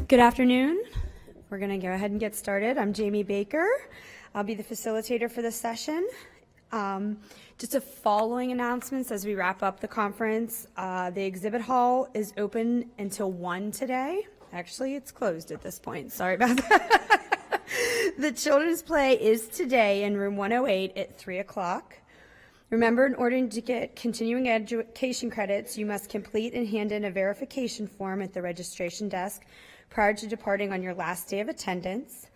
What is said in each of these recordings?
Good afternoon. We're going to go ahead and get started. I'm Jamie Baker. I'll be the facilitator for this session. Just a following announcements as we wrap up the conference. The exhibit hall is open until 1 today. Actually, it's closed at this point. Sorry about that. The children's play is today in room 108 at 3 o'clock. Remember, in order to get continuing education credits, you must complete and hand in a verification form at the registration desk prior to departing on your last day of attendance.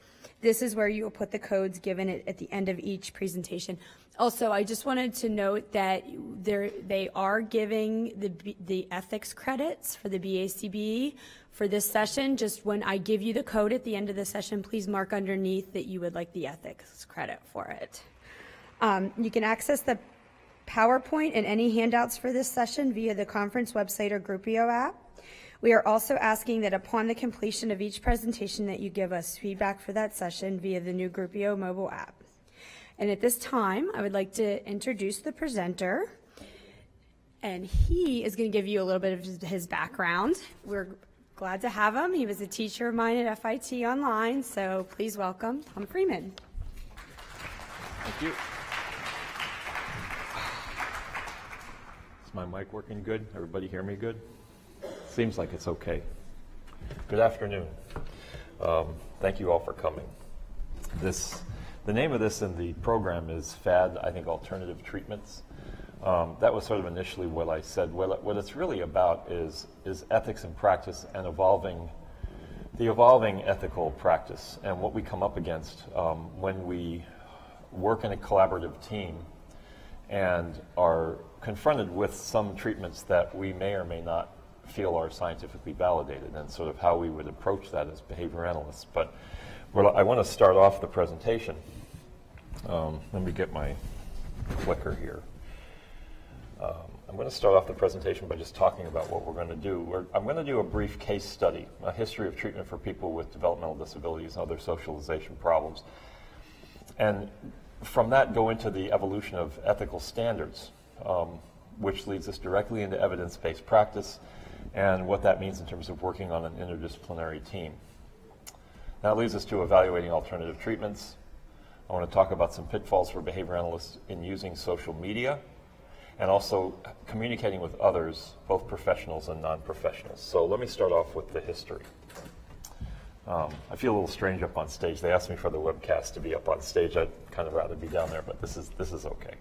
This is where you will put the codes given at the end of each presentation. Also, I just wanted to note that they are giving the ethics credits for the BACB for this session. Just when I give you the code at the end of the session, please mark underneath that you would like the ethics credit for it. You can access the PowerPoint and any handouts for this session via the conference website or Groupio app. We are also asking that upon the completion of each presentation that you give us feedback for that session via the new Groupio mobile app. And at this time, I would like to introduce the presenter, and he is going to give you a little bit of his background. We're glad to have him. He was a teacher of mine at FIT Online, so please welcome Tom Freeman. Thank you. Is my mic working good? Everybody hear me good? Seems like it's okay. Good afternoon. Thank you all for coming. The name of this in the program is FAD, I think Alternative Treatments. That was sort of initially what I said. What it's really about is ethics in practice and the evolving ethical practice, and what we come up against when we work in a collaborative team and are confronted with some treatments that we may or may not feel are scientifically validated, and sort of how we would approach that as behavior analysts. But I want to start off the presentation. Let me get my clicker here. I'm going to start off the presentation by just talking about what we're going to do. I'm going to do a brief case study, a history of treatment for people with developmental disabilities and other socialization problems. And from that, go into the evolution of ethical standards, which leads us directly into evidence-based practice and what that means in terms of working on an interdisciplinary team. That leads us to evaluating alternative treatments. I want to talk about some pitfalls for behavior analysts in using social media, and also communicating with others, both professionals and non-professionals. So let me start off with the history. I feel a little strange up on stage. They asked me for the webcast to be up on stage. I'd kind of rather be down there, but this is okay.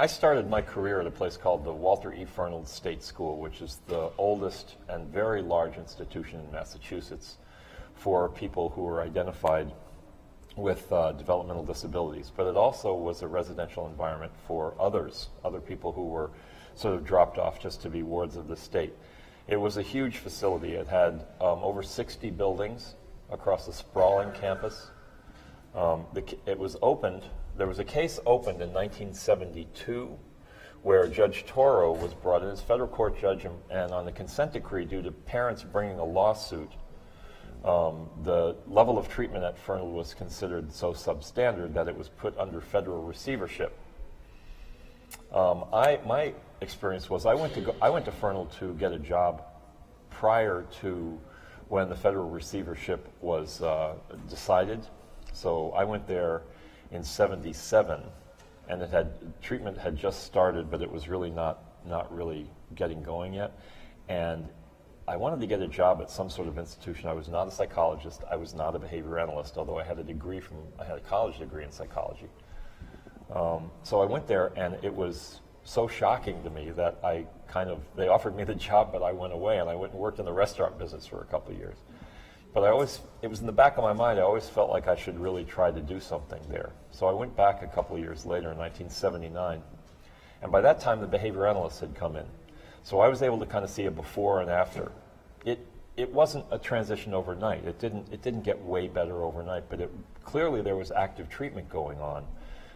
I started my career at a place called the Walter E. Fernald State School, which is the oldest and very large institution in Massachusetts for people who were identified with developmental disabilities. But it also was a residential environment for other people who were sort of dropped off just to be wards of the state. It was a huge facility. It had over 60 buildings across a sprawling campus. It was opened. There was a case opened in 1972 where Judge Toro was brought in as federal court judge, and on the consent decree, due to parents bringing a lawsuit, the level of treatment at Fernald was considered so substandard that it was put under federal receivership. My experience was I went to Fernald to get a job prior to when the federal receivership was decided. So I went there in '77, and treatment had just started, but it was really not really getting going yet. And I wanted to get a job at some sort of institution. I was not a psychologist. I was not a behavior analyst, although I had a college degree in psychology. So I went there, and it was so shocking to me that they offered me the job, but I went away, and I went and worked in the restaurant business for a couple of years. But it was in the back of my mind, I always felt like I should really try to do something there. So I went back a couple of years later in 1979, and by that time the behavior analysts had come in. So I was able to kind of see a before and after. It wasn't a transition overnight. It didn't get way better overnight, but clearly there was active treatment going on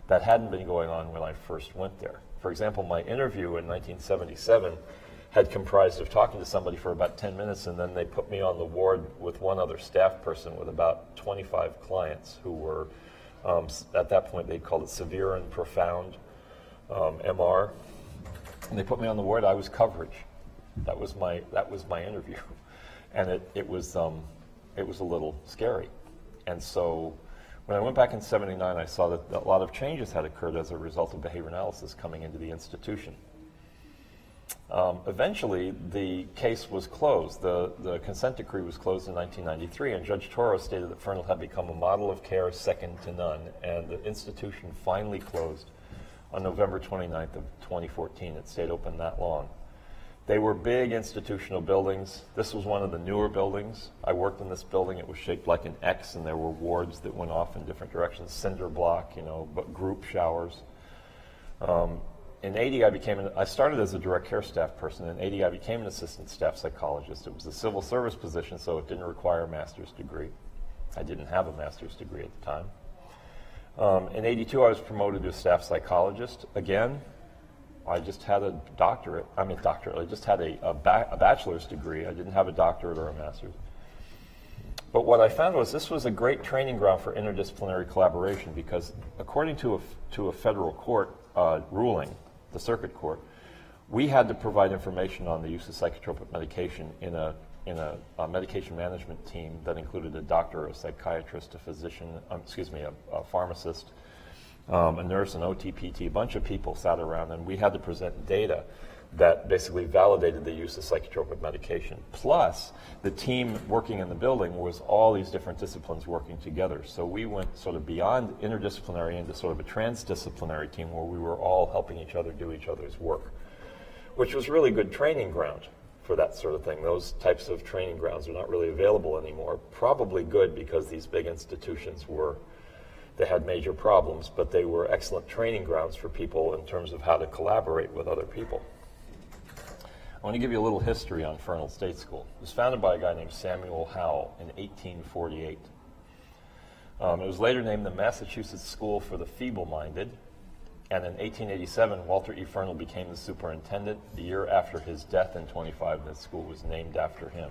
that hadn't been going on when I first went there. For example, my interview in 1977 had comprised of talking to somebody for about 10 minutes, and then they put me on the ward with one other staff person with about 25 clients who were, at that point they called it severe and profound MR, and they put me on the ward. I was coverage. That was my interview, and it was a little scary. And so when I went back in '79, I saw that a lot of changes had occurred as a result of behavior analysis coming into the institution. Eventually, the case was closed. The consent decree was closed in 1993, and Judge Toro stated that Fernald had become a model of care second to none, and the institution finally closed on November 29th of 2014. It stayed open that long. They were big institutional buildings. This was one of the newer buildings. I worked in this building. It was shaped like an X, and there were wards that went off in different directions, cinder block, but group showers. In '80, I started as a direct care staff person. In '80, I became an assistant staff psychologist. It was a civil service position, so it didn't require a master's degree. I didn't have a master's degree at the time. In '82, I was promoted to a staff psychologist. Again, I just had a doctorate. I just had a bachelor's degree. I didn't have a doctorate or a master's. But what I found was this was a great training ground for interdisciplinary collaboration, because according to a federal court ruling, the circuit court, we had to provide information on the use of psychotropic medication in a medication management team that included a doctor, a psychiatrist, a physician, a pharmacist, a nurse, an OTPT. A bunch of people sat around, and we had to present data that basically validated the use of psychotropic medication. Plus, the team working in the building was all these different disciplines working together. So we went sort of beyond interdisciplinary into sort of a transdisciplinary team where we were all helping each other do each other's work, which was really good training ground for that sort of thing. Those types of training grounds are not really available anymore. Probably good because these big institutions they had major problems, but they were excellent training grounds for people in terms of how to collaborate with other people. I want to give you a little history on Fernald State School. It was founded by a guy named Samuel Howell in 1848. It was later named the Massachusetts School for the Feeble-Minded, and in 1887, Walter E. Fernald became the superintendent. The year after his death in 25, the school was named after him.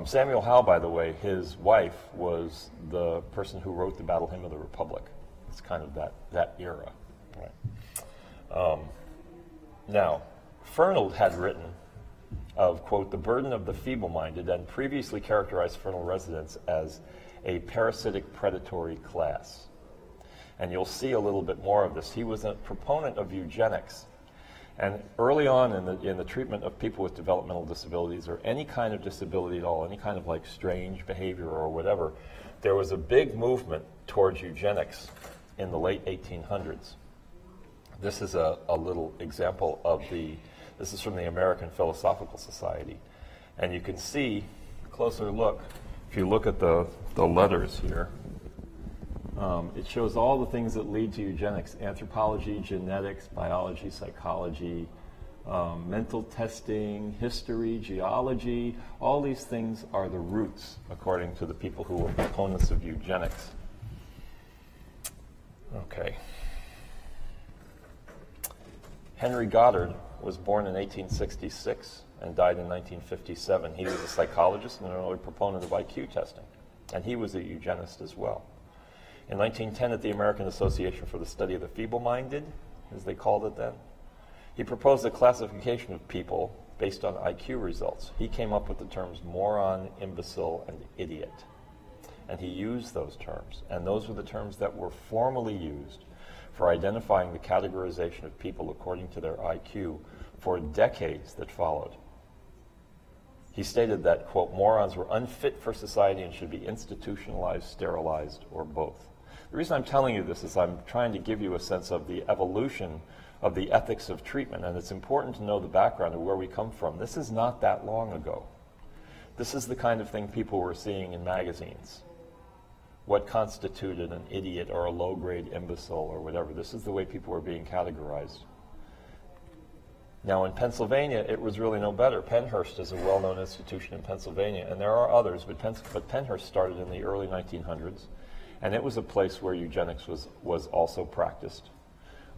Samuel Howell, by the way, his wife was the person who wrote the Battle Hymn of the Republic. It's kind of that era. Right? Now, Fernald had written of, quote, the burden of the feeble-minded, and previously characterized Fernald residents as a parasitic predatory class. And you'll see a little bit more of this. He was a proponent of eugenics. And early on in the treatment of people with developmental disabilities, or any kind of disability at all, any kind of like strange behavior or whatever, there was a big movement towards eugenics in the late 1800s. This is a little example of this is from the American Philosophical Society. And you can see, a closer look, if you look at the letters here, it shows all the things that lead to eugenics: anthropology, genetics, biology, psychology, mental testing, history, geology. All these things are the roots, according to the people who were proponents of eugenics. Okay. Henry Goddard was born in 1866 and died in 1957. He was a psychologist and an early proponent of IQ testing, and he was a eugenist as well. In 1910, at the American Association for the Study of the Feeble-Minded, as they called it then, he proposed a classification of people based on IQ results. He came up with the terms moron, imbecile, and idiot. And he used those terms. And those were the terms that were formally used for identifying the categorization of people according to their IQ for decades that followed. He stated that, quote, morons were unfit for society and should be institutionalized, sterilized, or both. The reason I'm telling you this is I'm trying to give you a sense of the evolution of the ethics of treatment, and it's important to know the background of where we come from. This is not that long ago. This is the kind of thing people were seeing in magazines. What constituted an idiot or a low-grade imbecile or whatever. This is the way people were being categorized. Now in Pennsylvania, it was really no better. Pennhurst is a well-known institution in Pennsylvania, and there are others, but Pennhurst started in the early 1900s, and it was a place where eugenics was also practiced.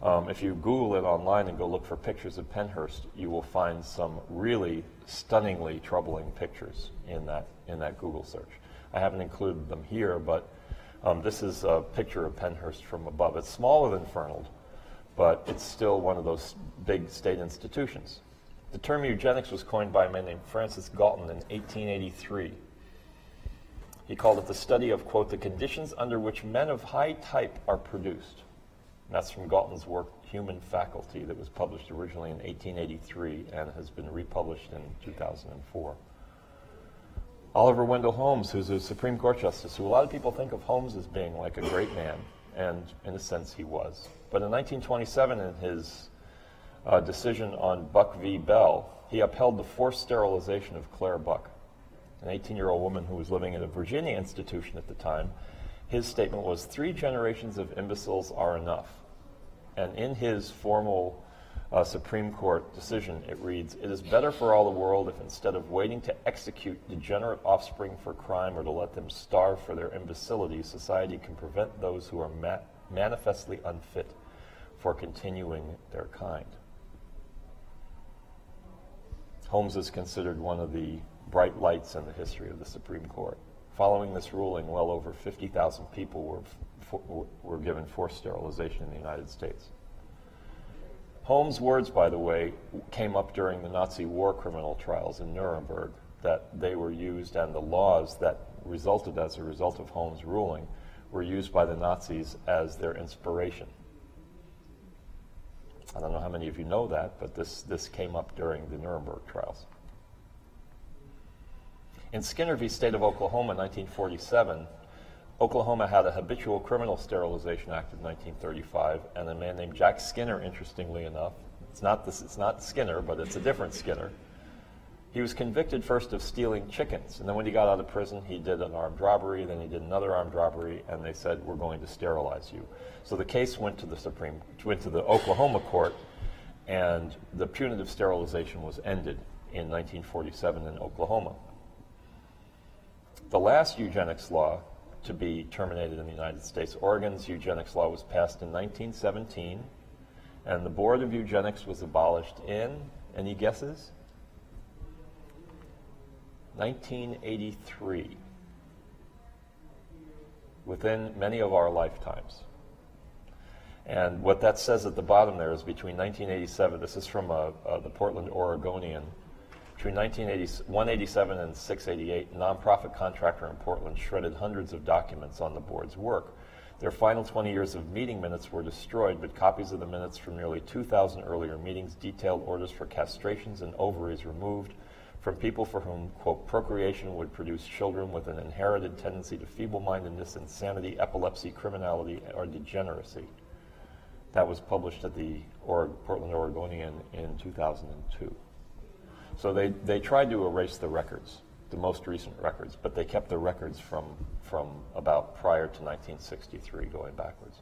If you Google it online and go look for pictures of Pennhurst, you will find some really stunningly troubling pictures in that Google search. I haven't included them here, but this is a picture of Pennhurst from above. It's smaller than Fernald, but it's still one of those big state institutions. The term eugenics was coined by a man named Francis Galton in 1883. He called it the study of, quote, the conditions under which men of high type are produced. And that's from Galton's work, Human Faculty, that was published originally in 1883 and has been republished in 2004. Oliver Wendell Holmes, who's a Supreme Court justice, who a lot of people think of Holmes as being like a great man, and in a sense he was. But in 1927, in his decision on Buck v. Bell, he upheld the forced sterilization of Claire Buck, an 18-year-old woman who was living in a Virginia institution at the time. His statement was, 3 generations of imbeciles are enough. And in his formal Supreme Court decision, it reads, it is better for all the world if instead of waiting to execute degenerate offspring for crime or to let them starve for their imbecility, society can prevent those who are manifestly unfit for continuing their kind. Holmes is considered one of the bright lights in the history of the Supreme Court. Following this ruling, well over 50,000 people were given forced sterilization in the United States. Holmes' words, by the way, came up during the Nazi war criminal trials in Nuremberg, that they were used, and the laws that resulted as a result of Holmes' ruling were used by the Nazis as their inspiration. I don't know how many of you know that, but this came up during the Nuremberg trials. In Skinner v. State of Oklahoma in 1947, Oklahoma had a habitual criminal sterilization act of 1935, and a man named Jack Skinner, interestingly enough, it's not Skinner, but it's a different Skinner. He was convicted first of stealing chickens, and then when he got out of prison, he did an armed robbery, then he did another armed robbery, and they said, we're going to sterilize you. So the case went to the Oklahoma court, and the punitive sterilization was ended in 1947 in Oklahoma. The last eugenics law to be terminated in the United States, Oregon's eugenics law, was passed in 1917, and the Board of Eugenics was abolished in, any guesses? 1983, within many of our lifetimes. And what that says at the bottom there is between 1987, this is from the Portland Oregonian, between 187 and 688, a nonprofit contractor in Portland shredded hundreds of documents on the board's work. Their final 20 years of meeting minutes were destroyed, but copies of the minutes from nearly 2,000 earlier meetings detailed orders for castrations and ovaries removed from people for whom, quote, procreation would produce children with an inherited tendency to feeble-mindedness, insanity, epilepsy, criminality, or degeneracy. That was published at the Portland Oregonian in 2002. So they tried to erase the records, the most recent records, but they kept the records from about prior to 1963, going backwards.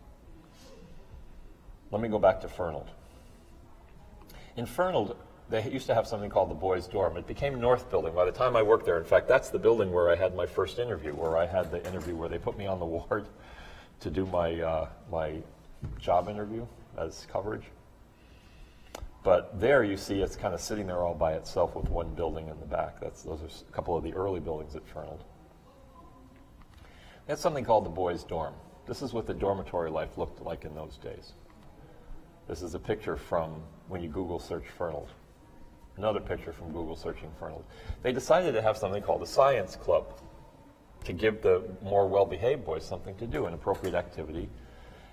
Let me go back to Fernald. In Fernald, they used to have something called the boys' dorm. It became North Building. By the time I worked there, in fact, that's the building where I had my first interview, where I had the interview where they put me on the ward to do my job interview as coverage. But there you see it's kind of sitting there all by itself with one building in the back. Those are a couple of the early buildings at Fernald. They had something called the boys' dorm. This is what the dormitory life looked like in those days. This is a picture from when you Google search Fernald. Another picture from Google searching Fernald. They decided to have something called a science club to give the more well-behaved boys something to do, an appropriate activity.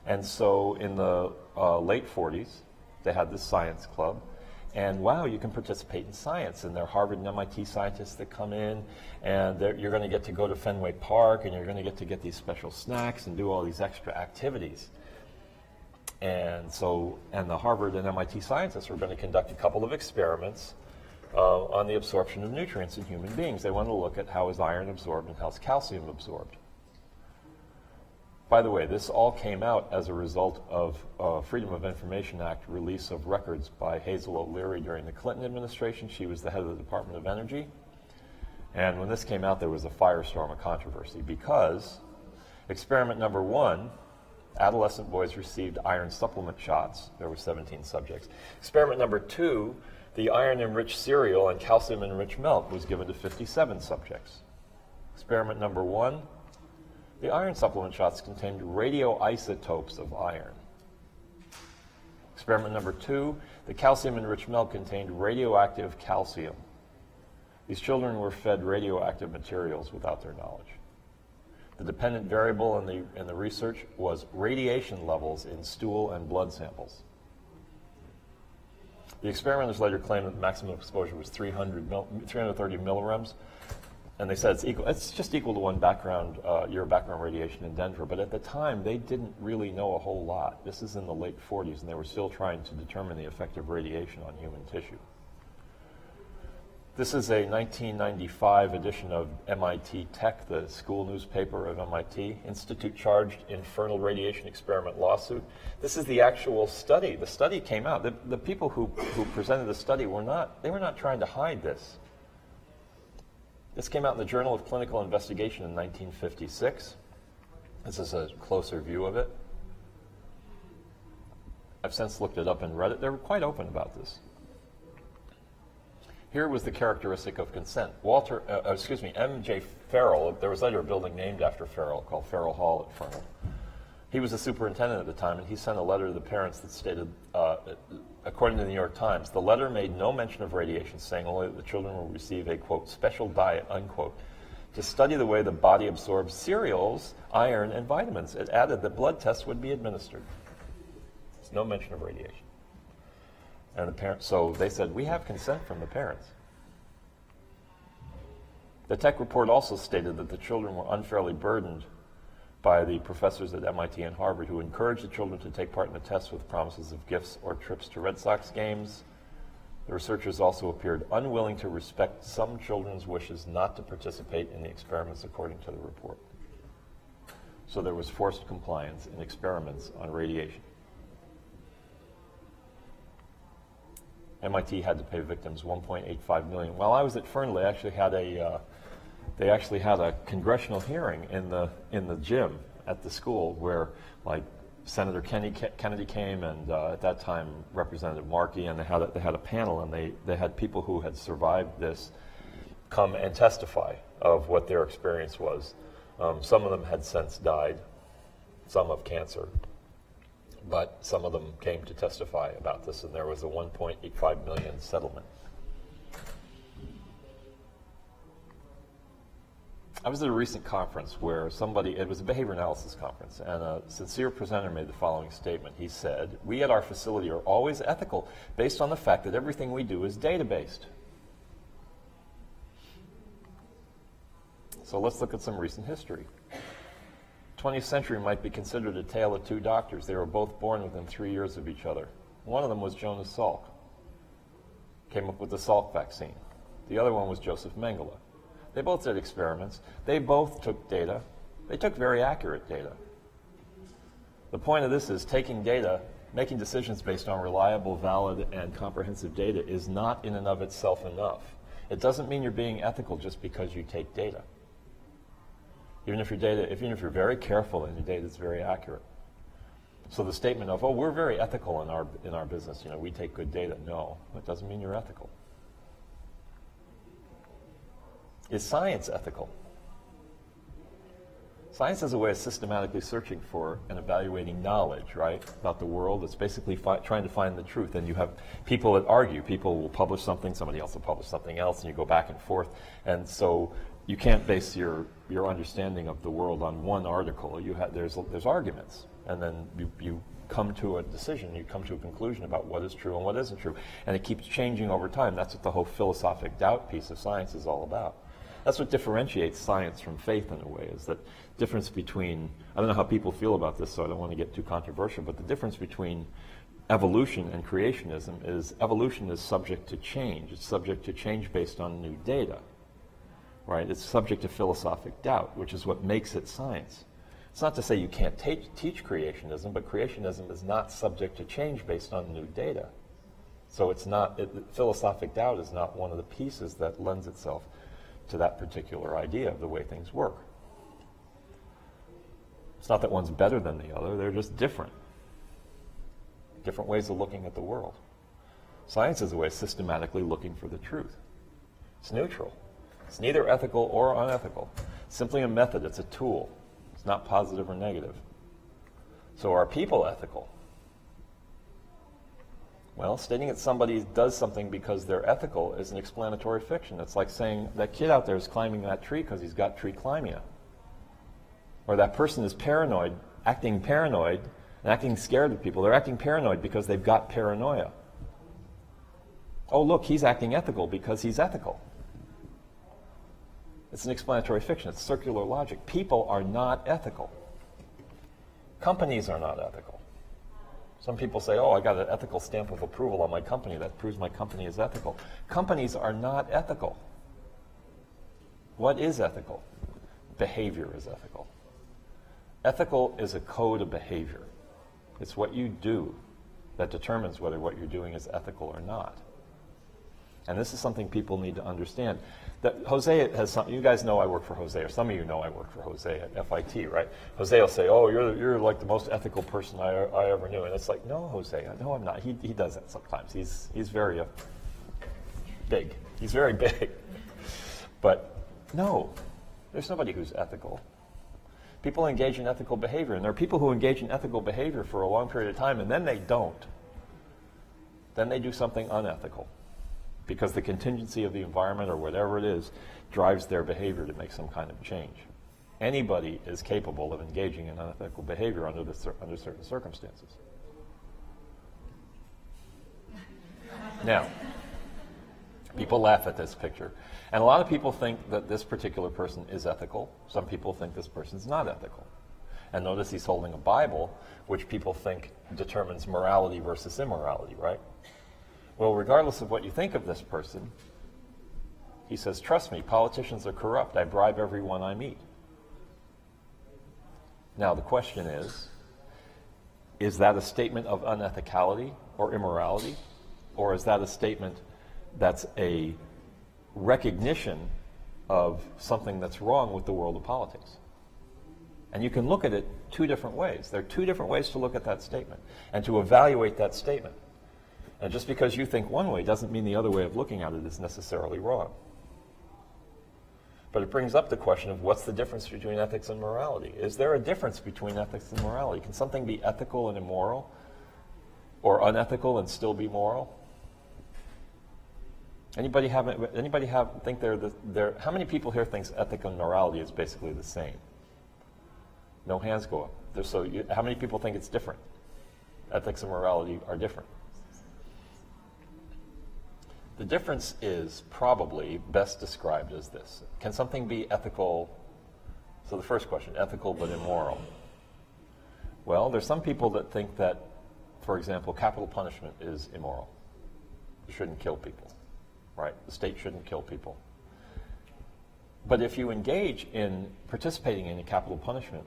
And so in the late 40s, they had this science club, and wow, you can participate in science, and there are Harvard and MIT scientists that come in, and you're going to get to go to Fenway Park, and you're going to get these special snacks and do all these extra activities. And the Harvard and MIT scientists were going to conduct a couple of experiments on the absorption of nutrients in human beings. They wanted to look at how is iron absorbed and how is calcium absorbed. By the way, this all came out as a result of Freedom of Information Act release of records by Hazel O'Leary during the Clinton administration. She was the head of the Department of Energy. And when this came out, there was a firestorm of controversy because experiment number 1, adolescent boys received iron supplement shots. There were 17 subjects. Experiment number 2, the iron-enriched cereal and calcium-enriched milk was given to 57 subjects. Experiment number 1, the iron supplement shots contained radioisotopes of iron. Experiment number 2, the calcium-enriched milk contained radioactive calcium. These children were fed radioactive materials without their knowledge. The dependent variable in the research was radiation levels in stool and blood samples. The experimenters later claimed that the maximum exposure was 330 millirems, and they said it's just equal to year of background radiation in Denver. But at the time, they didn't really know a whole lot. This is in the late 40s, and they were still trying to determine the effect of radiation on human tissue. This is a 1995 edition of MIT Tech, the school newspaper of MIT. Institute charged infernal radiation experiment lawsuit. This is the actual study. The study came out. The people who presented the study were not trying to hide this. This came out in the Journal of Clinical Investigation in 1956. This is a closer view of it. I've since looked it up and read it. They were quite open about this. Here was the characteristic of consent. M.J. Farrell, there was later a building named after Farrell called Farrell Hall at Fernald. He was the superintendent at the time, and he sent a letter to the parents that stated, according to the New York Times, the letter made no mention of radiation, saying only that the children will receive a, quote, special diet, unquote, to study the way the body absorbs cereals, iron, and vitamins. It added that blood tests would be administered. There's no mention of radiation. And the parents, so they said, we have consent from the parents. The Tech report also stated that the children were unfairly burdened by the professors at MIT and Harvard who encouraged the children to take part in the tests with promises of gifts or trips to Red Sox games. The researchers also appeared unwilling to respect some children's wishes not to participate in the experiments, according to the report. So there was forced compliance in experiments on radiation. MIT had to pay victims $1.85 million. While I was at Fernald, they actually had a congressional hearing in the gym at the school where, like, Senator Kennedy came, and at that time Representative Markey, and they had a panel, and they had people who had survived this come and testify of what their experience was. Some of them had since died, some of cancer. But some of them came to testify about this, and there was a $1.85 million settlement. I was at a recent conference where it was a behavior analysis conference, and a sincere presenter made the following statement. He said, "We at our facility are always ethical based on the fact that everything we do is data-based." So let's look at some recent history. 20th century might be considered a tale of two doctors. They were both born within 3 years of each other. One of them was Jonas Salk, came up with the Salk vaccine. The other one was Joseph Mengele. They both did experiments. They both took data. They took very accurate data. The point of this is taking data, making decisions based on reliable, valid, and comprehensive data is not in and of itself enough. It doesn't mean you're being ethical just because you take data. Even if you're very careful and your data is very accurate. So the statement of, oh, we're very ethical in our business, we take good data. No, it doesn't mean you're ethical. Is science ethical? Science is a way of systematically searching for and evaluating knowledge, right, about the world. It's basically trying to find the truth. And you have people that argue. People will publish something, somebody else will publish something else, and you go back and forth. And so you can't base your understanding of the world on one article. There's arguments, and then you come to a decision, you come to a conclusion about what is true and what isn't true. And it keeps changing over time. That's what the whole philosophic doubt piece of science is all about. That's what differentiates science from faith in a way, is that difference between, I don't know how people feel about this, so I don't want to get too controversial, but the difference between evolution and creationism is evolution is subject to change. It's subject to change based on new data, right? It's subject to philosophic doubt, which is what makes it science. It's not to say you can't teach creationism, but creationism is not subject to change based on new data. So philosophic doubt is not one of the pieces that lends itself to that particular idea of the way things work. It's not that one's better than the other, they're just different. Different ways of looking at the world. Science is a way of systematically looking for the truth. It's neutral. It's neither ethical or unethical. It's simply a method, it's a tool. It's not positive or negative. So are people ethical? Well, stating that somebody does something because they're ethical is an explanatory fiction. It's like saying that kid out there is climbing that tree because he's got tree-climia. Or that person is paranoid, acting paranoid, and acting scared of people. They're acting paranoid because they've got paranoia. Oh, look, he's acting ethical because he's ethical. It's an explanatory fiction. It's circular logic. People are not ethical. Companies are not ethical. Some people say, oh, I got an ethical stamp of approval on my company. That proves my company is ethical. Companies are not ethical. What is ethical? Behavior is ethical. Ethical is a code of behavior. It's what you do that determines whether what you're doing is ethical or not. And this is something people need to understand. That Jose has something, you guys know I work for Jose, or some of you know I work for Jose at FIT, right? Jose will say, oh, you're like the most ethical person I ever knew. And it's like, no, Jose, no, I'm not. He does that sometimes. He's very big. He's very big. But no, there's nobody who's ethical. People engage in ethical behavior, and there are people who engage in ethical behavior for a long period of time, and then they don't. Then they do something unethical, because the contingency of the environment or whatever it is drives their behavior to make some kind of change. Anybody is capable of engaging in unethical behavior under certain circumstances. Now, people laugh at this picture. And a lot of people think that this particular person is ethical. Some people think this person's not ethical. And notice he's holding a Bible, which people think determines morality versus immorality, right? Well, regardless of what you think of this person, he says, trust me, politicians are corrupt. I bribe everyone I meet. Now, the question is that a statement of unethicality or immorality? Or is that a statement that's a recognition of something that's wrong with the world of politics? And you can look at it two different ways. There are two different ways to look at that statement and to evaluate that statement. And just because you think one way doesn't mean the other way of looking at it is necessarily wrong. But it brings up the question of what's the difference between ethics and morality? Is there a difference between ethics and morality? Can something be ethical and immoral, or unethical and still be moral? Anybody think how many people here thinks ethic and morality is basically the same? No hands go up. How many people think it's different? Ethics and morality are different. The difference is probably best described as this. Can something be ethical? So the first question, ethical but immoral. Well, there's some people that think that, for example, capital punishment is immoral. You shouldn't kill people, right? The state shouldn't kill people. But if you engage in participating in a capital punishment,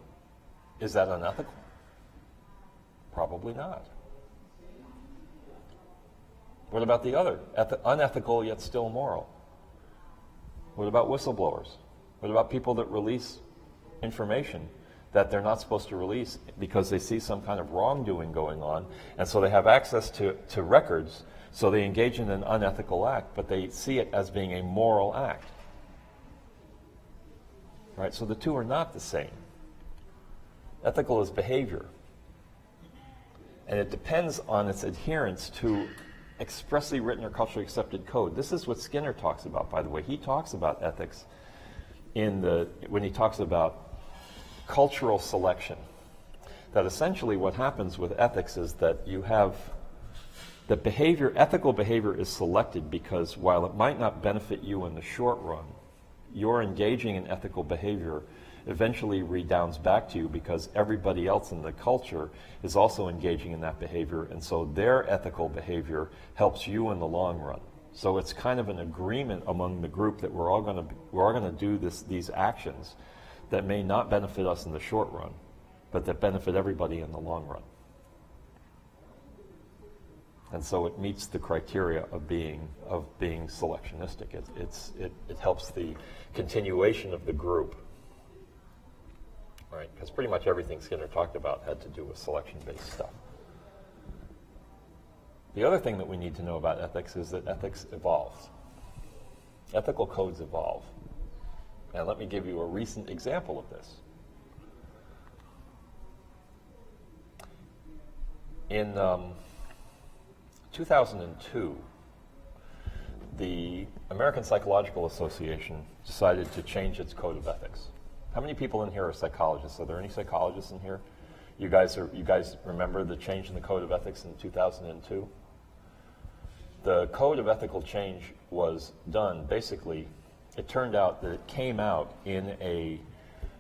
is that unethical? Probably not. What about the other? Unethical yet still moral. What about whistleblowers? What about people that release information that they're not supposed to release because they see some kind of wrongdoing going on, and so they have access to records, so they engage in an unethical act, but they see it as being a moral act. Right? So the two are not the same. Ethical is behavior, and it depends on its adherence to expressly written or culturally accepted code. This is what Skinner talks about, by the way. He talks about ethics when he talks about cultural selection. That essentially what happens with ethics is that you have the ethical behavior is selected because while it might not benefit you in the short run, your engaging in ethical behavior eventually redounds back to you because everybody else in the culture is also engaging in that behavior, and so their ethical behavior helps you in the long run. So it's kind of an agreement among the group that we're all going to do these actions that may not benefit us in the short run, but that benefit everybody in the long run. And so it meets the criteria of being selectionistic. It helps the continuation of the group. Right, because pretty much everything Skinner talked about had to do with selection-based stuff. The other thing that we need to know about ethics is that ethics evolves. Ethical codes evolve. And let me give you a recent example of this. In 2002, the American Psychological Association decided to change its code of ethics. How many people in here are psychologists? Are there any psychologists in here? You guys remember the change in the code of ethics in 2002? The code of ethical change was done, basically, it turned out that it came out in a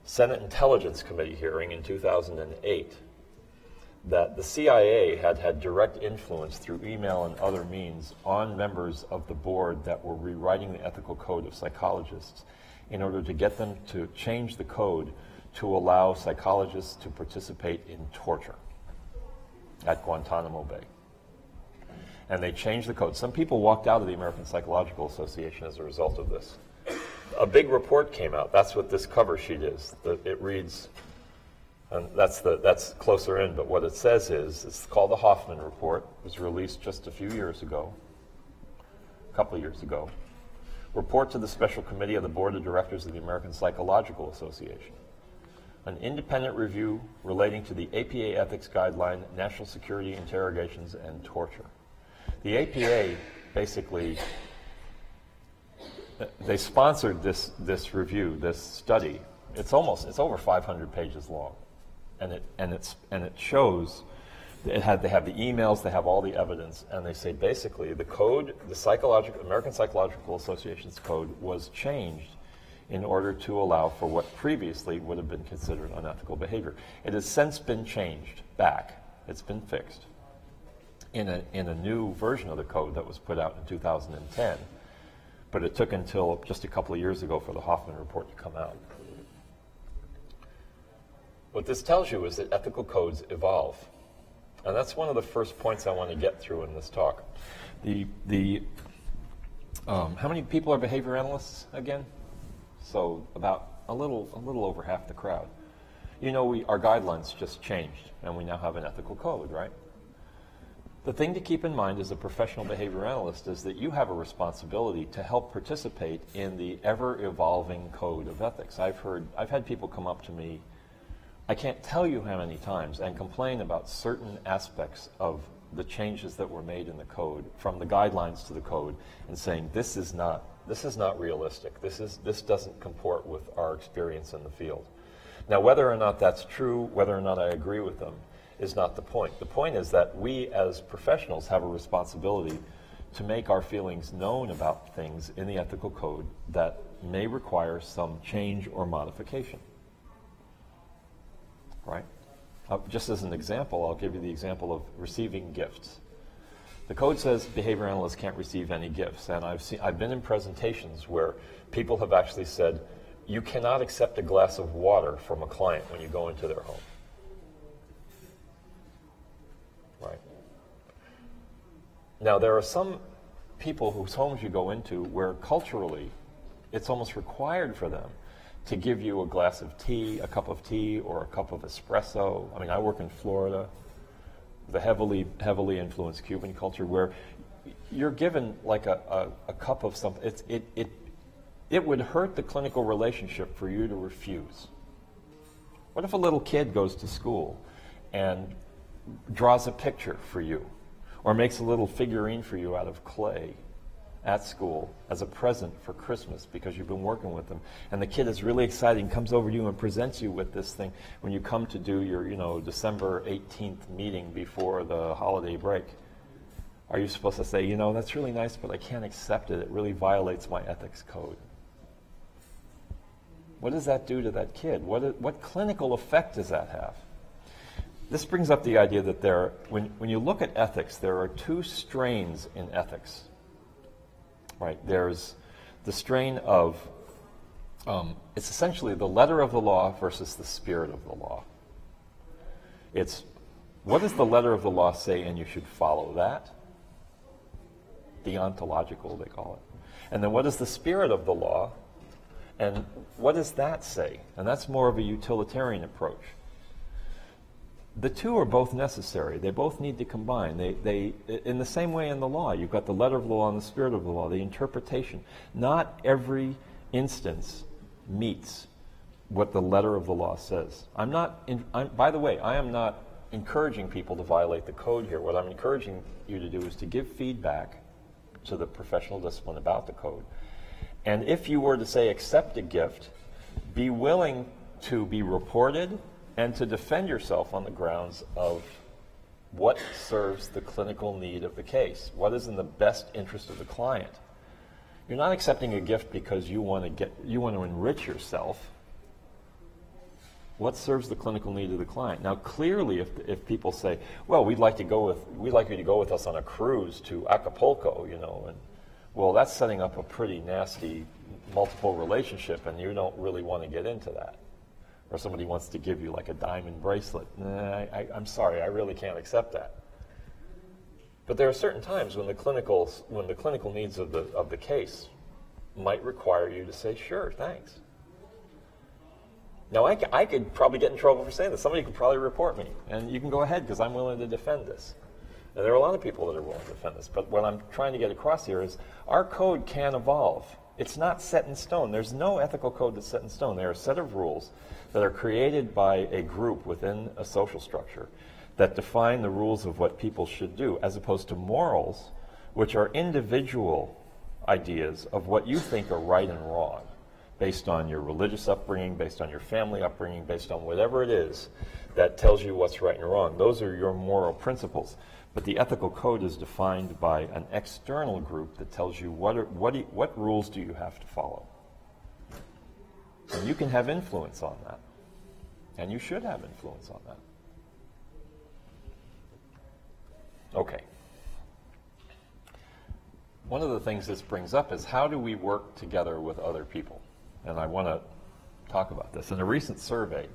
Senate Intelligence Committee hearing in 2008 that the CIA had had direct influence through email and other means on members of the board that were rewriting the ethical code of psychologists in order to get them to change the code to allow psychologists to participate in torture at Guantanamo Bay. And they changed the code. Some people walked out of the American Psychological Association as a result of this. A big report came out. That's what this cover sheet is. It reads, and that's closer in, but what it says is, it's called the Hoffman Report. It was released just a few years ago, a couple of years ago. Report to the Special Committee of the Board of Directors of the American Psychological Association. An independent review relating to the APA Ethics Guideline, National Security Interrogations, and Torture. The APA basically, they sponsored this review, this study. It's over 500 pages long, and it shows they have the emails, they have all the evidence, and they say basically the code, the American Psychological Association's code was changed in order to allow for what previously would have been considered unethical behavior. It has since been changed back. It's been fixed in a new version of the code that was put out in 2010. But it took until just a couple of years ago for the Hoffman Report to come out. What this tells you is that ethical codes evolve. And that's one of the first points I want to get through in this talk. How many people are behavior analysts again? So about a little over half the crowd. You know, our guidelines just changed, and we now have an ethical code, right? The thing to keep in mind as a professional behavior analyst is that you have a responsibility to help participate in the ever-evolving code of ethics. I've had people come up to me, I can't tell you how many times, and complain about certain aspects of the changes that were made in the code, from the guidelines to the code, and saying this is not realistic. This doesn't comport with our experience in the field. Now, whether or not that's true, whether or not I agree with them, is not the point. The point is that we as professionals have a responsibility to make our feelings known about things in the ethical code that may require some change or modification. Right? Just as an example, I'll give you the example of receiving gifts. The code says behavior analysts can't receive any gifts, and I've been in presentations where people have actually said, you cannot accept a glass of water from a client when you go into their home. Right. Now, there are some people whose homes you go into where culturally it's almost required for them to give you a glass of tea, a cup of tea, or a cup of espresso. I mean, I work in Florida, the heavily influenced Cuban culture, where you're given like a cup of something. It would hurt the clinical relationship for you to refuse. What if a little kid goes to school and draws a picture for you, or makes a little figurine for you out of clay at school as a present for Christmas because you've been working with them, and the kid is really excited and comes over to you and presents you with this thing when you come to do your December 18th meeting before the holiday break? Are you supposed to say, that's really nice, but I can't accept it, it really violates my ethics code? What does that do to that kid? What clinical effect does that have? This brings up the idea that when you look at ethics, there are two strains in ethics. Right? There's the strain of, it's essentially the letter of the law versus the spirit of the law. It's, what does the letter of the law say, and you should follow that? Deontological, they call it. And then what is the spirit of the law, and what does that say? And that's more of a utilitarian approach. The two are both necessary. They both need to combine. They in the same way in the law, you've got the letter of the law and the spirit of the law, the interpretation. Not every instance meets what the letter of the law says. By the way, I am not encouraging people to violate the code here. What I'm encouraging you to do is to give feedback to the professional discipline about the code. And if you were to say accept a gift, be willing to be reported and to defend yourself on the grounds of what serves the clinical need of the case, what is in the best interest of the client. You're not accepting a gift because you want to enrich yourself. What serves the clinical need of the client? Now, clearly, if people say, "Well, we'd like you to go with us on a cruise to Acapulco," and well, that's setting up a pretty nasty multiple relationship, and you don't really want to get into that. Or somebody wants to give you like a diamond bracelet. I'm sorry, I really can't accept that. But there are certain times when the clinical needs of the case might require you to say, "Sure, thanks." Now, I could probably get in trouble for saying this. Somebody could probably report me, and you can go ahead because I'm willing to defend this. And there are a lot of people that are willing to defend this. But what I'm trying to get across here is our code can evolve. It's not set in stone. There's no ethical code that's set in stone. There are a set of rules that are created by a group within a social structure that define the rules of what people should do, as opposed to morals, which are individual ideas of what you think are right and wrong, based on your religious upbringing, based on your family upbringing, based on whatever it is that tells you what's right and wrong. Those are your moral principles. But the ethical code is defined by an external group that tells you what rules do you have to follow. And you can have influence on that. And you should have influence on that. Okay. One of the things this brings up is how do we work together with other people? And I want to talk about this. In a recent survey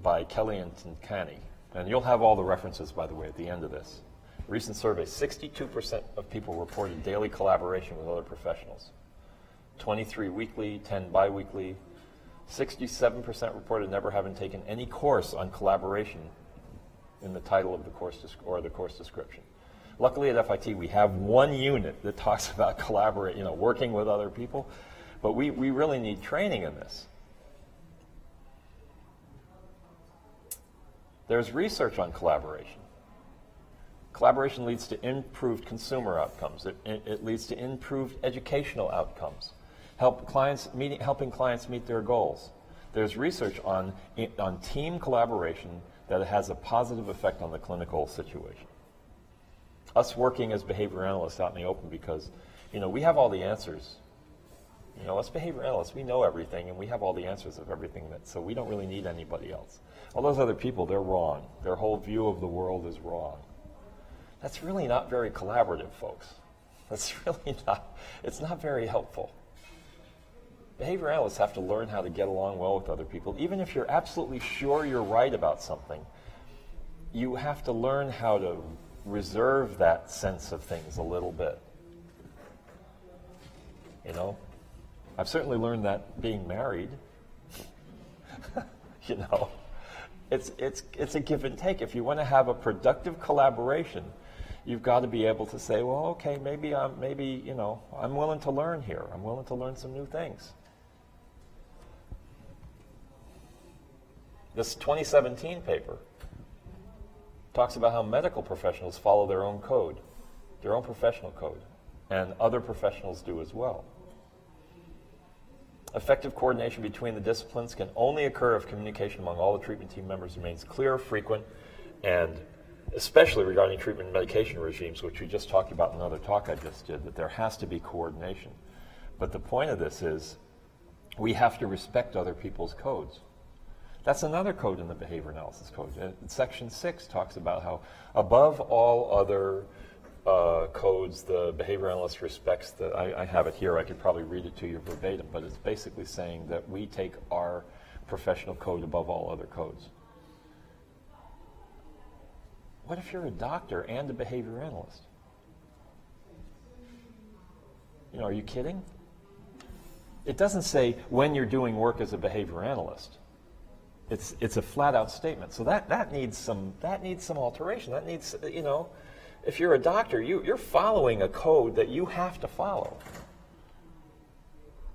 by Kelly and Tinkani, and you'll have all the references, by the way, at the end of this. Recent survey, 62% of people reported daily collaboration with other professionals. 23 weekly, 10 biweekly. 67% reported never having taken any course on collaboration in the title of the course or the course description. Luckily at FIT, we have one unit that talks about working with other people, but we really need training in this. There's research on collaboration. Collaboration leads to improved consumer outcomes. It leads to improved educational outcomes, helping clients meet their goals. There's research on team collaboration that has a positive effect on the clinical situation. Us working as behavior analysts out in the open because, we have all the answers. Us behavior analysts, we know everything and we have all the answers of everything, so we don't really need anybody else. All those other people, they're wrong. Their whole view of the world is wrong. That's really not very collaborative, folks. That's really not, it's not very helpful. Behavior analysts have to learn how to get along well with other people. Even if you're absolutely sure you're right about something, you have to learn how to reserve that sense of things a little bit. I've certainly learned that being married. It's a give and take. If you want to have a productive collaboration, you've got to be able to say, well, okay, maybe I'm willing to learn here. I'm willing to learn some new things. This 2017 paper talks about how medical professionals follow their own code, their own professional code, and other professionals do as well. Effective coordination between the disciplines can only occur if communication among all the treatment team members remains clear, frequent, and especially regarding treatment and medication regimes, which we just talked about in another talk I just did, that there has to be coordination. But the point of this is we have to respect other people's codes. That's another code in the behavior analysis code. Section 6 talks about how above all other codes, the behavior analyst respects I have it here, I could probably read it to you verbatim, but it's basically saying that we take our professional code above all other codes. What if you're a doctor and a behavior analyst? Are you kidding? It doesn't say when you're doing work as a behavior analyst. It's a flat out statement. So that needs some alteration. That needs, if you're a doctor, you're following a code that you have to follow.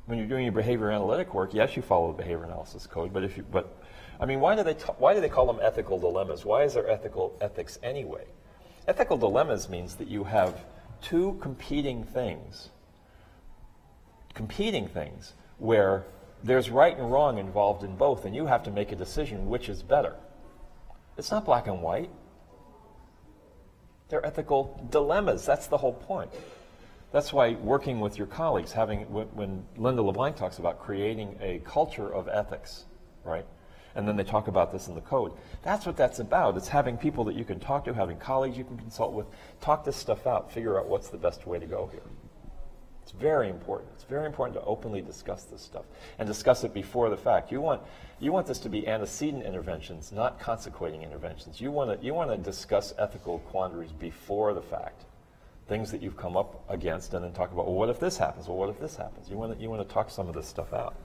When you're doing your behavior analytic work, yes, you follow the behavior analysis code, but I mean, why do they call them ethical dilemmas? Why is there ethics anyway? Ethical dilemmas means that you have two competing things where there's right and wrong involved in both, and you have to make a decision which is better. It's not black and white. They're ethical dilemmas. That's the whole point. That's why working with your colleagues, when Linda LeBlanc talks about creating a culture of ethics, right? And then they talk about this in the code. That's what that's about. It's having people that you can talk to, having colleagues you can consult with, talk this stuff out, figure out what's the best way to go here. It's very important. It's very important to openly discuss this stuff and discuss it before the fact. You want this to be antecedent interventions, not consequating interventions. You want to discuss ethical quandaries before the fact, things that you've come up against, and then talk about, well, what if this happens? Well, what if this happens? You want to talk some of this stuff out.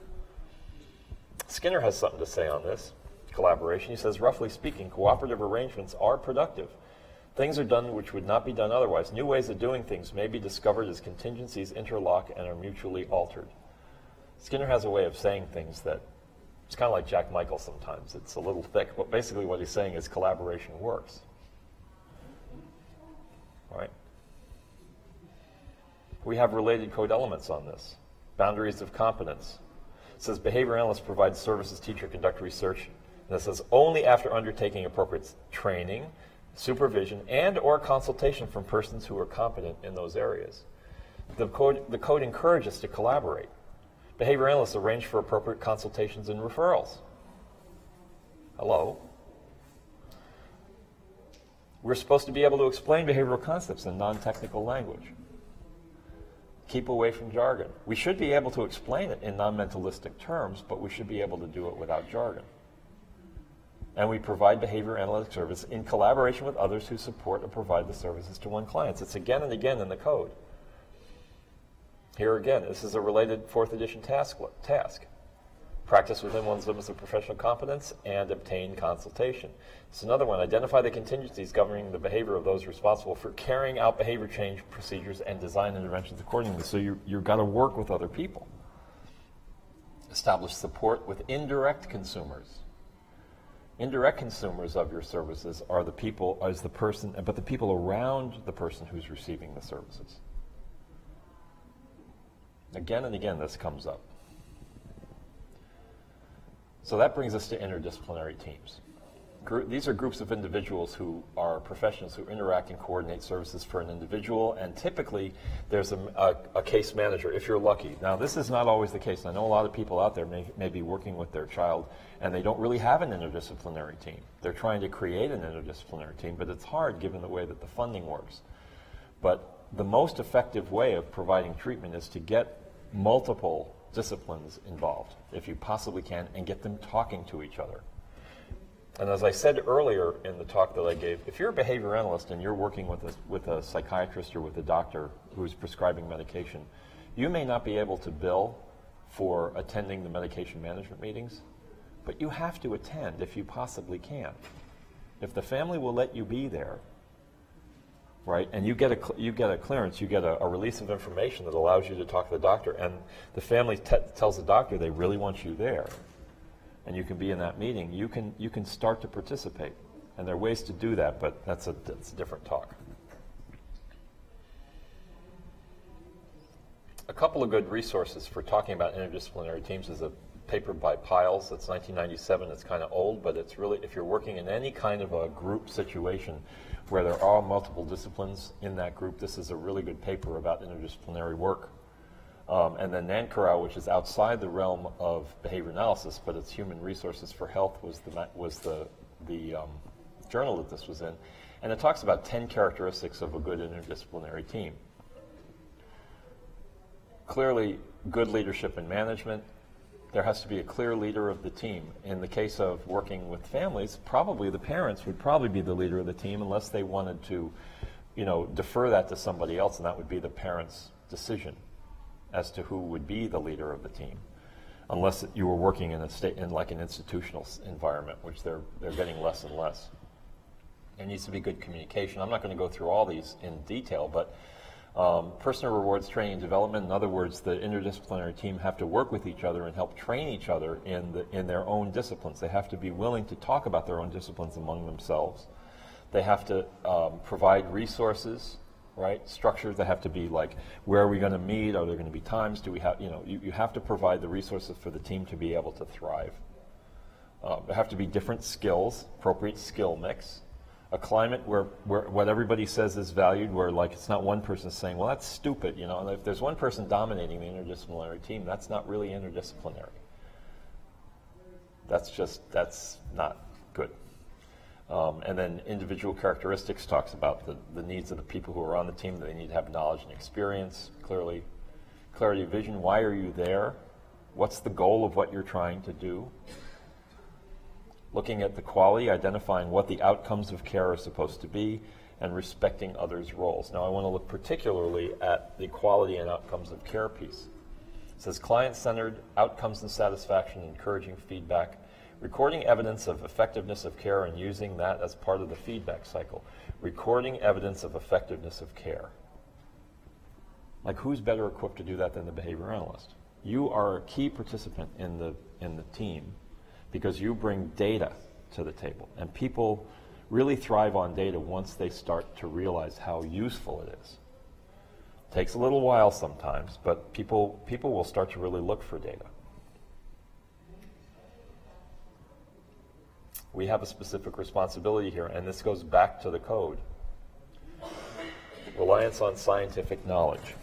Skinner has something to say on this collaboration. He says, roughly speaking, cooperative arrangements are productive. Things are done which would not be done otherwise. New ways of doing things may be discovered as contingencies interlock and are mutually altered. Skinner has a way of saying things that, it's kind of like Jack Michael sometimes. It's a little thick, but basically what he's saying is collaboration works. All right? We have related code elements on this. Boundaries of competence. It says behavior analysts provide services, teach or conduct research. And it says only after undertaking appropriate training, supervision, and or consultation from persons who are competent in those areas. The code encourages us to collaborate. Behavior analysts arrange for appropriate consultations and referrals. Hello? We're supposed to be able to explain behavioral concepts in non-technical language. Keep away from jargon. We should be able to explain it in non-mentalistic terms, but we should be able to do it without jargon. And we provide behavior analytic service in collaboration with others who support and provide the services to one clients. It's again and again in the code. Here again, this is a related 4th edition task. Practice within one's limits of professional competence and obtain consultation. It's another one. Identify the contingencies governing the behavior of those responsible for carrying out behavior change procedures and design interventions accordingly. So you've got to work with other people. Establish support with indirect consumers. Indirect consumers of your services are the people, but the people around the person who's receiving the services. Again and again, this comes up. So that brings us to interdisciplinary teams. These are groups of individuals who are professionals who interact and coordinate services for an individual, and typically there's a case manager, if you're lucky. Now, this is not always the case. I know a lot of people out there may be working with their child, and they don't really have an interdisciplinary team. They're trying to create an interdisciplinary team, but it's hard given the way that the funding works. But the most effective way of providing treatment is to get multiple disciplines involved, if you possibly can, and get them talking to each other. And as I said earlier in the talk that I gave, if you're a behavior analyst and you're working with a psychiatrist or with a doctor who's prescribing medication, you may not be able to bill for attending the medication management meetings, but you have to attend if you possibly can. If the family will let you be there, right, and you get a clearance, you get a release of information that allows you to talk to the doctor, and the family tells the doctor they really want you there, and you can be in that meeting, you can start to participate. And there are ways to do that, but that's a different talk. A couple of good resources for talking about interdisciplinary teams is a paper by Piles. That's 1997. It's kind of old, but it's really, if you're working in any kind of a group situation where there are multiple disciplines in that group, this is a really good paper about interdisciplinary work. And then Nankarau, which is outside the realm of behavior analysis, but it's Human Resources for Health, was the journal that this was in. And it talks about 10 characteristics of a good interdisciplinary team. Clearly, good leadership and management. There has to be a clear leader of the team. In the case of working with families, probably the parents would probably be the leader of the team unless they wanted to, defer that to somebody else, and that would be the parents' decision as to who would be the leader of the team, unless you were working in like an institutional environment, which they're getting less and less. There needs to be good communication. I'm not going to go through all these in detail, but Personal rewards training and development, in other words, the interdisciplinary team have to work with each other and help train each other in their own disciplines. They have to be willing to talk about their own disciplines among themselves. They have to provide resources, right? Structures that have to be like, where are we going to meet? Are there going to be times? Do we have, you have to provide the resources for the team to be able to thrive. There have to be different skills, appropriate skill mix. A climate where what everybody says is valued, where like it's not one person saying, well, that's stupid, and if there's one person dominating the interdisciplinary team, that's not really interdisciplinary. That's not good. And then individual characteristics talks about the needs of the people who are on the team. They need to have knowledge and experience, clarity of vision. Why are you there? What's the goal of what you're trying to do? Looking at the quality, identifying what the outcomes of care are supposed to be, and respecting others' roles. Now I want to look particularly at the quality and outcomes of care piece. It says client-centered, outcomes and satisfaction, encouraging feedback, recording evidence of effectiveness of care and using that as part of the feedback cycle. Recording evidence of effectiveness of care. Like, who's better equipped to do that than the behavior analyst? You are a key participant in the team, because you bring data to the table. And people really thrive on data once they start to realize how useful it is. It takes a little while sometimes, but people will start to really look for data. We have a specific responsibility here, and this goes back to the code. Reliance on scientific knowledge.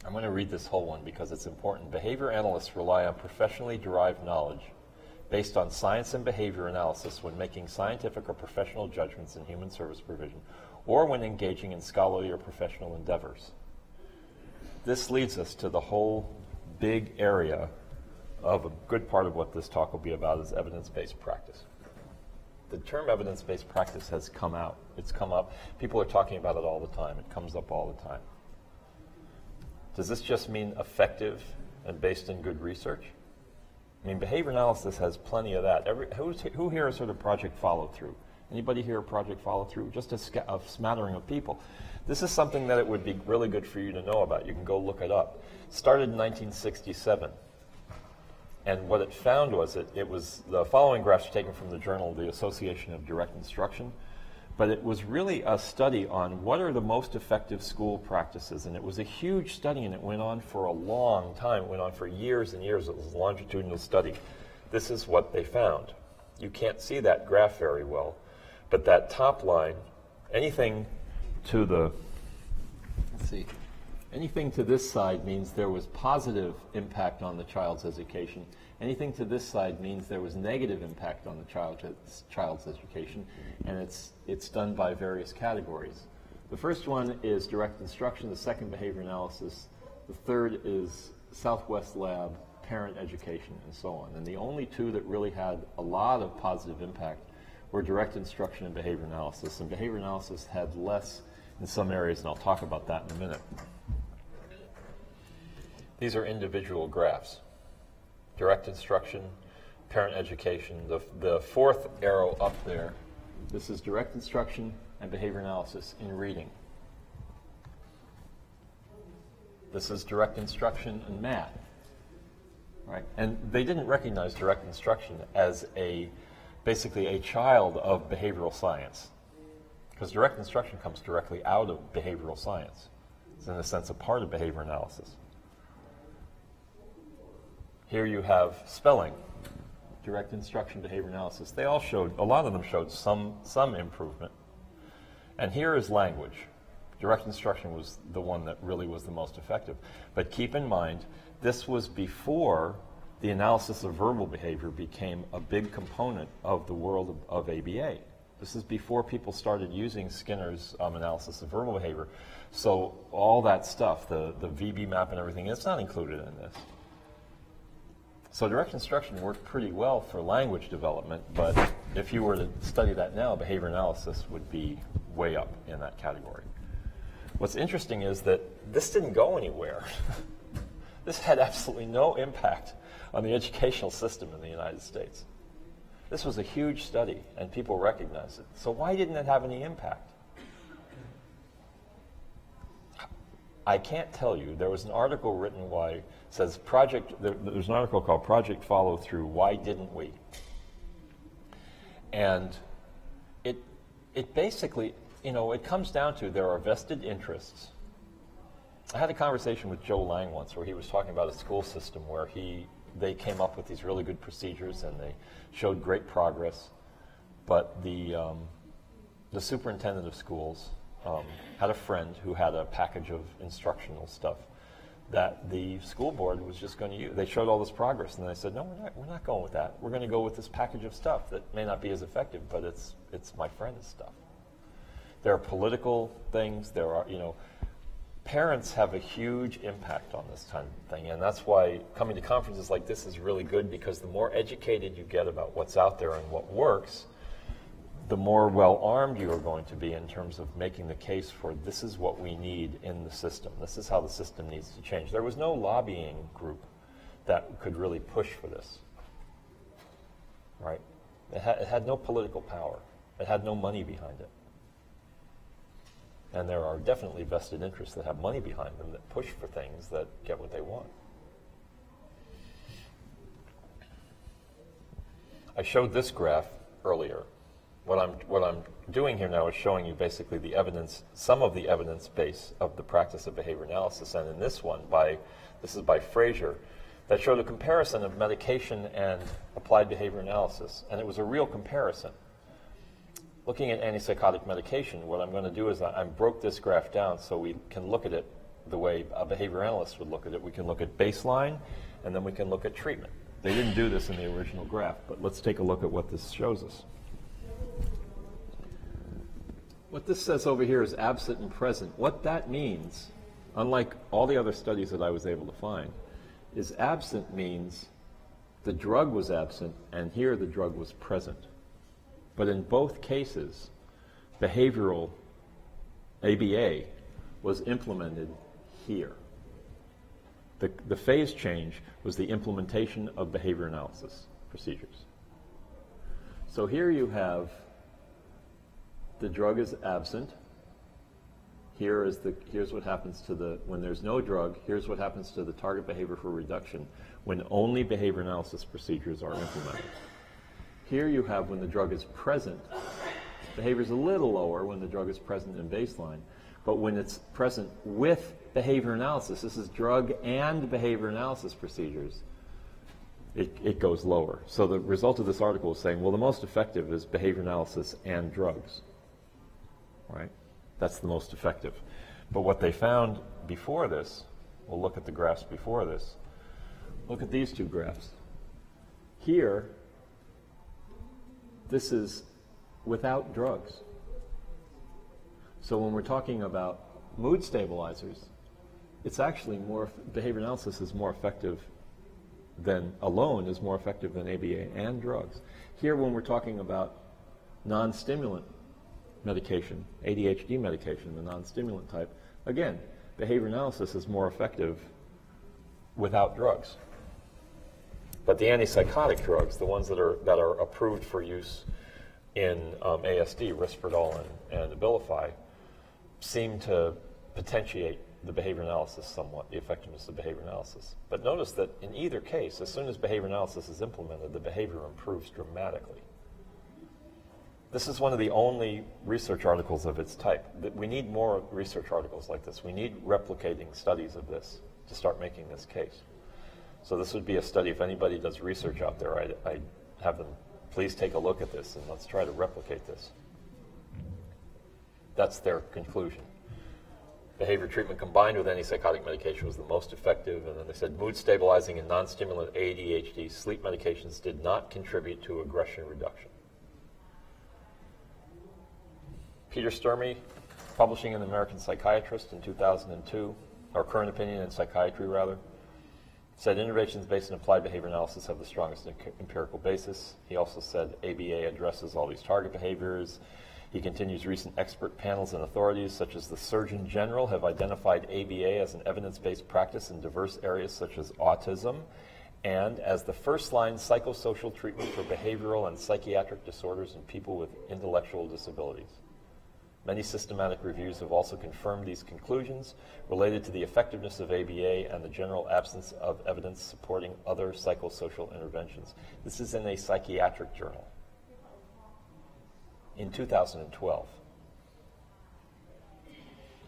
I'm going to read this whole one because it's important. Behavior analysts rely on professionally derived knowledge based on science and behavior analysis when making scientific or professional judgments in human service provision, or when engaging in scholarly or professional endeavors. This leads us to the whole big area of a good part of what this talk will be about is evidence-based practice. The term evidence-based practice has come out. It's come up. People are talking about it all the time. It comes up all the time. Does this just mean effective and based in good research? I mean, behavior analysis has plenty of that. Who here has heard of project follow-through? Anybody here project follow-through? Just a smattering of people. This is something that it would be really good for you to know about. You can go look it up. Started in 1967. And what it found was it was the following graphs taken from the journal, the Association of Direct Instruction. But it was really a study on what are the most effective school practices. And it was a huge study, and it went on for a long time. It went on for years and years. It was a longitudinal study. This is what they found. You can't see that graph very well, but that top line, anything to the, let's see, anything to this side means there was positive impact on the child's education. Anything to this side means there was negative impact on the child's education, and it's done by various categories. The first one is direct instruction, the second behavior analysis, the third is Southwest Lab, parent education, and so on. And the only two that really had a lot of positive impact were direct instruction and behavior analysis. And behavior analysis had less in some areas, and I'll talk about that in a minute. These are individual graphs. Direct instruction, parent education. The fourth arrow up there, this is direct instruction and behavior analysis in reading. This is direct instruction in math. Right? And they didn't recognize direct instruction as basically a child of behavioral science, because direct instruction comes directly out of behavioral science. It's in a sense a part of behavior analysis. Here you have spelling, direct instruction, behavior analysis. They all showed, a lot of them showed some improvement. And here is language. Direct instruction was the one that really was the most effective. But keep in mind, this was before the analysis of verbal behavior became a big component of the world of ABA. This is before people started using Skinner's analysis of verbal behavior. So all that stuff, the VB map and everything, it's not included in this. So direct instruction worked pretty well for language development, but if you were to study that now, behavior analysis would be way up in that category. What's interesting is that this didn't go anywhere. This had absolutely no impact on the educational system in the United States. This was a huge study, and people recognized it. So why didn't it have any impact? I can't tell you. There was an article written says there's an article called Project Follow Through, Why Didn't We? And it basically, it comes down to there are vested interests. I had a conversation with Joe Lang once where he was talking about a school system where they came up with these really good procedures and they showed great progress, but the superintendent of schools had a friend who had a package of instructional stuff that the school board was just going to use. They showed all this progress, and they said, no, we're not going with that. We're going to go with this package of stuff that may not be as effective, but it's my friend's stuff. There are political things. There are, parents have a huge impact on this kind of thing, and that's why coming to conferences like this is really good, because the more educated you get about what's out there and what works, the more well-armed you are going to be in terms of making the case for this is what we need in the system. This is how the system needs to change. There was no lobbying group that could really push for this, right? It had no political power. It had no money behind it. And there are definitely vested interests that have money behind them that push for things that get what they want. I showed this graph earlier. What I'm doing here now is showing you basically the evidence, some of the evidence base of the practice of behavior analysis. And in this one, this is by Fraser, that showed a comparison of medication and applied behavior analysis. And it was a real comparison. Looking at antipsychotic medication, what I'm going to do is I broke this graph down so we can look at it the way a behavior analyst would look at it. We can look at baseline, and then we can look at treatment. They didn't do this in the original graph, but let's take a look at what this shows us. What this says over here is absent and present. What that means, unlike all the other studies that I was able to find, is absent means the drug was absent, and here the drug was present. But in both cases, behavioral ABA was implemented here. The phase change was the implementation of behavior analysis procedures. So here you have the drug is absent. Here's what happens to when there's no drug, here's what happens to the target behavior for reduction when only behavior analysis procedures are implemented. Here you have when the drug is present, behavior is a little lower when the drug is present in baseline, but when it's present with behavior analysis, this is drug and behavior analysis procedures, it goes lower. So the result of this article is saying, well, the most effective is behavior analysis and drugs, right? That's the most effective. But what they found before this, we'll look at the graphs before this, look at these two graphs. Here, this is without drugs. So when we're talking about mood stabilizers, it's actually behavior analysis is more effective than alone, is more effective than ABA and drugs. Here when we're talking about non-stimulant medication, ADHD medication, the non-stimulant type, again, behavior analysis is more effective without drugs. But the antipsychotic drugs, the ones that are approved for use in ASD, Risperdal and Abilify, seem to potentiate the behavior analysis somewhat, the effectiveness of behavior analysis. But notice that in either case, as soon as behavior analysis is implemented, the behavior improves dramatically. This is one of the only research articles of its type. We need more research articles like this. We need replicating studies of this to start making this case. So this would be a study, if anybody does research out there, I'd have them please take a look at this and let's try to replicate this. That's their conclusion. Behavior treatment combined with antipsychotic medication was the most effective, and then they said mood stabilizing and non-stimulant ADHD sleep medications did not contribute to aggression reduction. Peter Sturmey, publishing in the American Psychiatrist in 2002, or Current Opinion in Psychiatry rather, said interventions based on applied behavior analysis have the strongest empirical basis. He also said ABA addresses all these target behaviors. He continues, recent expert panels and authorities such as the Surgeon General have identified ABA as an evidence-based practice in diverse areas such as autism and as the first-line psychosocial treatment for behavioral and psychiatric disorders in people with intellectual disabilities. Many systematic reviews have also confirmed these conclusions related to the effectiveness of ABA and the general absence of evidence supporting other psychosocial interventions. This is in a psychiatric journal in 2012.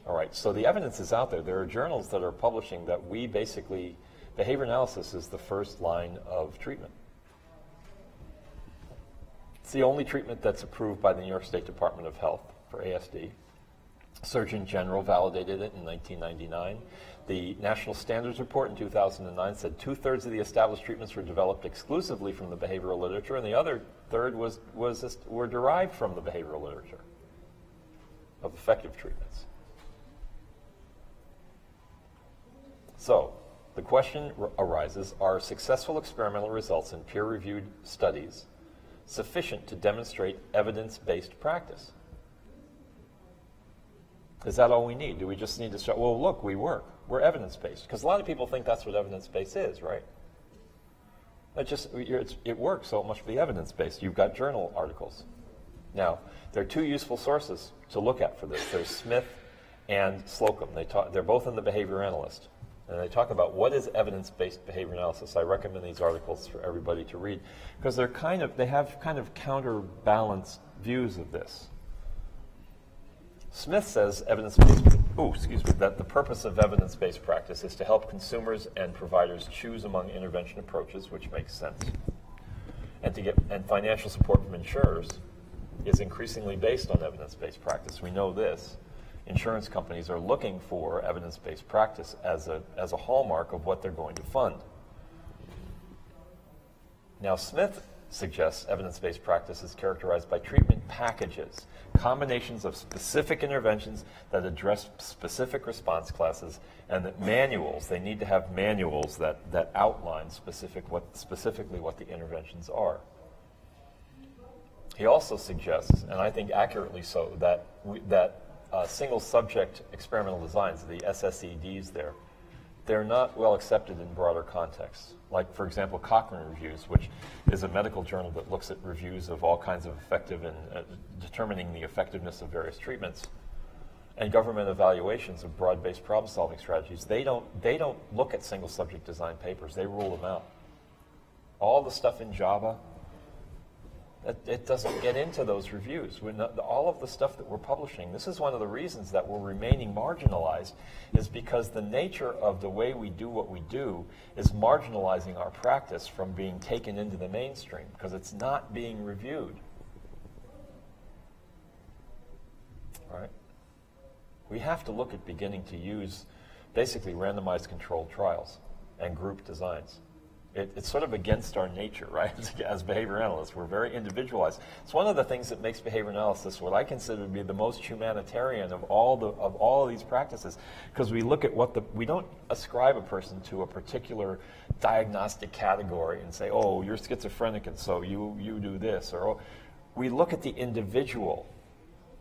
All right, so the evidence is out there. There are journals that are publishing that we basically, behavior analysis is the first line of treatment. It's the only treatment that's approved by the New York State Department of Health for ASD. Surgeon General validated it in 1999. The National Standards Report in 2009 said 2/3 of the established treatments were developed exclusively from the behavioral literature, and the other third were derived from the behavioral literature of effective treatments. So, the question arises, are successful experimental results in peer-reviewed studies sufficient to demonstrate evidence-based practice? Is that all we need? Do we just need to show, well, look, we work. We're evidence-based. Because a lot of people think that's what evidence-based is, right? It works, so it must be evidence-based. You've got journal articles. Now, there are two useful sources to look at for this. There's Smith and Slocum. They're both in the Behavior Analyst. And they talk about what is evidence-based behavior analysis. I recommend these articles for everybody to read because they have kind of counterbalanced views of this. Smith says that the purpose of evidence-based practice is to help consumers and providers choose among intervention approaches, which makes sense, and financial support from insurers is increasingly based on evidence-based practice. We know this. Insurance companies are looking for evidence-based practice as a hallmark of what they're going to fund. Now, Smith suggests evidence-based practice is characterized by treatment packages, combinations of specific interventions that address specific response classes, and that manuals, they need to have manuals that outline specifically what the interventions are. He also suggests, and I think accurately so, that single subject experimental designs, the SSEDs they're not well accepted in broader contexts. Like, for example, Cochrane Reviews, which is a medical journal that looks at reviews of all kinds of effective and determining the effectiveness of various treatments, and government evaluations of broad-based problem-solving strategies. They don't look at single subject design papers. They rule them out. All the stuff in Java, it doesn't get into those reviews. All of the stuff that we're publishing, this is one of the reasons that we're remaining marginalized, is because the nature of the way we do what we do is marginalizing our practice from being taken into the mainstream, because it's not being reviewed. All right? We have to look at beginning to use basically randomized controlled trials and group designs. It's sort of against our nature, right? As behavior analysts, we're very individualized. It's one of the things that makes behavior analysis what I consider to be the most humanitarian of all of these practices, because we look at we don't ascribe a person to a particular diagnostic category and say, oh, you're schizophrenic and so you do this, or we look at the individual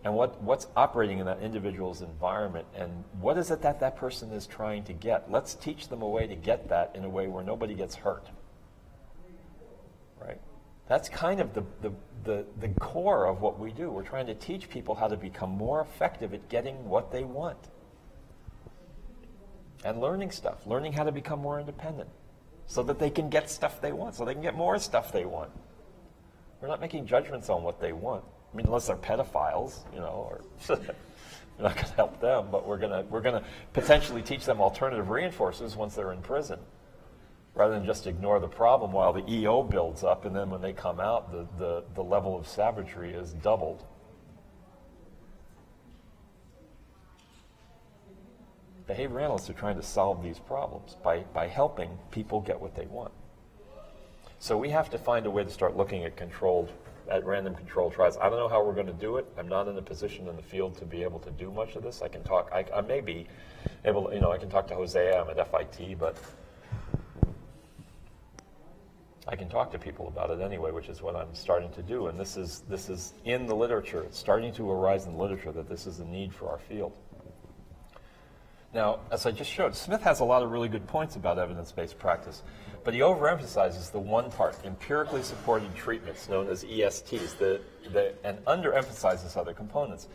and what's operating in that individual's environment, and what is it that person is trying to get. Let's teach them a way to get that in a way where nobody gets hurt. Right? That's kind of the core of what we do. We're trying to teach people how to become more effective at getting what they want. And learning stuff, learning how to become more independent so that they can get stuff they want, so they can get more stuff they want. We're not making judgments on what they want. I mean, unless they're pedophiles, or we're not going to help them, but we're going to potentially teach them alternative reinforcers once they're in prison, rather than just ignore the problem while the EO builds up, and then when they come out, the level of savagery is doubled. Behavior analysts are trying to solve these problems by helping people get what they want. So we have to find a way to start looking at random control trials. I don't know how we're going to do it. I'm not in a position in the field to be able to do much of this. I can talk, I may be able, I can talk to Hosea, I'm at FIT, but I can talk to people about it anyway, which is what I'm starting to do. And this is in the literature. It's starting to arise in the literature that this is a need for our field. Now, as I just showed, Smith has a lot of really good points about evidence-based practice, but he overemphasizes the one part, empirically supported treatments, known as ESTs, and underemphasizes other components.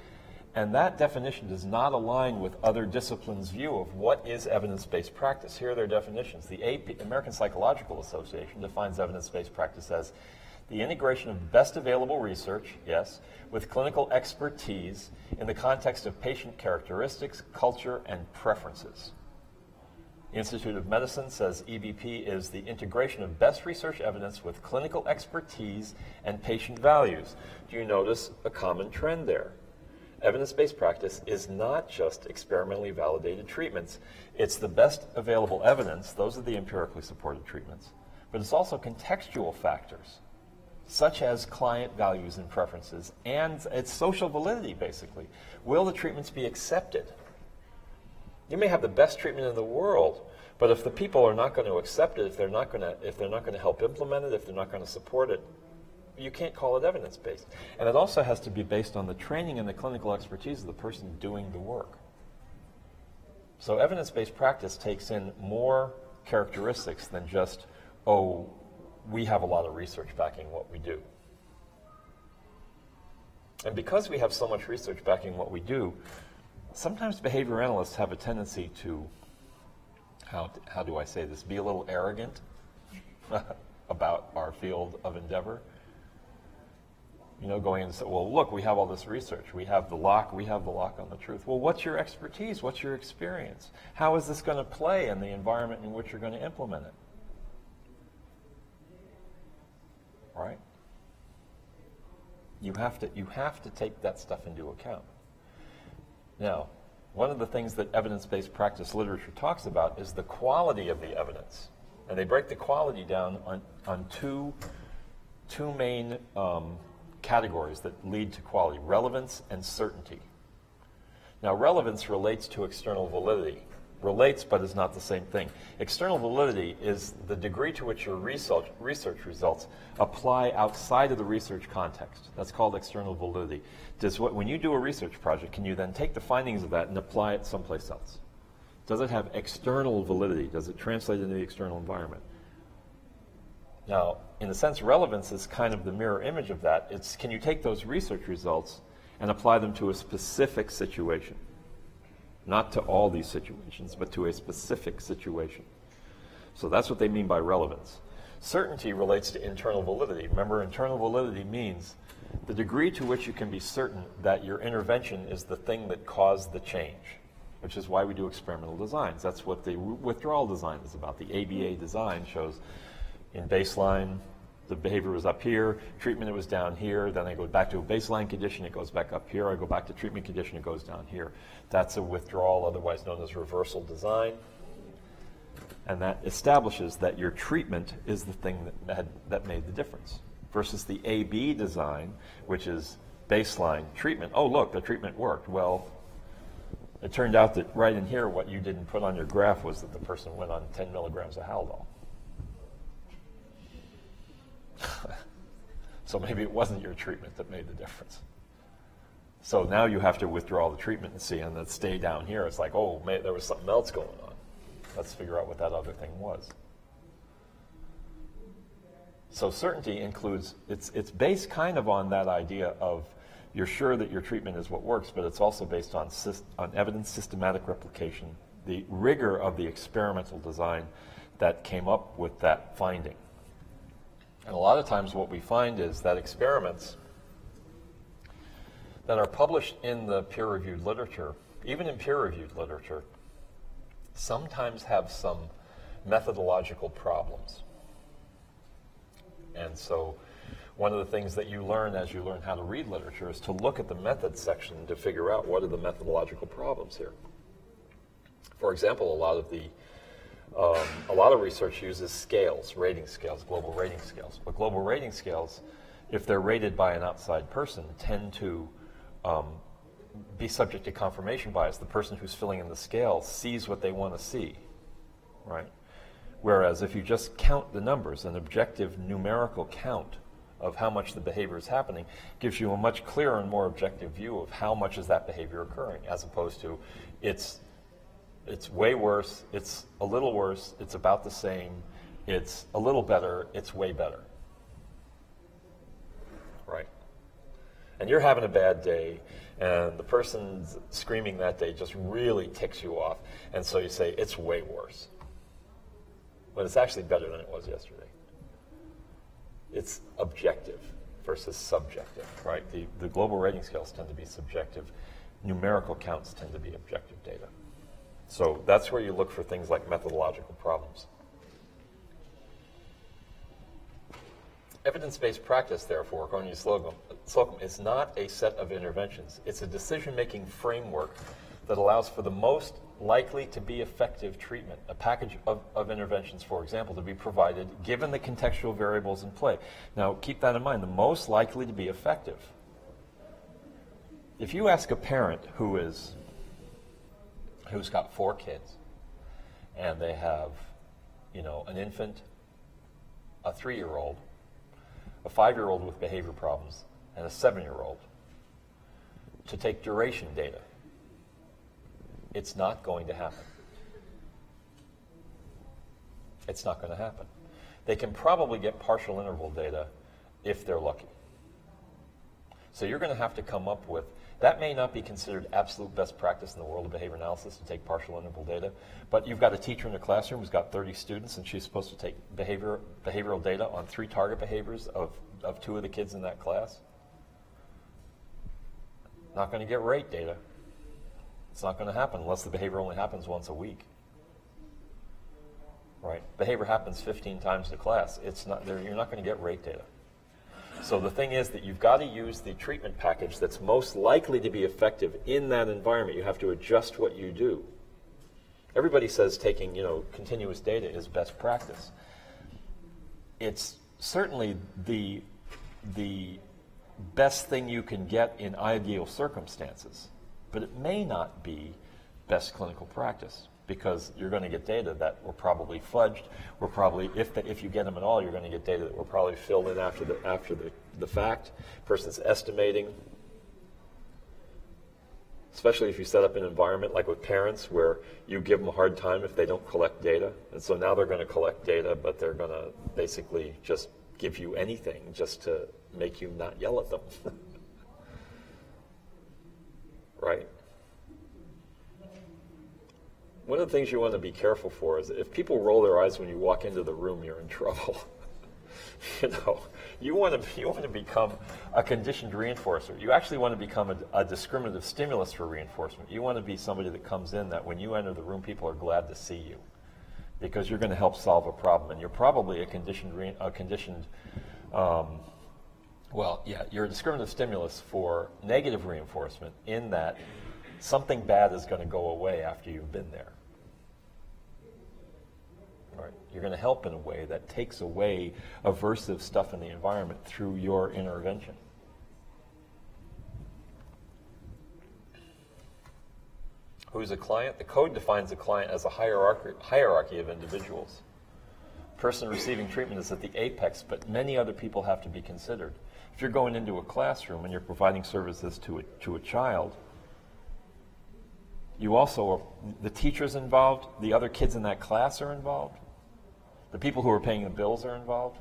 And that definition does not align with other disciplines' view of what is evidence-based practice. Here are their definitions. The American Psychological Association defines evidence-based practice as the integration of best available research, yes, with clinical expertise in the context of patient characteristics, culture, and preferences. The Institute of Medicine says EBP is the integration of best research evidence with clinical expertise and patient values. Do you notice a common trend there? Evidence-based practice is not just experimentally validated treatments. It's the best available evidence, those are the empirically supported treatments, but it's also contextual factors, such as client values and preferences, and its social validity, basically. Will the treatments be accepted? You may have the best treatment in the world, but if the people are not going to accept it, if they're not going to help implement it, if they're not going to support it, you can't call it evidence-based. And it also has to be based on the training and the clinical expertise of the person doing the work. So evidence-based practice takes in more characteristics than just, oh, we have a lot of research backing what we do. And because we have so much research backing what we do, sometimes behavior analysts have a tendency to, how do I say this, be a little arrogant about our field of endeavor. You know, going in and say, well, look, we have all this research. We have the lock on the truth. Well, what's your expertise? What's your experience? How is this going to play in the environment in which you're going to implement it? Right? You have to take that stuff into account. Now, one of the things that evidence-based practice literature talks about is the quality of the evidence. And they break the quality down on two main categories that lead to quality: relevance and certainty. Now, relevance relates to external validity. Relates, but is not the same thing. External validity is the degree to which your research results apply outside of the research context. That's called external validity. When you do a research project, can you then take the findings of that and apply it someplace else? Does it have external validity? Does it translate into the external environment? Now, in a sense, relevance is kind of the mirror image of that. It's, can you take those research results and apply them to a specific situation? Not to all these situations, but to a specific situation. So that's what they mean by relevance. Certainty relates to internal validity. Remember, internal validity means the degree to which you can be certain that your intervention is the thing that caused the change, which is why we do experimental designs. That's what the withdrawal design is about. The ABA design shows in baseline, the behavior was up here, treatment it was down here, then I go back to a baseline condition, it goes back up here, I go back to treatment condition, it goes down here. That's a withdrawal, otherwise known as reversal design. And that establishes that your treatment is the thing that made the difference. Versus the AB design, which is baseline treatment. Oh, look, the treatment worked. Well, it turned out that right in here, what you didn't put on your graph was that the person went on 10 milligrams of Haldol. So maybe it wasn't your treatment that made the difference. So now you have to withdraw the treatment and see, and then stay down here. It's like, oh, there was something else going on. Let's figure out what that other thing was. So certainty includes, it's based kind of on that idea of you're sure that your treatment is what works, but it's also based on evidence systematic replication, the rigor of the experimental design that came up with that finding. And a lot of times what we find is that experiments that are published in the peer-reviewed literature, even in peer-reviewed literature, sometimes have some methodological problems. And so one of the things that you learn as you learn how to read literature is to look at the methods section to figure out what are the methodological problems here. For example, a lot of research uses scales, rating scales, global rating scales. But global rating scales, if they're rated by an outside person, tend to be subject to confirmation bias. The person who's filling in the scale sees what they want to see, right? Whereas if you just count the numbers, an objective numerical count of how much the behavior is happening gives you a much clearer and more objective view of how much is that behavior occurring, as opposed to it's way worse, it's a little worse, it's about the same, it's a little better, it's way better. Right? And you're having a bad day, and the person screaming that day just really ticks you off, and so you say, it's way worse. But it's actually better than it was yesterday. It's objective versus subjective, right? The global rating scales tend to be subjective. Numerical counts tend to be objective data. So that's where you look for things like methodological problems. Evidence-based practice, therefore, according to Slocum, is not a set of interventions. It's a decision-making framework that allows for the most likely to be effective treatment, a package of interventions, for example, to be provided given the contextual variables in play. Now, keep that in mind, the most likely to be effective. If you ask a parent who's got 4 kids, and they have, an infant, a 3-year-old, a 5-year-old with behavior problems, and a 7-year-old, to take duration data, it's not going to happen. It's not going to happen. They can probably get partial interval data if they're lucky. So you're going to have to come up with, that may not be considered absolute best practice in the world of behavior analysis to take partial interval data, but you've got a teacher in a classroom who's got 30 students and she's supposed to take behavioral data on 3 target behaviors of 2 of the kids in that class. Not going to get rate data. It's not going to happen unless the behavior only happens once a week. Right? Behavior happens 15 times in class. You're not going to get rate data. So the thing is that you've got to use the treatment package that's most likely to be effective in that environment. You have to adjust what you do. Everybody says taking, continuous data is best practice. It's certainly the best thing you can get in ideal circumstances, but it may not be best clinical practice, because you're going to get data that were probably fudged. We're probably, if you get them at all, you're going to get data that were probably filled in after the fact. Person's estimating. Especially if you set up an environment like with parents where you give them a hard time if they don't collect data. And so now they're going to collect data, but they're going to basically just give you anything just to make you not yell at them. Right? One of the things you want to be careful for is if people roll their eyes when you walk into the room, you're in trouble. You want to become a conditioned reinforcer. You actually want to become a discriminative stimulus for reinforcement. You want to be somebody that comes in that when you enter the room, people are glad to see you because you're going to help solve a problem. And you're probably you're a discriminative stimulus for negative reinforcement in that something bad is going to go away after you've been there. Right? You're going to help in a way that takes away aversive stuff in the environment through your intervention. Who's a client? The code defines a client as a hierarchy of individuals. Person receiving treatment is at the apex, but many other people have to be considered. If you're going into a classroom and you're providing services to a child, you also the teacher's involved, the other kids in that class are involved, the people who are paying the bills are involved.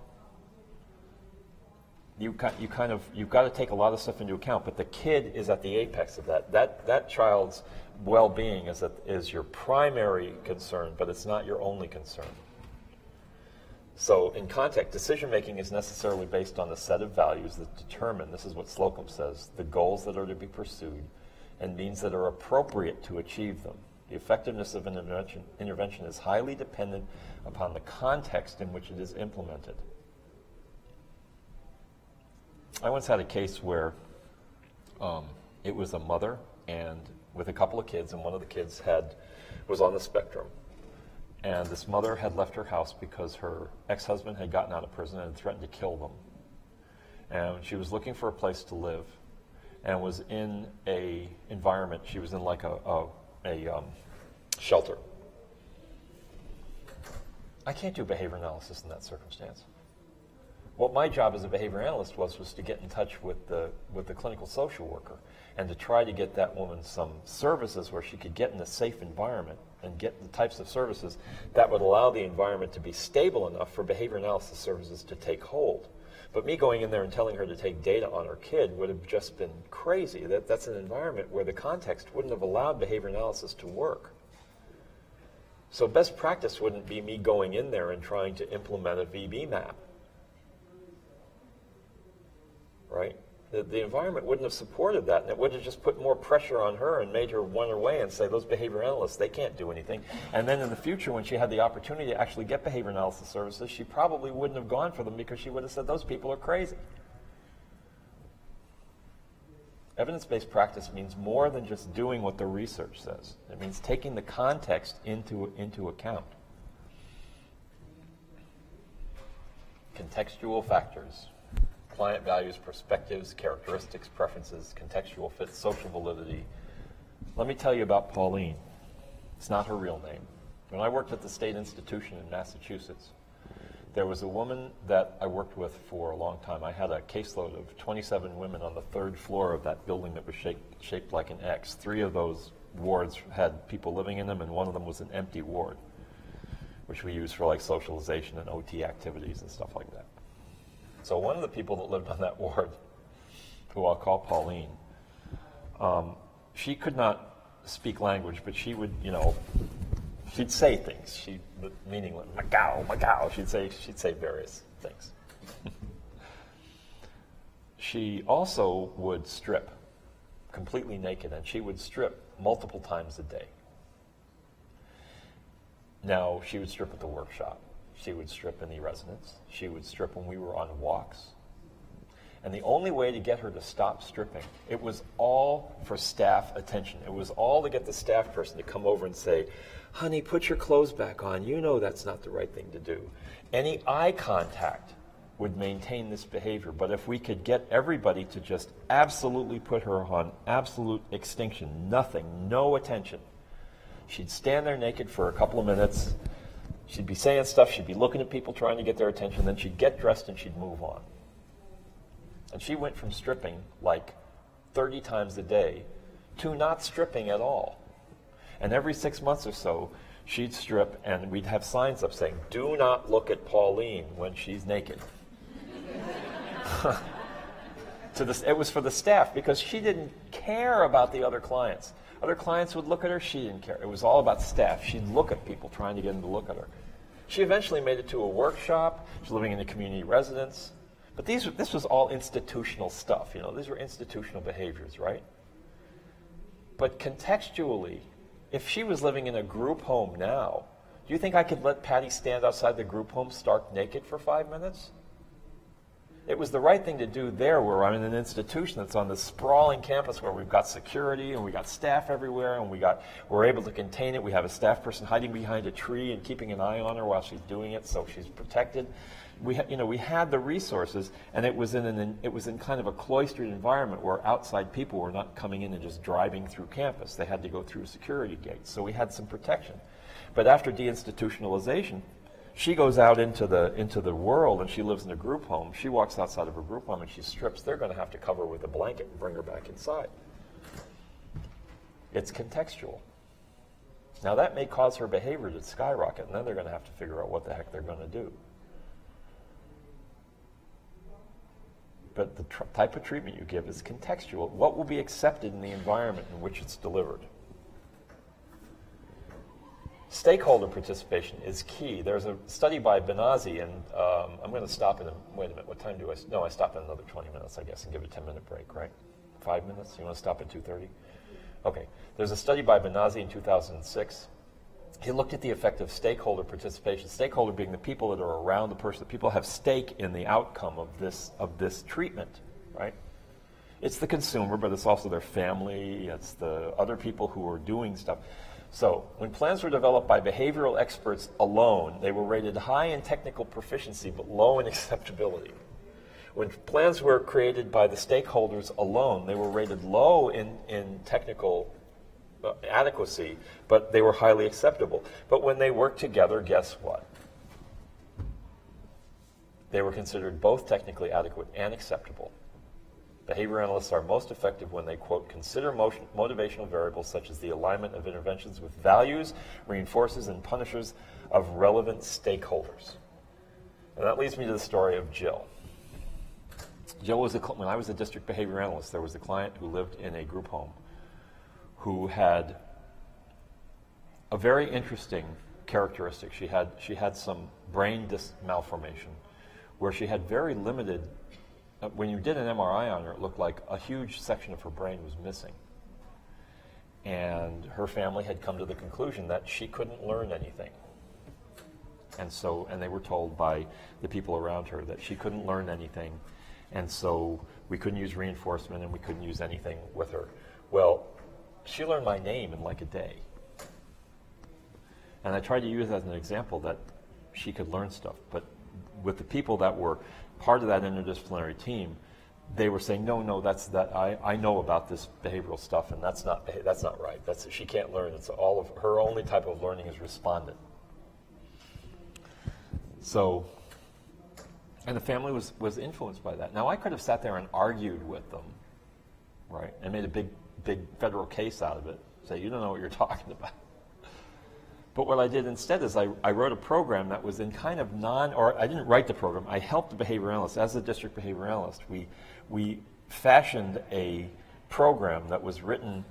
You've got to take a lot of stuff into account, but the kid is at the apex of that. That child's well-being is your primary concern, but it's not your only concern. So in context, decision-making is necessarily based on a set of values that determine, this is what Slocum says, the goals that are to be pursued and means that are appropriate to achieve them. The effectiveness of an intervention is highly dependent upon the context in which it is implemented. I once had a case where it was a mother and with a couple of kids, and one of the kids was on the spectrum. And this mother had left her house because her ex-husband had gotten out of prison and had threatened to kill them. And she was looking for a place to live and was in a environment, she was in like a shelter. I can't do behavior analysis in that circumstance. What my job as a behavior analyst was to get in touch with the clinical social worker and to try to get that woman some services where she could get in a safe environment and get the types of services that would allow the environment to be stable enough for behavior analysis services to take hold. But me going in there and telling her to take data on her kid would have just been crazy. That's an environment where the context wouldn't have allowed behavior analysis to work. So best practice wouldn't be me going in there and trying to implement a VB map, right? The environment wouldn't have supported that, and it would have just put more pressure on her and made her run away and say, those behavior analysts, they can't do anything. And then in the future, when she had the opportunity to actually get behavior analysis services, she probably wouldn't have gone for them because she would have said, those people are crazy. Evidence-based practice means more than just doing what the research says. It means taking the context into account. Contextual factors. Client values, perspectives, characteristics, preferences, contextual fit, social validity. Let me tell you about Pauline. It's not her real name. When I worked at the state institution in Massachusetts, there was a woman that I worked with for a long time. I had a caseload of 27 women on the third floor of that building that was shaped like an X. 3 of those wards had people living in them, and one of them was an empty ward, which we used for like socialization and OT activities and stuff like that. So one of the people that lived on that ward, who I'll call Pauline, she could not speak language, but she would, she'd say things. Meaning like "Macau, Macau." She'd say various things. She also would strip, completely naked, and she would strip multiple times a day. Now she would strip at the workshop. She would strip in the residence. She would strip when we were on walks. And the only way to get her to stop stripping, it was all for staff attention. It was all to get the staff person to come over and say, honey, put your clothes back on. You know that's not the right thing to do. Any eye contact would maintain this behavior. But if we could get everybody to just absolutely put her on absolute extinction, nothing, no attention, she'd stand there naked for a couple of minutes. She'd be saying stuff, she'd be looking at people trying to get their attention, then she'd get dressed and she'd move on. And she went from stripping like 30 times a day to not stripping at all. And every 6 months or so, she'd strip and we'd have signs up saying, do not look at Pauline when she's naked. It was for the staff because she didn't care about the other clients. Other clients would look at her, she didn't care. It was all about staff. She'd look at people trying to get them to look at her. She eventually made it to a workshop. She's living in a community residence. But this was all institutional stuff. These were institutional behaviors, right? But contextually, if she was living in a group home now, do you think I could let Patty stand outside the group home stark naked for 5 minutes? It was the right thing to do there where I'm in an institution that's on this sprawling campus where we've got security and we got staff everywhere and we're able to contain it. We have a staff person hiding behind a tree and keeping an eye on her while she's doing it so she's protected. We had the resources, and it was in kind of a cloistered environment where outside people were not coming in and just driving through campus. They had to go through a security gate, so we had some protection. But after deinstitutionalization, she goes out into the world and she lives in a group home. She walks outside of her group home and she strips. They're going to have to cover her with a blanket and bring her back inside. It's contextual. Now that may cause her behavior to skyrocket, and then they're going to have to figure out what the heck they're going to do. But the type of treatment you give is contextual. What will be accepted in the environment in which it's delivered? Stakeholder participation is key. There's a study by Benazzi, and I'm going to stop in wait a minute, what time do I, no, I stop in another 20 minutes, I guess, and give a 10-minute break, right? 5 minutes? You want to stop at 2:30? Okay. There's a study by Benazzi in 2006. He looked at the effect of stakeholder participation, stakeholder being the people that are around the person, the people have stake in the outcome of this treatment, right? It's the consumer, but it's also their family, it's the other people who are doing stuff. So when plans were developed by behavioral experts alone, they were rated high in technical proficiency but low in acceptability. When plans were created by the stakeholders alone, they were rated low in technical adequacy, but they were highly acceptable. But when they worked together, guess what? They were considered both technically adequate and acceptable. Behavior analysts are most effective when they, quote, consider motivational variables such as the alignment of interventions with values, reinforcers, and punishers of relevant stakeholders. And that leads me to the story of Jill. Joe was when I was a district behavior analyst, there was a client who lived in a group home who had a very interesting characteristic. She had some brain malformation where she had very limited, when you did an MRI on her, it looked like a huge section of her brain was missing. And her family had come to the conclusion that she couldn't learn anything. And they were told by the people around her that she couldn't learn anything. And so we couldn't use reinforcement and we couldn't use anything with her. Well, she learned my name in like a day. And I tried to use it as an example that she could learn stuff. But with the people that were part of that interdisciplinary team, they were saying, no, I know about this behavioral stuff, and that's not right. She can't learn. It's all of her only type of learning is respondent. So, and the family was influenced by that. Now, I could have sat there and argued with them, right, and made a big federal case out of it, say, you don't know what you're talking about. But what I did instead is I wrote a program that was in kind of or I didn't write the program, I helped the behavior analyst. As a district behavior analyst, we fashioned a program that was written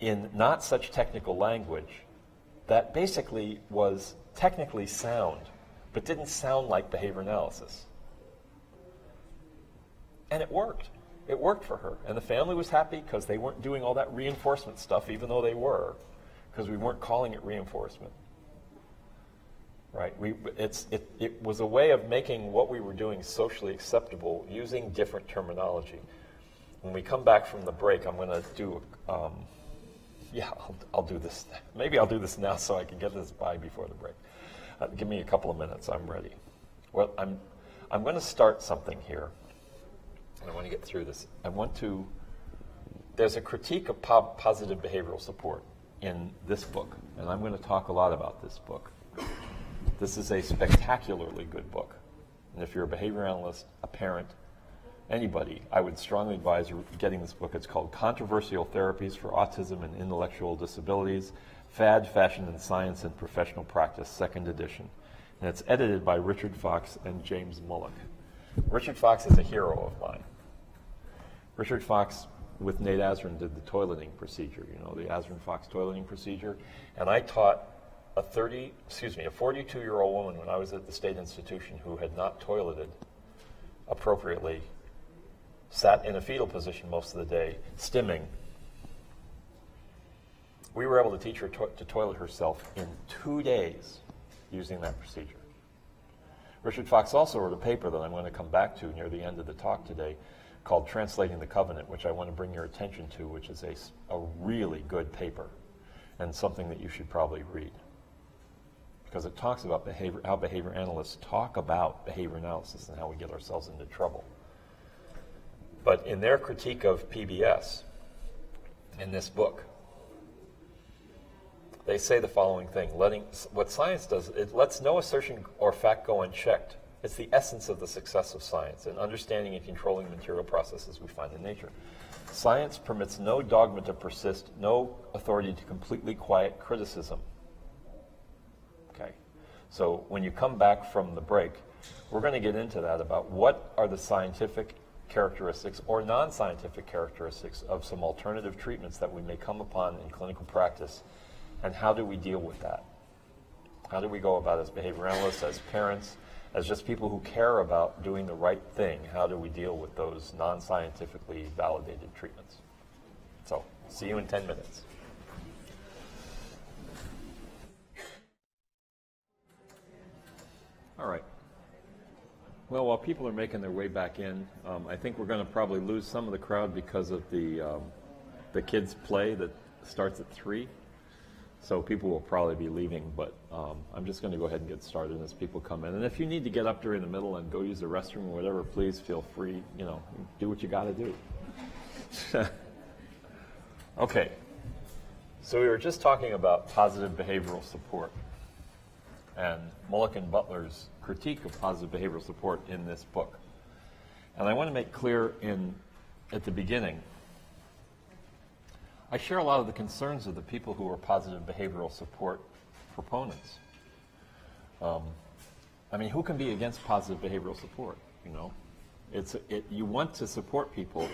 in not such technical language that basically was technically sound, but didn't sound like behavior analysis. And it worked. It worked for her. And the family was happy because they weren't doing all that reinforcement stuff, even though they were, because we weren't calling it reinforcement. Right? It was a way of making what we were doing socially acceptable using different terminology. When we come back from the break, I'm going to do, I'll do this. Maybe I'll do this now so I can get this by before the break. Give me a couple of minutes. I'm ready. Well, I'm going to start something here. And I want to get through this. There's a critique of positive behavioral support in this book, and I'm going to talk a lot about this book. This is a spectacularly good book. And if you're a behavior analyst, a parent, anybody, I would strongly advise getting this book. It's called Controversial Therapies for Autism and Intellectual Disabilities, Fad, Fashion, and Science in Professional Practice, 2nd edition. And it's edited by Richard Fox and James Mullock. Richard Fox is a hero of mine. Richard Fox, with Nate Azrin, did the toileting procedure, the Azrin-Fox toileting procedure. And I taught a 42-year-old woman when I was at the state institution who had not toileted appropriately, sat in a fetal position most of the day, stimming. We were able to teach her to toilet herself in 2 days using that procedure. Richard Fox also wrote a paper that I'm going to come back to near the end of the talk today called Translating the Covenant, which I want to bring your attention to, which is a really good paper and something that you should probably read. Because it talks about how behavior analysts talk about behavior analysis and how we get ourselves into trouble. But in their critique of PBS, in this book, they say the following thing: what science does, it lets no assertion or fact go unchecked. It's the essence of the success of science in understanding and controlling the material processes we find in nature. Science permits no dogma to persist, no authority to completely quiet criticism. Okay, so when you come back from the break, we're going to get into that about what are the scientific characteristics or non-scientific characteristics of some alternative treatments that we may come upon in clinical practice, and how do we deal with that? How do we go about as behavior analysts, as parents, as just people who care about doing the right thing? How do we deal with those non-scientifically validated treatments? So, see you in 10 minutes. All right. Well, while people are making their way back in, I think we're going to probably lose some of the crowd because of the kids' play that starts at 3. So people will probably be leaving, but I'm just going to go ahead and get started as people come in. And if you need to get up during the middle and go use the restroom or whatever, please feel free, do what you got to do. Okay. So we were just talking about positive behavioral support and Mullock and Butler's critique of positive behavioral support in this book. And I want to make clear at the beginning, I share a lot of the concerns of the people who are positive behavioral support proponents. Who can be against positive behavioral support, You want to support people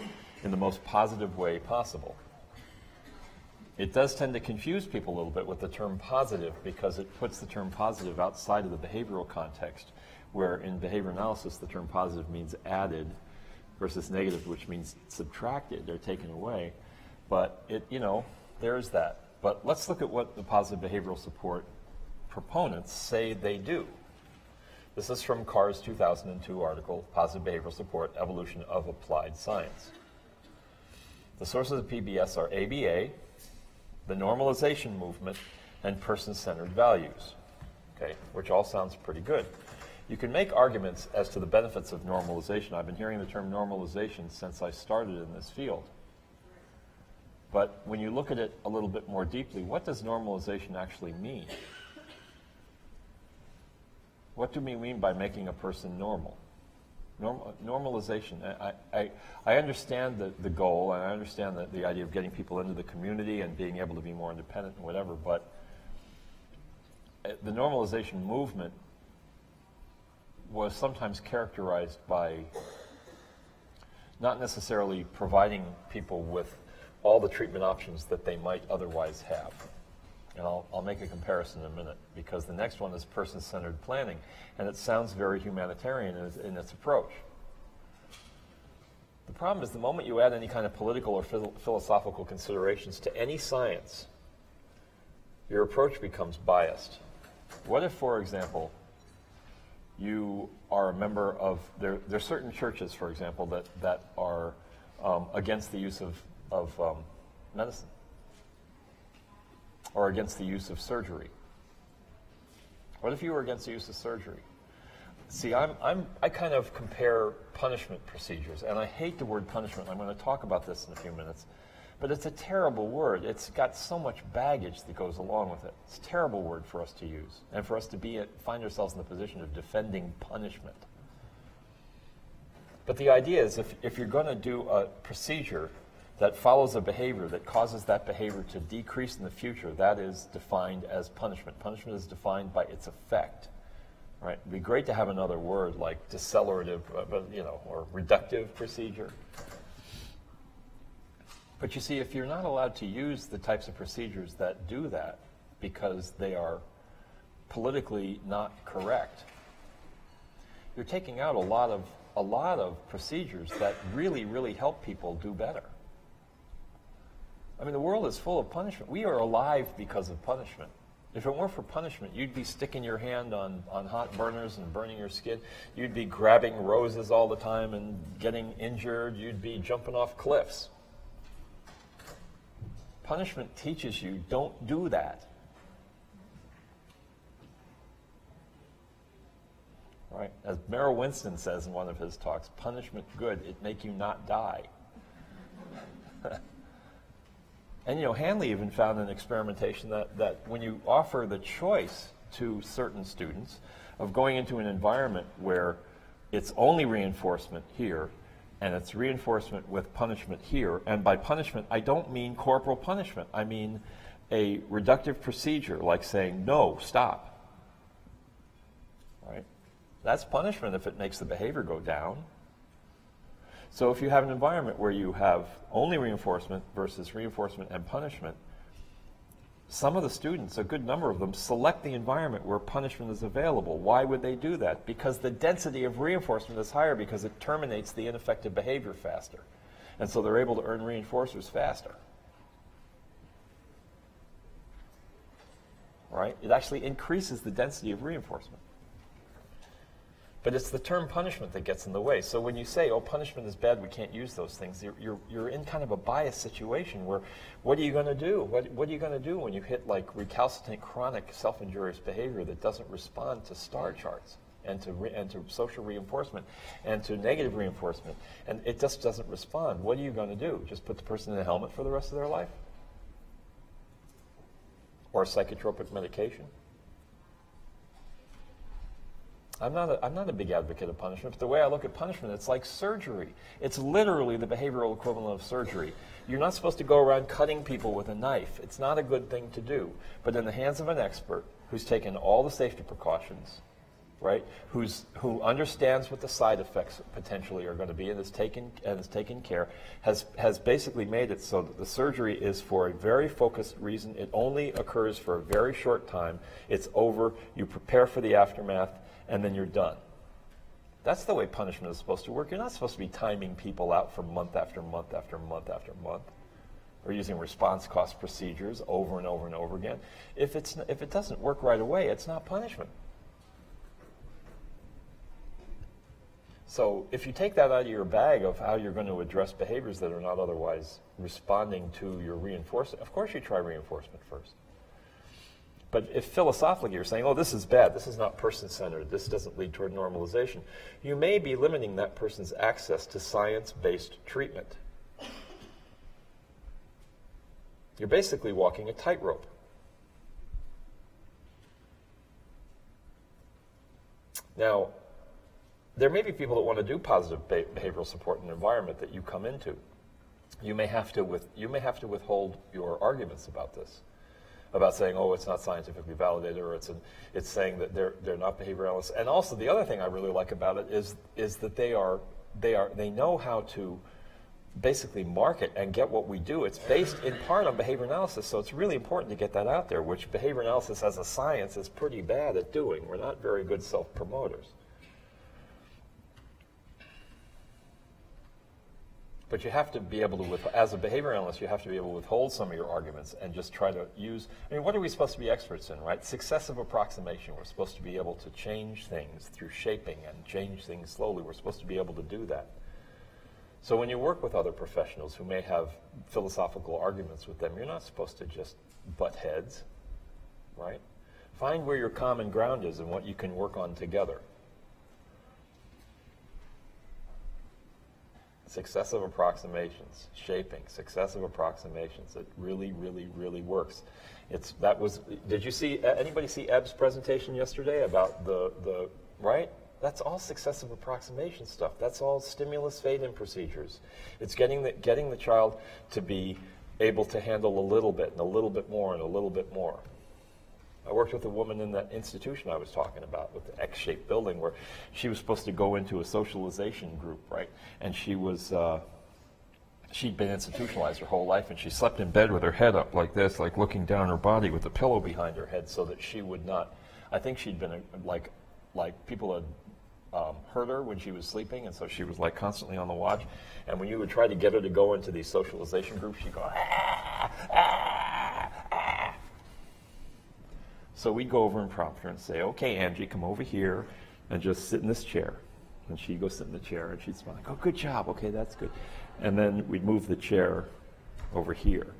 in the most positive way possible. It does tend to confuse people a little bit with the term positive because it puts the term positive outside of the behavioral context, where in behavior analysis the term positive means added versus negative, which means subtracted or taken away. But there's that. But let's look at what the positive behavioral support proponents say they do. This is from Carr's 2002 article, Positive Behavioral Support, Evolution of Applied Science. The sources of PBS are ABA, the normalization movement, and person-centered values, okay, which all sounds pretty good. You can make arguments as to the benefits of normalization. I've been hearing the term normalization since I started in this field. But when you look at it a little bit more deeply, what does normalization actually mean? What do we mean by making a person normal? Normalization. I understand the goal, and I understand the idea of getting people into the community and being able to be more independent and whatever, but the normalization movement was sometimes characterized by not necessarily providing people with all the treatment options that they might otherwise have. And I'll make a comparison in a minute, because the next one is person-centered planning, and it sounds very humanitarian in its approach. The problem is the moment you add any kind of political or philosophical considerations to any science, your approach becomes biased. What if, for example, you are a member of, there are certain churches, for example, that are against the use of medicine, or against the use of surgery? What if you were against the use of surgery? See, I kind of compare punishment procedures, and I hate the word punishment. I'm going to talk about this in a few minutes, but it's a terrible word. It's got so much baggage that goes along with it. It's a terrible word for us to use, and for us to find ourselves in the position of defending punishment. But the idea is, if you're going to do a procedure that follows a behavior that causes that behavior to decrease in the future, that is defined as punishment. Punishment is defined by its effect. Right? It'd be great to have another word like decelerative, or reductive procedure. But you see, if you're not allowed to use the types of procedures that do that because they are politically not correct, you're taking out a lot of procedures that really, really help people do better. I mean, the world is full of punishment. We are alive because of punishment. If it weren't for punishment, you'd be sticking your hand on hot burners and burning your skin. You'd be grabbing roses all the time and getting injured. You'd be jumping off cliffs. Punishment teaches you, don't do that. Right? As Merrill Winston says in one of his talks, punishment good, it make you not die. And Hanley even found in experimentation that when you offer the choice to certain students of going into an environment where it's only reinforcement here, and it's reinforcement with punishment here, and by punishment I don't mean corporal punishment, I mean a reductive procedure like saying, no, stop. Right? That's punishment if it makes the behavior go down. So if you have an environment where you have only reinforcement versus reinforcement and punishment, some of the students, a good number of them, select the environment where punishment is available. Why would they do that? Because the density of reinforcement is higher because it terminates the ineffective behavior faster. And so they're able to earn reinforcers faster. Right? It actually increases the density of reinforcement. But it's the term punishment that gets in the way. So when you say, oh, punishment is bad, we can't use those things, you're in kind of a biased situation where what are you going to do? What are you going to do when you hit like recalcitrant chronic self-injurious behavior that doesn't respond to star charts and to social reinforcement and to negative reinforcement, and it just doesn't respond? What are you going to do? Just put the person in a helmet for the rest of their life? Or psychotropic medication? I'm not a big advocate of punishment, but the way I look at punishment, it's like surgery. It's literally the behavioral equivalent of surgery. You're not supposed to go around cutting people with a knife. It's not a good thing to do. But in the hands of an expert who's taken all the safety precautions right? Who understands what the side effects potentially are going to be and has taken care, has basically made it so that the surgery is for a very focused reason. It only occurs for a very short time. It's over. You prepare for the aftermath, and then you're done. That's the way punishment is supposed to work. You're not supposed to be timing people out for month after month after month after month, or using response cost procedures over and over and over again. If it doesn't work right away, it's not punishment. So if you take that out of your bag of how you're going to address behaviors that are not otherwise responding to your reinforcement, of course you try reinforcement first. But if philosophically you're saying, oh, this is bad, this is not person-centered, this doesn't lead toward normalization, you may be limiting that person's access to science-based treatment. You're basically walking a tightrope. Now, there may be people that want to do positive behavioral support in an environment that you come into. You may have to withhold your arguments about this, about saying, oh, it's not scientifically validated, or it's saying that they're not behavioralists. And also, the other thing I really like about it is that they know how to basically market and get what we do. It's based in part on behavior analysis, so it's really important to get that out there, which behavior analysis as a science is pretty bad at doing. We're not very good self-promoters. But you have to be able to, as a behavior analyst, you have to be able to withhold some of your arguments and just try to use, what are we supposed to be experts in, right? Successive approximation. We're supposed to be able to change things through shaping and change things slowly. We're supposed to be able to do that. So when you work with other professionals who may have philosophical arguments with them, you're not supposed to just butt heads, right? Find where your common ground is and what you can work on together. Successive approximations, shaping, successive approximations. It really, really, really works. Did you see, anybody see Eb's presentation yesterday about the right? That's all successive approximation stuff. That's all stimulus fade-in procedures. It's getting the child to be able to handle a little bit and a little bit more and a little bit more. I worked with a woman in that institution I was talking about with the X-shaped building where she was supposed to go into a socialization group, right? And she'd been institutionalized her whole life, and she slept in bed with her head up like this, like looking down her body with a pillow behind her head so that she would not, I think she'd been like people had hurt her when she was sleeping, and so she was like constantly on the watch. And when you would try to get her to go into these socialization groups, she'd go, ah, ah, ah. So we'd go over and prompt her and say, okay, Angie, come over here and just sit in this chair. And she'd go sit in the chair, and she'd smile, like, oh, good job, okay, that's good. And then we'd move the chair over here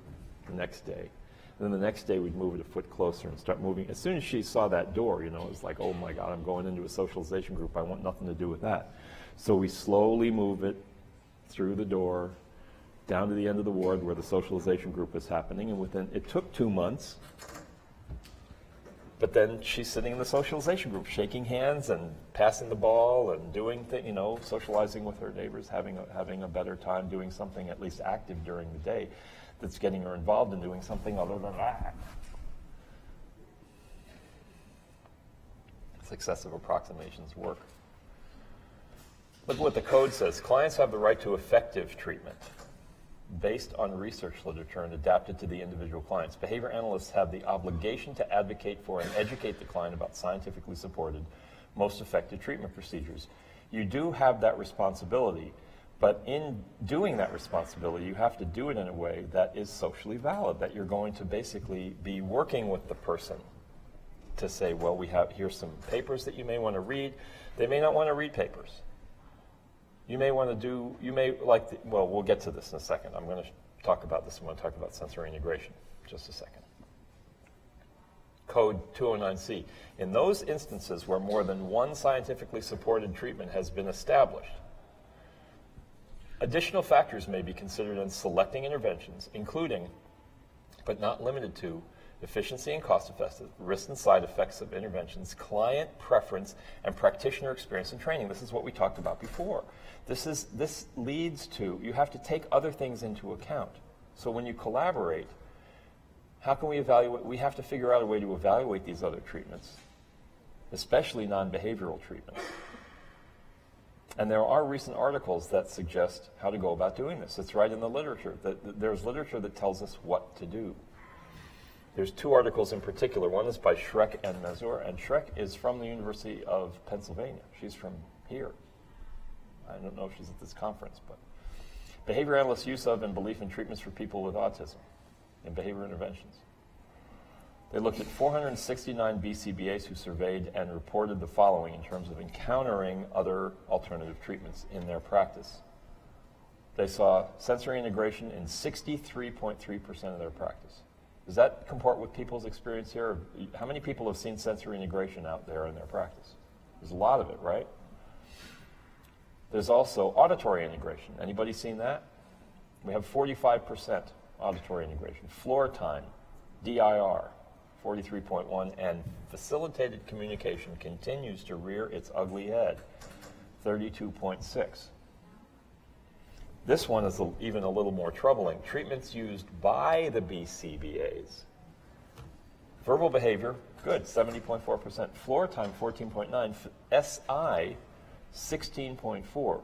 the next day. And then the next day we'd move it a foot closer and start moving. As soon as she saw that door, it was like, oh my God, I'm going into a socialization group. I want nothing to do with that. So we slowly move it through the door, down to the end of the ward where the socialization group was happening. And it took 2 months. But then she's sitting in the socialization group, shaking hands and passing the ball and doing things, socializing with her neighbors, having a better time, doing something at least active during the day that's getting her involved in doing something other than that. Successive approximations work. Look what the code says. Clients have the right to effective treatment based on research literature and adapted to the individual clients. Behavior analysts have the obligation to advocate for and educate the client about scientifically supported, most effective treatment procedures. You do have that responsibility, but in doing that responsibility, you have to do it in a way that is socially valid, that you're going to basically be working with the person to say, well, here's some papers that you may want to read. They may not want to read papers. You may want to we'll get to this in a second. I'm going to talk about this. I'm going to talk about sensory integration in just a second. Code 209C. In those instances where more than one scientifically supported treatment has been established, additional factors may be considered in selecting interventions, including, but not limited to, efficiency and cost effectiveness, risks and side effects of interventions, client preference, and practitioner experience and training. This is what we talked about before. This leads to, you have to take other things into account. So when you collaborate, how can we evaluate? We have to figure out a way to evaluate these other treatments especially non-behavioral treatment. And there are recent articles that suggest how to go about doing this. It's right in the literature. There's literature that tells us what to do. There's two articles in particular. One is by Schreck and Mazur, and Schreck is from the University of Pennsylvania. She's from here. I don't know if she's at this conference, but behavior analysts' use of and belief in treatments for people with autism and behavior interventions. They looked at 469 BCBAs who surveyed and reported the following in terms of encountering other alternative treatments in their practice. They saw sensory integration in 63.3% of their practice. Does that comport with people's experience here? How many people have seen sensory integration out there in their practice? There's a lot of it, right? There's also auditory integration. Anybody seen that? We have 45% auditory integration. Floor time, DIR, 43.1, and facilitated communication continues to rear its ugly head, 32.6. This one is even a little more troubling. Treatments used by the BCBAs. Verbal behavior, good, 70.4%. Floor time, 14.9. SI, 16.4.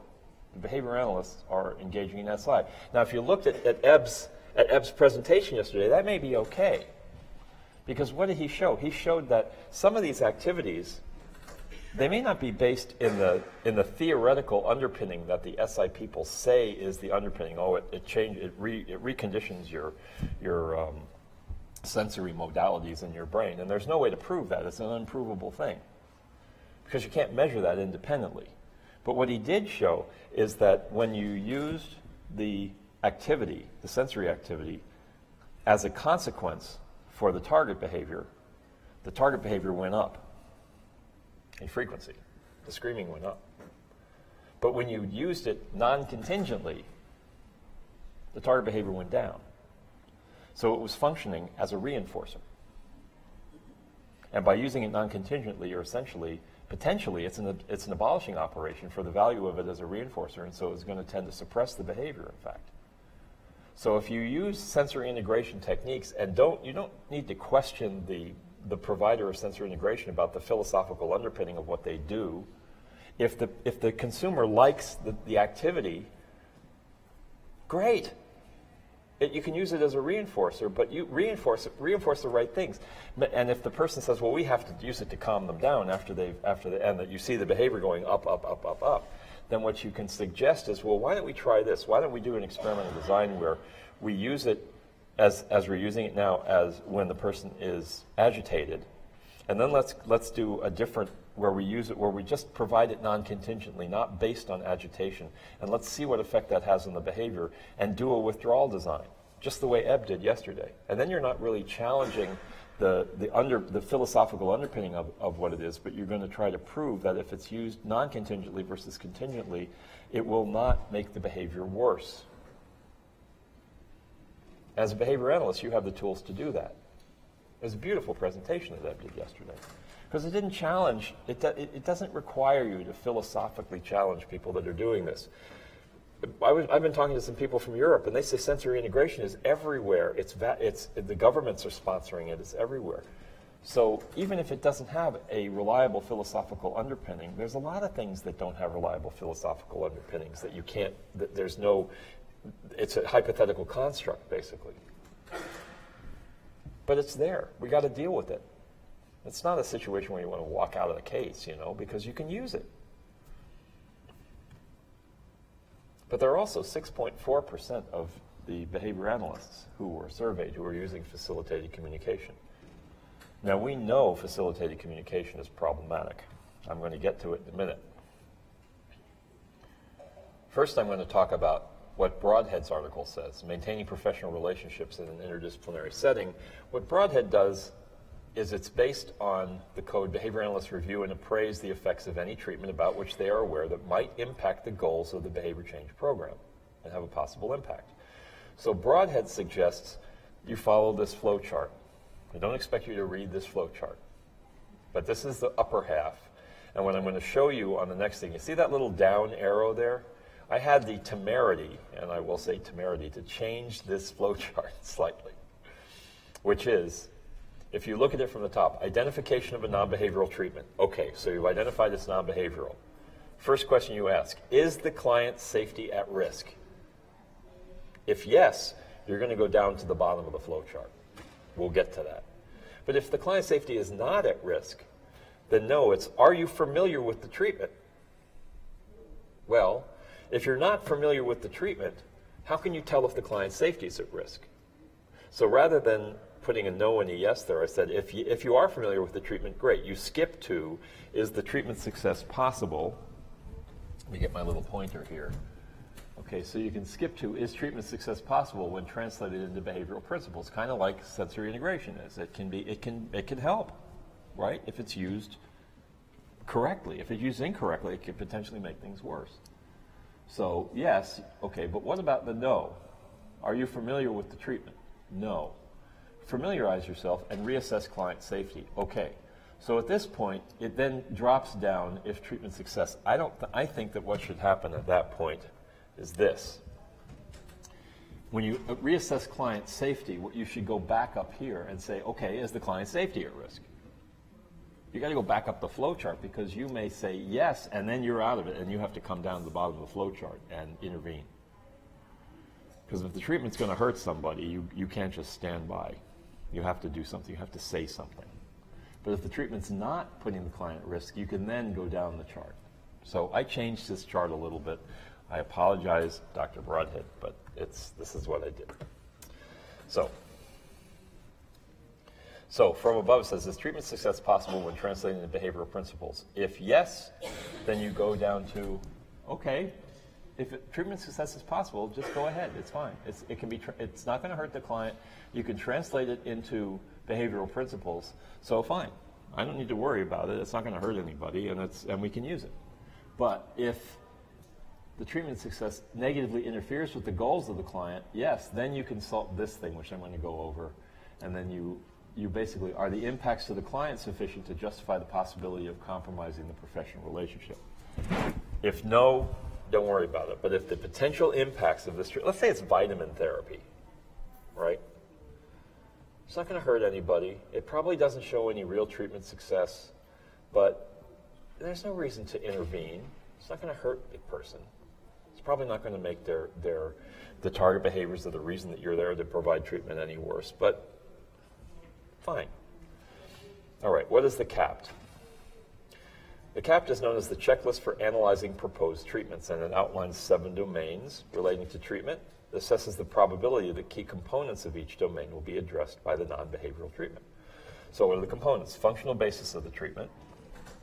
The behavior analysts are engaging in SI. Now, if you looked at Ebb's presentation yesterday, that may be okay. Because what did he show? He showed that some of these activities, they may not be based in the theoretical underpinning that the SI people say is the underpinning. Oh, it reconditions your sensory modalities in your brain, and there's no way to prove that. It's an unprovable thing because you can't measure that independently. But what he did show is that when you used the activity, the sensory activity, as a consequence for the target behavior went up in frequency. The screaming went up. But when you used it non-contingently, the target behavior went down. So it was functioning as a reinforcer. And by using it non-contingently, you're essentially, potentially, it's an abolishing operation for the value of it as a reinforcer, and so it's going to tend to suppress the behavior, in fact. So if you use sensory integration techniques, and you don't need to question the provider of sensory integration about the philosophical underpinning of what they do. If the consumer likes the activity, great. You can use it as a reinforcer, but you reinforce the right things. And if the person says, well, we have to use it to calm them down after the end, that you see the behavior going up, up, up, up, up, then what you can suggest is, well, why don't we try this? Why don't we do an experimental design where we use it as we're using it now as when the person is agitated, and then let's do a different where we use it where we just provide it non-contingently, not based on agitation, and let's see what effect that has on the behavior, and do a withdrawal design, just the way Ebb did yesterday. And then you're not really challenging the philosophical underpinning of what it is, but you're going to try to prove that if it's used non-contingently versus contingently, it will not make the behavior worse. As a behavior analyst, you have the tools to do that. It was a beautiful presentation that Ebb did yesterday. Because it didn't challenge, it doesn't require you to philosophically challenge people that are doing this. I've been talking to some people from Europe, and they say sensory integration is everywhere. The governments are sponsoring it. It's everywhere. So even if it doesn't have a reliable philosophical underpinning, there's a lot of things that don't have reliable philosophical underpinnings that you can't, it's a hypothetical construct, basically. But it's there. We got to deal with it. It's not a situation where you want to walk out of the case, because you can use it. But there are also 6.4% of the behavior analysts who were surveyed who were using facilitated communication. Now, we know facilitated communication is problematic. I'm going to get to it in a minute. First, I'm going to talk about what Broadhead's article says, maintaining professional relationships in an interdisciplinary setting. What Broadhead does is it's based on the code behavior analysts review and appraise the effects of any treatment about which they are aware that might impact the goals of the behavior change program and have a possible impact. So Broadhead suggests you follow this flow chart. I don't expect you to read this flow chart, but this is the upper half. And what I'm going to show you on the next thing, you see that little down arrow there? I had the temerity, and I will say temerity, to change this flow chart slightly, which is, if you look at it from the top, identification of a non-behavioral treatment. Okay, so you've identified it's non-behavioral. First question you ask, is the client's safety at risk? If yes, you're going to go down to the bottom of the flow chart. We'll get to that. But if the client's safety is not at risk, then no, it's, are you familiar with the treatment? Well, if you're not familiar with the treatment, how can you tell if the client's safety is at risk? So rather than putting a no and a yes there, I said, if you are familiar with the treatment, great. You skip to, is the treatment success possible? Let me get my little pointer here. Okay, so you can skip to, is treatment success possible when translated into behavioral principles? Kind of like sensory integration is. It can help, right? If it's used correctly. If it's used incorrectly, it could potentially make things worse. So yes, okay, but what about the no? Are you familiar with the treatment? No. Familiarize yourself and reassess client safety. Okay. So at this point, it then drops down if treatment success. I think that what should happen at that point is this. When you reassess client safety, what you should go back up here and say, okay, is the client safety at risk? You got to go back up the flow chart because you may say yes, and then you're out of it, and you have to come down to the bottom of the flow chart and intervene. Because if the treatment's going to hurt somebody, you can't just stand by. You have to do something. You have to say something. But if the treatment's not putting the client at risk, you can then go down the chart. So I changed this chart a little bit. I apologize, Dr. Broadhead, but this is what I did. So from above it says, is treatment success possible when translating the behavioral principles? If yes, then you go down to, okay, if treatment success is possible, just go ahead. It's fine. It's not going to hurt the client. You can translate it into behavioral principles. So fine. I don't need to worry about it. It's not going to hurt anybody, and we can use it. But if the treatment success negatively interferes with the goals of the client, yes, then you consult this thing, which I'm going to go over, and then you basically, are the impacts to the client sufficient to justify the possibility of compromising the professional relationship? If no, don't worry about it. But if the potential impacts of this, let's say it's vitamin therapy, right? It's not going to hurt anybody. It probably doesn't show any real treatment success, but there's no reason to intervene. It's not going to hurt the person. It's probably not going to make the target behaviors of the reason that you're there to provide treatment any worse, but fine. All right, what is the CAPT? The CAPT is known as the Checklist for Analyzing Proposed Treatments, and it outlines 7 domains relating to treatment. It assesses the probability that key components of each domain will be addressed by the non-behavioral treatment. So what are the components? Functional basis of the treatment,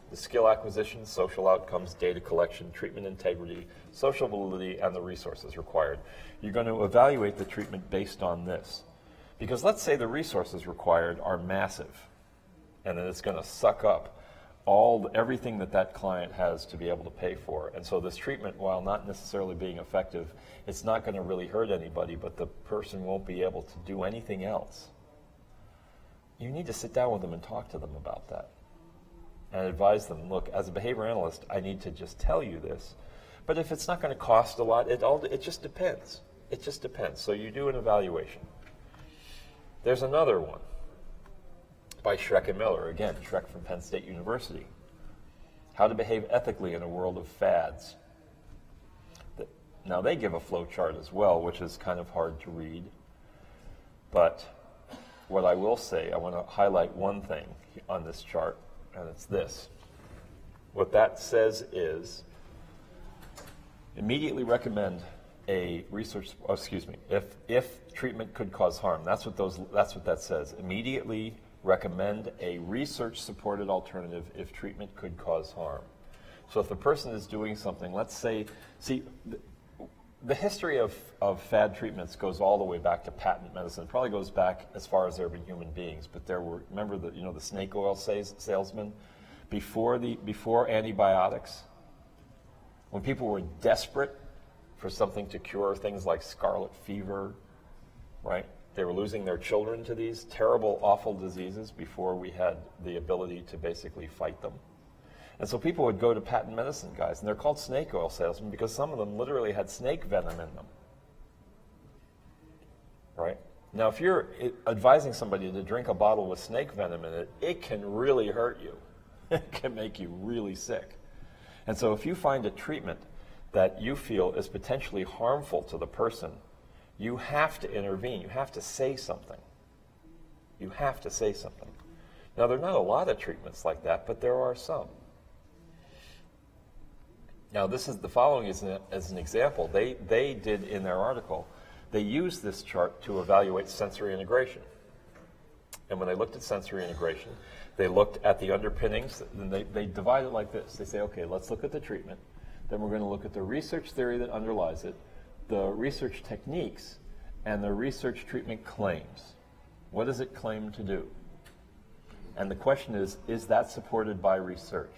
the skill acquisition, social outcomes, data collection, treatment integrity, social validity, and the resources required. You're going to evaluate the treatment based on this. Because let's say the resources required are massive, and then it's going to suck up everything that client has to be able to pay for. And so this treatment, while not necessarily being effective, it's not going to really hurt anybody, but the person won't be able to do anything else. You need to sit down with them and talk to them about that and advise them, look, as a behavior analyst, I need to just tell you this. But if it's not going to cost a lot, it just depends. It just depends. So you do an evaluation. There's another one by Schreck and Miller. Again, Schreck from Penn State University. How to behave ethically in a world of fads. Now, they give a flow chart as well, which is kind of hard to read. But what I will say, I want to highlight one thing on this chart, and it's this. What that says is, immediately recommend a research, if treatment could cause harm. That's what that says. Immediately recommend a research-supported alternative if treatment could cause harm. So if the person is doing something, let's say, the history of fad treatments goes all the way back to patent medicine. It probably goes back as far as there have been human beings. But there were, remember the snake oil salesman before antibiotics, when people were desperate for something to cure things like scarlet fever, right? They were losing their children to these terrible, awful diseases before we had the ability to basically fight them. And so people would go to patent medicine guys, and they're called snake oil salesmen because some of them literally had snake venom in them, right? Now, if you're advising somebody to drink a bottle with snake venom in it, it can really hurt you. It can make you really sick. And so if you find a treatment that you feel is potentially harmful to the person, you have to intervene. You have to say something. You have to say something. Now, there are not a lot of treatments like that, but there are some. Now, this is the following as an example. They did in their article, they used this chart to evaluate sensory integration. And when they looked at sensory integration, they looked at the underpinnings, and they divide it like this. They say, okay, let's look at the treatment. Then we're going to look at the research theory that underlies it, the research techniques, and the research treatment claims. What does it claim to do? And the question is that supported by research?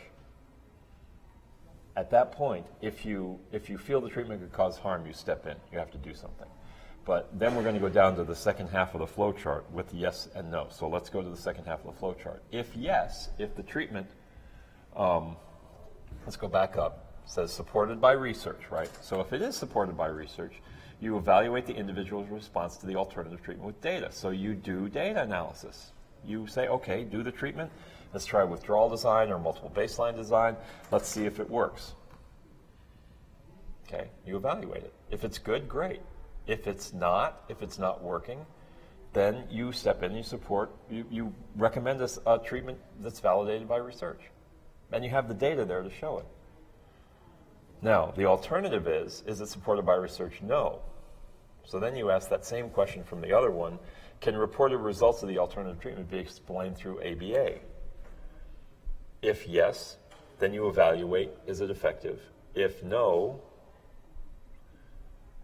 At that point, if you feel the treatment could cause harm, you step in. You have to do something. But then we're going to go down to the second half of the flow chart with yes and no. So let's go to the second half of the flow chart. If yes, if the treatment, let's go back up, says supported by research, right? So if it is supported by research, you evaluate the individual's response to the alternative treatment with data. So you do data analysis. You say, okay, do the treatment. Let's try withdrawal design or multiple baseline design. Let's see if it works. Okay, you evaluate it. If it's good, great. If it's not working, then you step in, you recommend a treatment that's validated by research. And you have the data there to show it. Now, the alternative is it supported by research? No. So then you ask that same question from the other one, can reported results of the alternative treatment be explained through ABA? If yes, then you evaluate, is it effective? If no,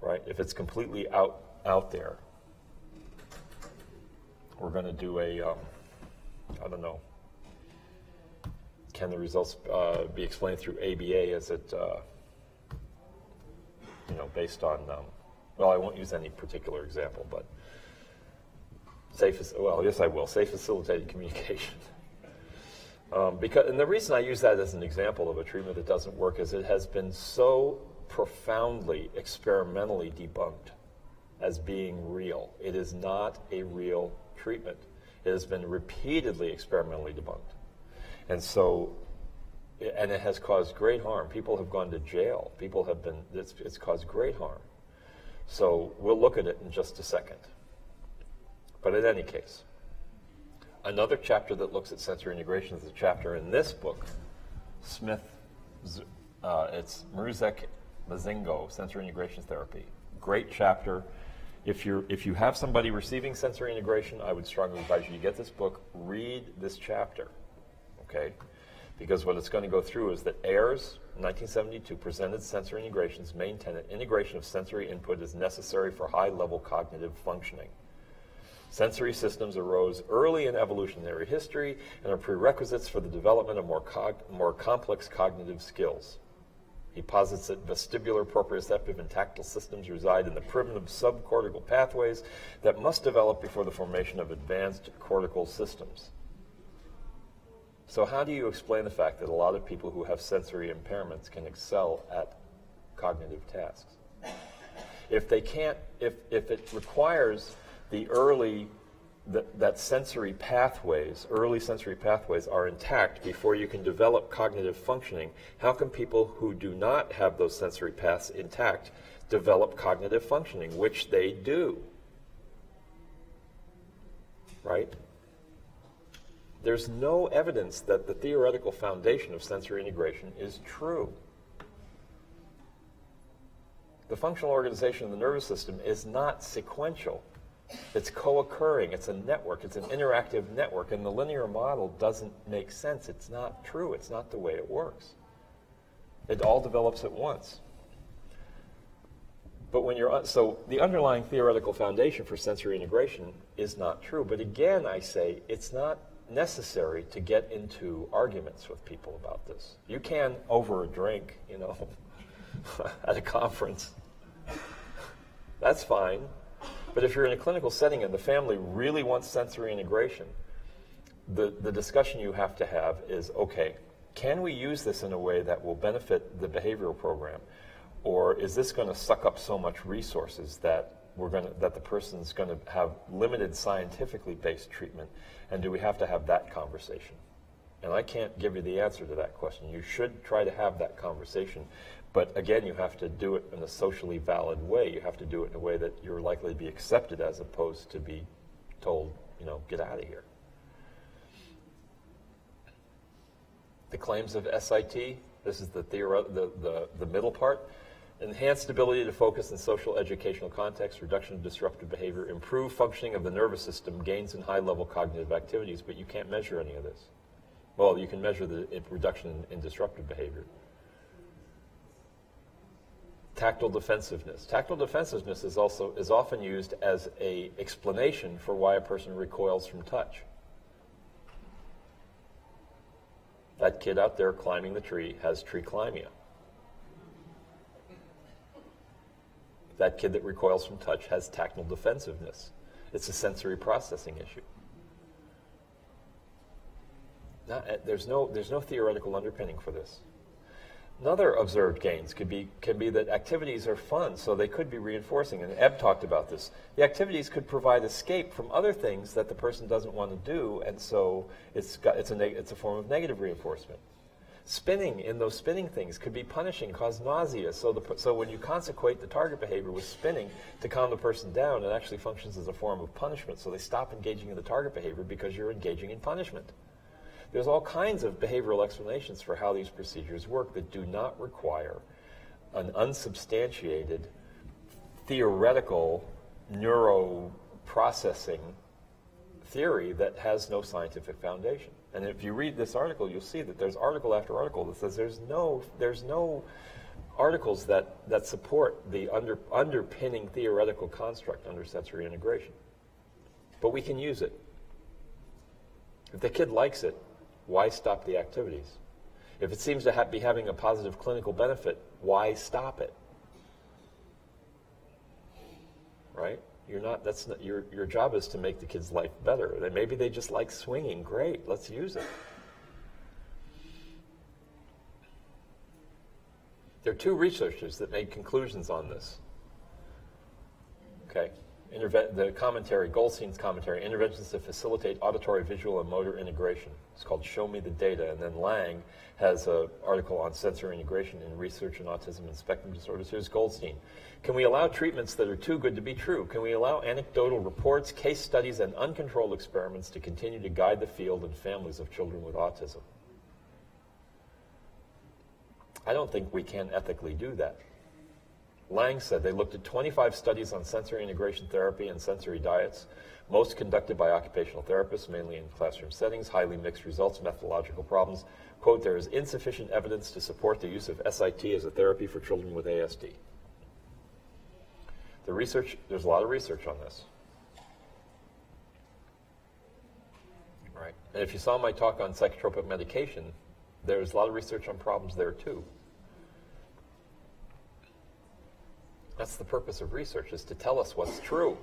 right, if it's completely out there, we're going to do a, I don't know, can the results be explained through ABA? Is it, based on, well, I won't use any particular example, but yes, I will, safe facilitated communication. And the reason I use that as an example of a treatment that doesn't work is it has been so profoundly experimentally debunked as being real. It is not a real treatment. It has been repeatedly experimentally debunked. And so, and it has caused great harm. People have gone to jail. People have been, it's caused great harm. So we'll look at it in just a second. But in any case, another chapter that looks at sensory integration is a chapter in this book, Smith, it's Maruzek Mazingo, Sensory Integration Therapy. Great chapter. If you have somebody receiving sensory integration, I would strongly advise you to get this book, read this chapter, okay? Because what it's going to go through is that Ayers, 1972, presented sensory integration's main tenet: integration of sensory input is necessary for high-level cognitive functioning. Sensory systems arose early in evolutionary history and are prerequisites for the development of more complex cognitive skills. He posits that vestibular, proprioceptive, and tactile systems reside in the primitive subcortical pathways that must develop before the formation of advanced cortical systems. So how do you explain the fact that a lot of people who have sensory impairments can excel at cognitive tasks? If they can't, if it requires the early, that sensory pathways, early sensory pathways are intact before you can develop cognitive functioning, how can people who do not have those sensory paths intact develop cognitive functioning, which they do? Right? There's no evidence that the theoretical foundation of sensory integration is true. The functional organization of the nervous system is not sequential. It's co-occurring. It's a network. It's an interactive network. And the linear model doesn't make sense. It's not true. It's not the way it works. It all develops at once. But when you're, so the underlying theoretical foundation for sensory integration is not true. But again, I say it's not necessary to get into arguments with people about this. You can over a drink, at a conference. That's fine. But if you're in a clinical setting and the family really wants sensory integration, the discussion you have to have is, okay, can we use this in a way that will benefit the behavioral program? Or is this going to suck up so much resources that that the person's going to have limited scientifically based treatment, and do we have to have that conversation? And I can't give you the answer to that question. You should try to have that conversation, but again, you have to do it in a socially valid way. You have to do it in a way that you're likely to be accepted, as opposed to be told, get out of here. The claims of SIT, this is the middle part. Enhanced ability to focus in social educational context, reduction of disruptive behavior, improved functioning of the nervous system, gains in high-level cognitive activities, but you can't measure any of this. Well, you can measure the reduction in disruptive behavior. Tactile defensiveness. Tactile defensiveness is often used as an explanation for why a person recoils from touch. That kid out there climbing the tree has tree-climia. That kid that recoils from touch has tactile defensiveness. It's a sensory processing issue. There's no theoretical underpinning for this. Another observed gains can be that activities are fun, so they could be reinforcing. And Ebb talked about this. The activities could provide escape from other things that the person doesn't want to do, and so it's a form of negative reinforcement. Spinning in those spinning things could be punishing, cause nausea. So when you consequate the target behavior with spinning to calm the person down, it actually functions as a form of punishment. So they stop engaging in the target behavior because you're engaging in punishment. There's all kinds of behavioral explanations for how these procedures work that do not require an unsubstantiated theoretical neuroprocessing theory that has no scientific foundation. And if you read this article, you'll see that there's article after article that says there's no articles that support the underpinning theoretical construct under sensory integration. But we can use it. If the kid likes it, why stop the activities? If it seems to be having a positive clinical benefit, why stop it? Right? Your job is to make the kid's life better. Maybe they just like swinging. Great, let's use it. There are two researchers that made conclusions on this. Okay. The commentary, Goldstein's commentary, Interventions to Facilitate Auditory, Visual, and Motor Integration. It's called Show Me the Data. And then Lang has an article on sensory integration in research in autism and spectrum disorders. Here's Goldstein. Can we allow treatments that are too good to be true? Can we allow anecdotal reports, case studies, and uncontrolled experiments to continue to guide the field and families of children with autism? I don't think we can ethically do that. Lang said they looked at 25 studies on sensory integration therapy and sensory diets, most conducted by occupational therapists, mainly in classroom settings, highly mixed results, methodological problems. Quote, there is insufficient evidence to support the use of SIT as a therapy for children with ASD. There's a lot of research on this. Right. And if you saw my talk on psychotropic medication, there's a lot of research on problems there too. That's the purpose of research, is to tell us what's true,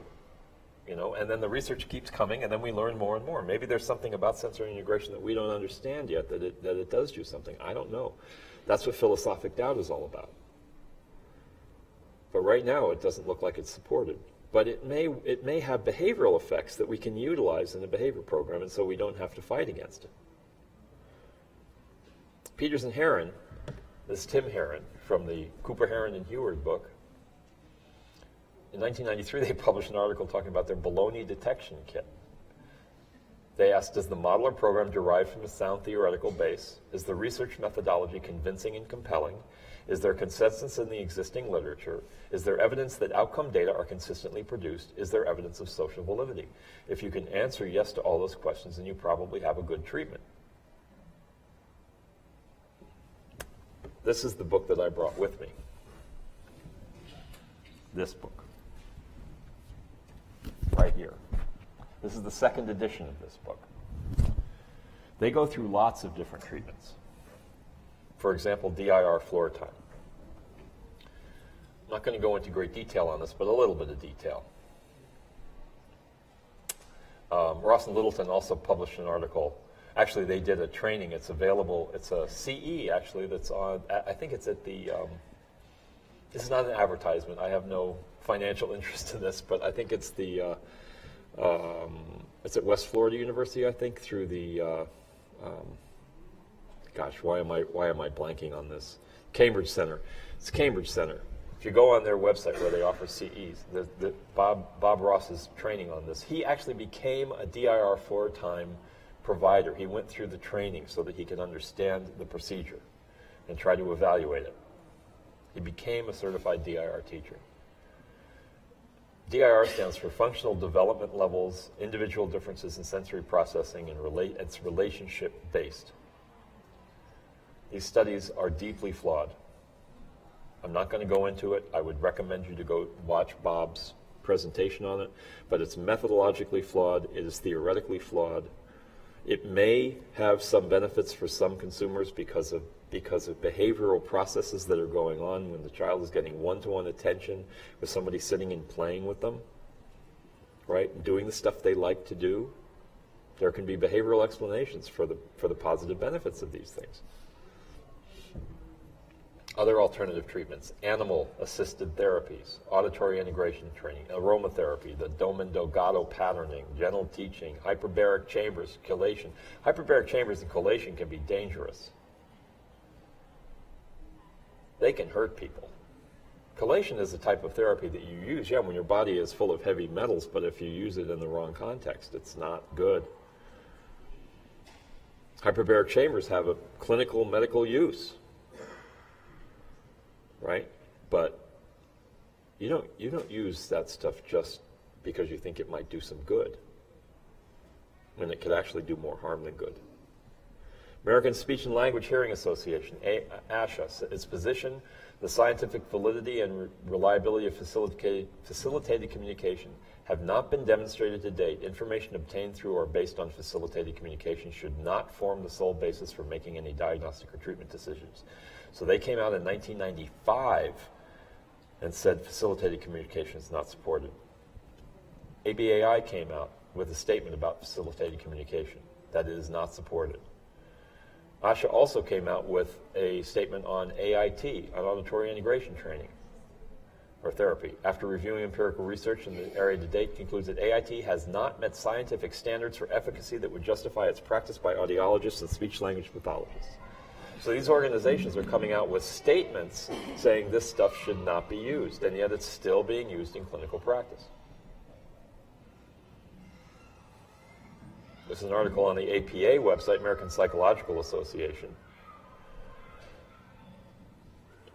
and then the research keeps coming, and then we learn more and more. Maybe there's something about sensory integration that we don't understand yet, that it does do something. I don't know. That's what philosophic doubt is all about. But right now, it doesn't look like it's supported. But it may have behavioral effects that we can utilize in a behavior program, and so we don't have to fight against it. Peters and Heron, this is Tim Heron from the Cooper, Heron, and Heward book. In 1993, they published an article talking about their baloney detection kit. They asked, does the model or program derive from a sound theoretical base? Is the research methodology convincing and compelling? Is there consensus in the existing literature? Is there evidence that outcome data are consistently produced? Is there evidence of social validity? If you can answer yes to all those questions, then you probably have a good treatment. This is the book that I brought with me. This book. Right here. This is the second edition of this book. They go through lots of different treatments. For example, DIR floor time. I'm not going to go into great detail on this, but a little bit of detail. Ross and Littleton also published an article. Actually, they did a training. It's available. It's a CE, actually, that's on, I think it's at the this is not an advertisement. I have no financial interest in this, but I think it's the, it's at West Florida University, I think, through the, gosh, why am I blanking on this? Cambridge Center. It's Cambridge Center. If you go on their website where they offer CEs, Bob Ross's training on this, he actually became a DIR 4-time provider. He went through the training so that he could understand the procedure and try to evaluate it. He became a certified DIR teacher. DIR stands for Functional Development Levels, Individual Differences in Sensory Processing, and it's relationship-based. These studies are deeply flawed. I'm not going to go into it. I would recommend you to go watch Bob's presentation on it, but it's methodologically flawed. It is theoretically flawed. It may have some benefits for some consumers because of behavioral processes that are going on when the child is getting one-to-one attention with somebody sitting and playing with them, right? Doing the stuff they like to do. There can be behavioral explanations for the positive benefits of these things. Other alternative treatments: animal-assisted therapies, auditory integration training, aromatherapy, the Domen-Delgado patterning, gentle teaching, hyperbaric chambers, chelation. Hyperbaric chambers and chelation can be dangerous. They can hurt people. Chelation is a type of therapy that you use, when your body is full of heavy metals, but if you use it in the wrong context, it's not good. Hyperbaric chambers have a clinical medical use, right? But you don't use that stuff just because you think it might do some good, when it could actually do more harm than good. American Speech and Language Hearing Association, ASHA, its position: the scientific validity and reliability of facilitated communication have not been demonstrated to date. Information obtained through or based on facilitated communication should not form the sole basis for making any diagnostic or treatment decisions. So they came out in 1995 and said facilitated communication is not supported. ABAI came out with a statement about facilitated communication, that it is not supported. ASHA also came out with a statement on AIT, on auditory integration training or therapy. After reviewing empirical research in the area to date, concludes that AIT has not met scientific standards for efficacy that would justify its practice by audiologists and speech-language pathologists. So these organizations are coming out with statements saying this stuff should not be used, and yet it's still being used in clinical practice. This is an article on the APA website, American Psychological Association.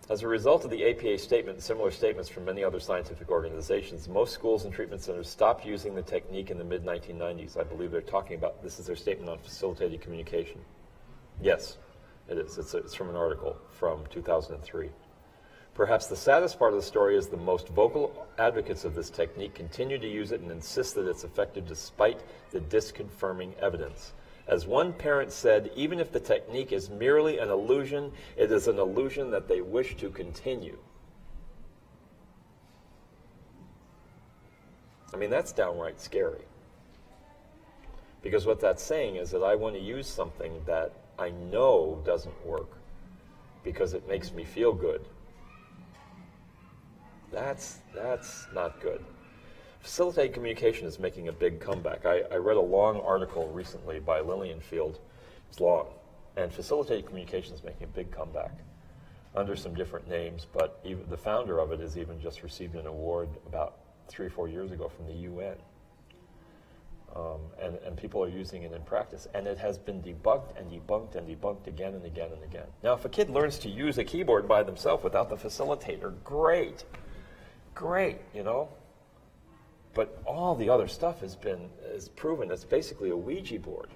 As a result of the APA statement and similar statements from many other scientific organizations, most schools and treatment centers stopped using the technique in the mid-1990s. I believe they're talking about, this is their statement on facilitated communication. Yes, it is. It's from an article from 2003. Perhaps the saddest part of the story is the most vocal advocates of this technique continue to use it and insist that it's effective despite the disconfirming evidence. As one parent said, even if the technique is merely an illusion, it is an illusion that they wish to continue. I mean, that's downright scary. Because what that's saying is that I want to use something that I know doesn't work because it makes me feel good. That's not good. Facilitated communication is making a big comeback. I read a long article recently by Lilienfeld. It's long. And facilitated communication is making a big comeback under some different names, but even the founder of it has even just received an award about 3 or 4 years ago from the UN. And people are using it in practice. And it has been debunked and debunked and debunked again and again and again. Now, if a kid learns to use a keyboard by themselves without the facilitator, great. Great, you know? But all the other stuff is proven it's basically a Ouija board.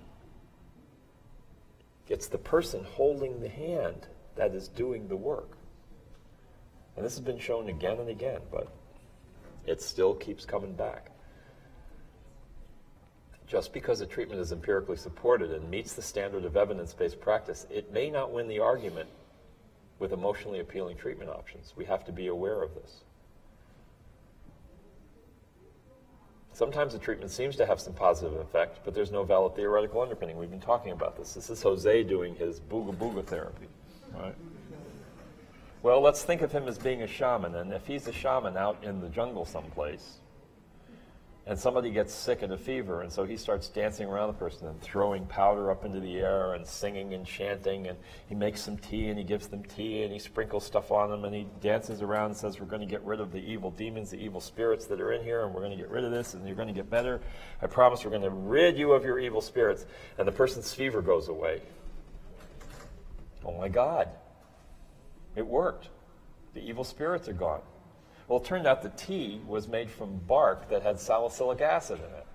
It's the person holding the hand that is doing the work. And this has been shown again and again, but it still keeps coming back. Just because a treatment is empirically supported and meets the standard of evidence-based practice, it may not win the argument with emotionally appealing treatment options. We have to be aware of this. Sometimes the treatment seems to have some positive effect, but there's no valid theoretical underpinning. We've been talking about this. This is Jose doing his booga booga therapy, right? Well, let's think of him as being a shaman, and if he's a shaman out in the jungle someplace, and somebody gets sick and a fever, and so he starts dancing around the person and throwing powder up into the air and singing and chanting, and he makes some tea and he gives them tea and he sprinkles stuff on them and he dances around and says, we're going to get rid of the evil demons, the evil spirits that are in here, and we're going to get rid of this and you're going to get better. I promise we're going to rid you of your evil spirits. And the person's fever goes away. Oh my God. It worked. The evil spirits are gone. Well, it turned out the tea was made from bark that had salicylic acid in it.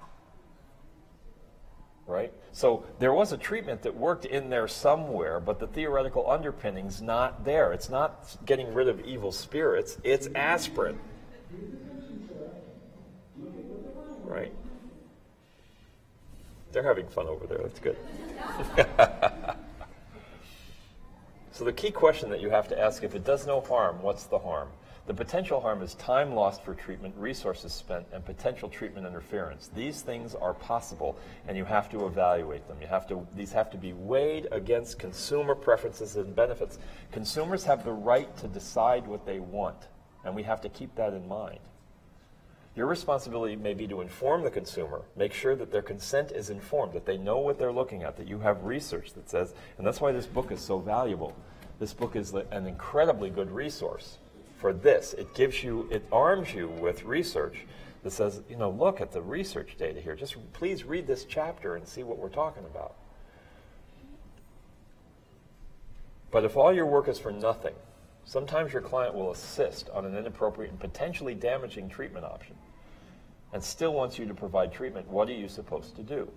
Right? So there was a treatment that worked in there somewhere, but the theoretical underpinning's not there. It's not getting rid of evil spirits, it's aspirin. Right? They're having fun over there. That's good. So the key question that you have to ask, if it does no harm, what's the harm? The potential harm is time lost for treatment, resources spent, and potential treatment interference. These things are possible, and you have to evaluate them. These have to be weighed against consumer preferences and benefits. Consumers have the right to decide what they want, and we have to keep that in mind. Your responsibility may be to inform the consumer, make sure that their consent is informed, that they know what they're looking at, that you have research that says, and that's why this book is so valuable. This book is an incredibly good resource for this. It arms you with research that says, look at the research data here. Just please read this chapter and see what we're talking about. But if all your work is for nothing, sometimes your client will insist on an inappropriate and potentially damaging treatment option and still wants you to provide treatment. What are you supposed to do?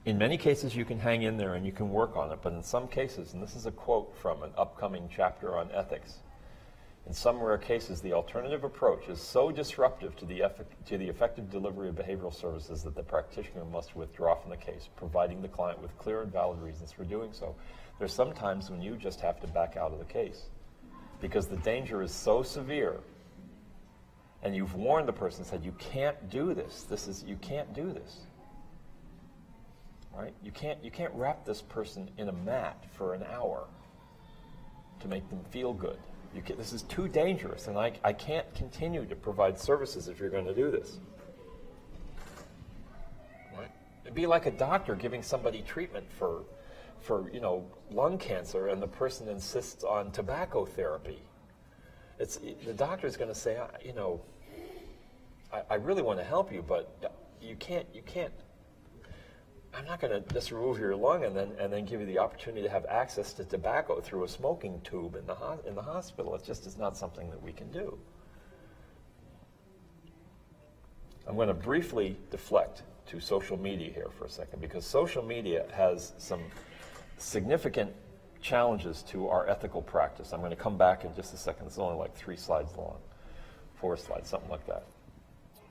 In many cases, you can hang in there and you can work on it, but in some cases, and this is a quote from an upcoming chapter on ethics, in some rare cases, the alternative approach is so disruptive to the effective delivery of behavioral services that the practitioner must withdraw from the case, providing the client with clear and valid reasons for doing so. There's some times when you just have to back out of the case because the danger is so severe, and you've warned the person, said, you can't do this. You can't do this. Right? You can't wrap this person in a mat for an hour to make them feel good. This is too dangerous, and I can't continue to provide services if you're going to do this. Right? It'd be like a doctor giving somebody treatment for lung cancer, and the person insists on tobacco therapy. The doctor's going to say, I really want to help you, but you can't. I'm not going to just remove your lung and then give you the opportunity to have access to tobacco through a smoking tube in the hospital. It just is not something that we can do. I'm going to briefly deflect to social media here for a second, because social media has some significant challenges to our ethical practice. I'm going to come back in just a second. It's only like 3 slides long, 4 slides, something like that.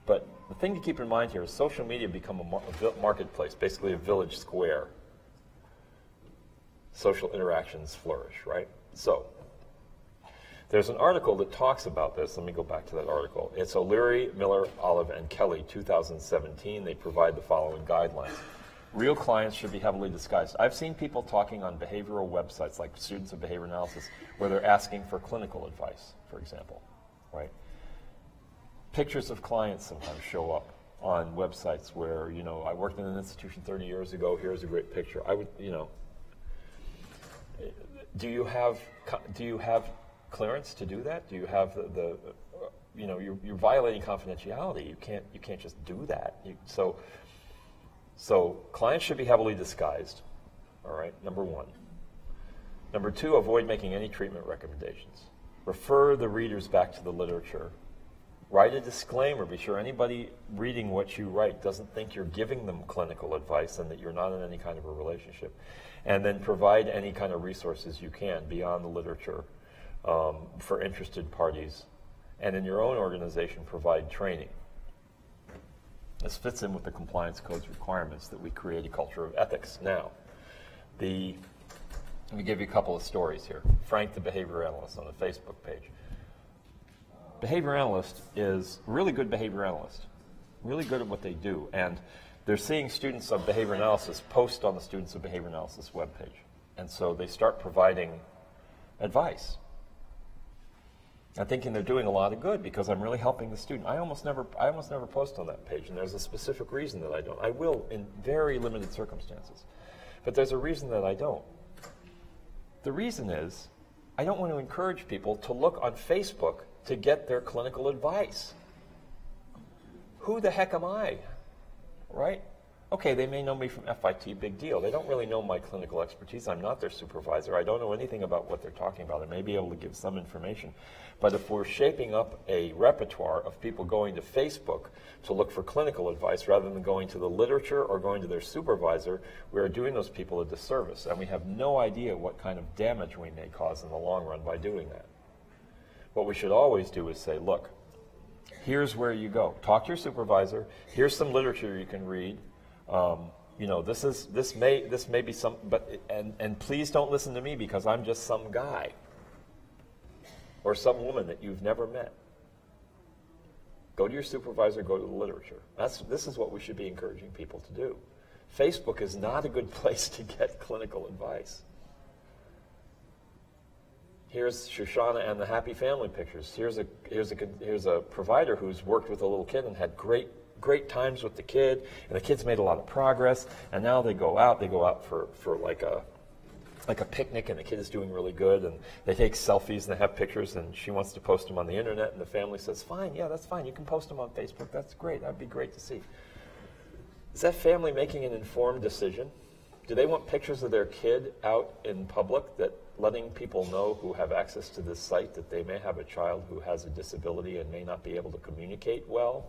But the thing to keep in mind here is social media become a marketplace, basically a village square. Social interactions flourish, right? So there's an article that talks about this. Let me go back to that article. It's O'Leary, Miller, Olive, and Kelly, 2017. They provide the following guidelines. Real clients should be heavily disguised. I've seen people talking on behavioral websites, like Students of Behavior Analysis, where they're asking for clinical advice, for example, right? Pictures of clients sometimes show up on websites where, I worked in an institution 30 years ago, here's a great picture. Do you have clearance to do that? Do you have you're violating confidentiality. You can't just do that. So clients should be heavily disguised, all right, number 1. Number 2, avoid making any treatment recommendations. Refer the readers back to the literature. Write a disclaimer. Be sure anybody reading what you write doesn't think you're giving them clinical advice and that you're not in any kind of a relationship. And then provide any kind of resources you can beyond the literature for interested parties. And in your own organization, provide training. This fits in with the compliance code's requirements that we create a culture of ethics. Now, let me give you a couple of stories here. Frank, the behavior analyst, on the Facebook page. Behavior analyst is a really good behavior analyst, really good at what they do, and they're seeing students of behavior analysis post on the Students of Behavior Analysis webpage. And so they start providing advice. I'm thinking they're doing a lot of good because I'm really helping the student. I almost never post on that page, and there's a specific reason that I don't. I will in very limited circumstances, but there's a reason that I don't. The reason is I don't want to encourage people to look on Facebook to get their clinical advice. Who the heck am I, right? Okay, they may know me from FIT, big deal. They don't really know my clinical expertise. I'm not their supervisor. I don't know anything about what they're talking about. I may be able to give some information. But if we're shaping up a repertoire of people going to Facebook to look for clinical advice rather than going to the literature or going to their supervisor, we are doing those people a disservice. And we have no idea what kind of damage we may cause in the long run by doing that. What we should always do is say, look, here's where you go. Talk to your supervisor. Here's some literature you can read. You know, this may be some, but and please don't listen to me because I'm just some guy or some woman that you've never met. Go to your supervisor, go to the literature. This is what we should be encouraging people to do. Facebook is not a good place to get clinical advice. Here's Shoshana and the happy family pictures. Here's a provider who's worked with a little kid and had great times with the kid, and the kid's made a lot of progress, and now they go out for like a picnic, and the kid is doing really good, and they take selfies and they have pictures, and she wants to post them on the internet, and the family says, fine, yeah, that's fine, you can post them on Facebook, that's great, that'd be great to see. Is that family making an informed decision? Do they want pictures of their kid out in public, that letting people know who have access to this site that they may have a child who has a disability and may not be able to communicate well?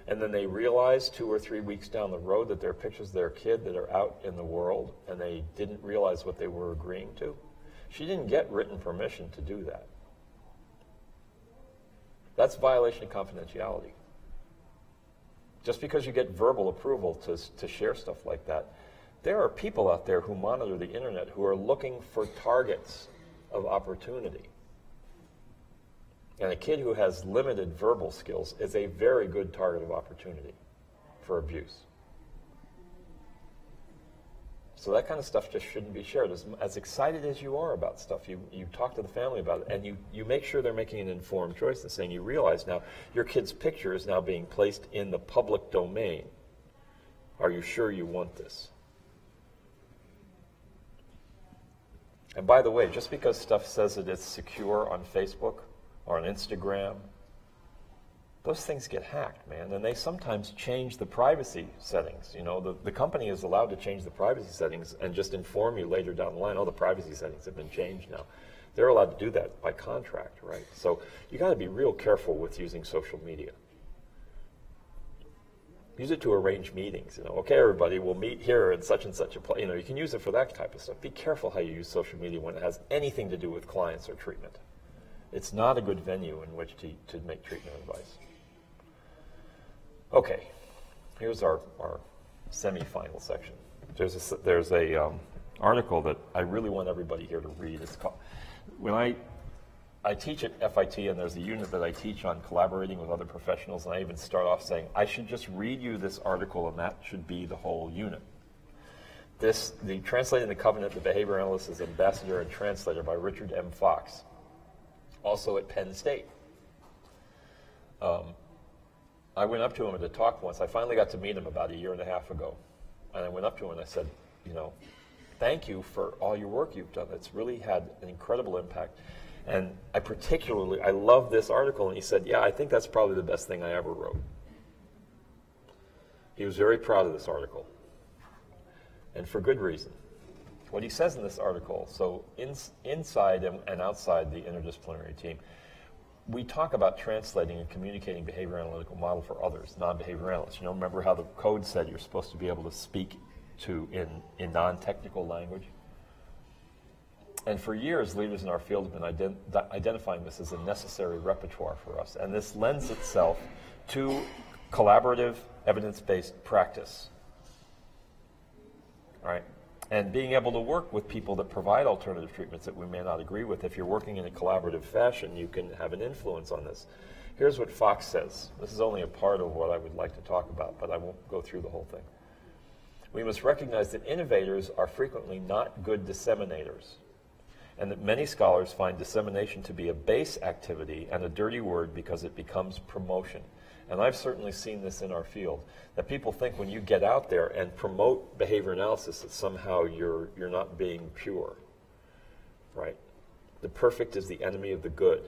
And then they realize 2 or 3 weeks down the road that there are pictures of their kid that are out in the world, and they didn't realize what they were agreeing to. She didn't get written permission to do that. That's violation of confidentiality. Just because you get verbal approval to share stuff like that, there are people out there who monitor the internet who are looking for targets of opportunity. And a kid who has limited verbal skills is a very good target of opportunity for abuse. So that kind of stuff just shouldn't be shared. As excited as you are about stuff, you talk to the family about it, and you make sure they're making an informed choice and saying, you realize now your kid's picture is now being placed in the public domain. Are you sure you want this? And by the way, just because stuff says that it's secure on Facebook or on Instagram, those things get hacked, man, and they sometimes change the privacy settings. You know, the company is allowed to change the privacy settings and just inform you later down the line, oh, the privacy settings have been changed now. They're allowed to do that by contract, right? So you got to be real careful with using social media. Use it to arrange meetings. You know, okay, everybody, we'll meet here in such and such a place. You know, you can use it for that type of stuff. Be careful how you use social media when it has anything to do with clients or treatment. It's not a good venue in which to make treatment advice. Okay, here's our semi-final section. There's a article that I really want everybody here to read. It's called, when I teach at FIT, and there's a unit that I teach on collaborating with other professionals, and I even start off saying, I should just read you this article, and that should be the whole unit. The Translating the Covenant, the Behavior Analyst is Ambassador and Translator by Richard M. Fox, also at Penn State. I went up to him at a talk once. I finally got to meet him about 1.5 years ago. And I went up to him and I said, you know, thank you for all your work you've done. It's really had an incredible impact. And I love this article. And he said, yeah, I think that's probably the best thing I ever wrote. He was very proud of this article. And for good reason. What he says in this article, so inside and outside the interdisciplinary team, we talk about translating and communicating behavior analytical model for others, non-behavior analysts. You know, remember how the code said you're supposed to be able to speak in non-technical language? And for years, leaders in our field have been identifying this as a necessary repertoire for us. And this lends itself to collaborative, evidence-based practice. All right? And being able to work with people that provide alternative treatments that we may not agree with. If you're working in a collaborative fashion, you can have an influence on this. Here's what Fox says. This is only a part of what I would like to talk about, but I won't go through the whole thing. We must recognize that innovators are frequently not good disseminators, and that many scholars find dissemination to be a base activity and a dirty word because it becomes promotion. And I've certainly seen this in our field, that people think when you get out there and promote behavior analysis that somehow you're not being pure, right? The perfect is the enemy of the good.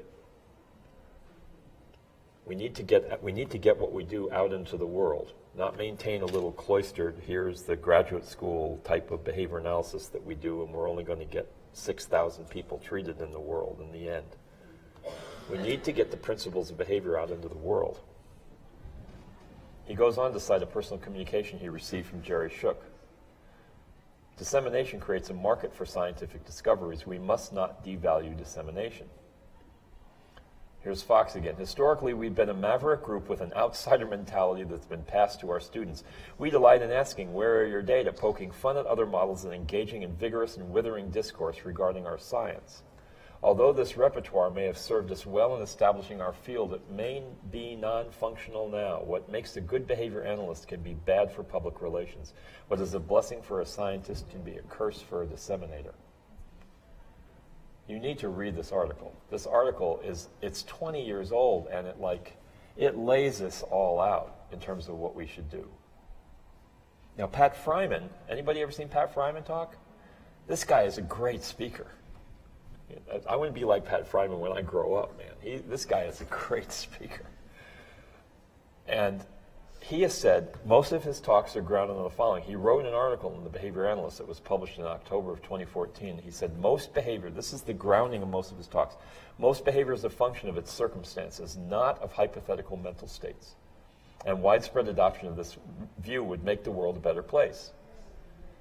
We need to get what we do out into the world, not maintain a little cloistered, here's the graduate school type of behavior analysis that we do, and we're only going to get 6,000 people treated in the world in the end. We need to get the principles of behavior out into the world. He goes on to cite a personal communication he received from Jerry Shook. Dissemination creates a market for scientific discoveries. We must not devalue dissemination. Here's Fox again. Historically, we've been a maverick group with an outsider mentality that's been passed to our students. We delight in asking, where are your data, poking fun at other models and engaging in vigorous and withering discourse regarding our science. Although this repertoire may have served us well in establishing our field, it may be non-functional now. What makes a good behavior analyst can be bad for public relations. What is a blessing for a scientist can be a curse for a disseminator. You need to read this article. This article it's 20 years old, and it lays this all out in terms of what we should do. Now, Pat Fryman, anybody ever seen Pat Fryman talk? This guy is a great speaker. I wouldn't be like Pat Fryman when I grow up, man. This guy is a great speaker. And he has said most of his talks are grounded on the following. He wrote an article in the Behavior Analyst that was published in October of 2014. He said most behavior, this is the grounding of most of his talks, most behavior is a function of its circumstances, not of hypothetical mental states. And widespread adoption of this view would make the world a better place.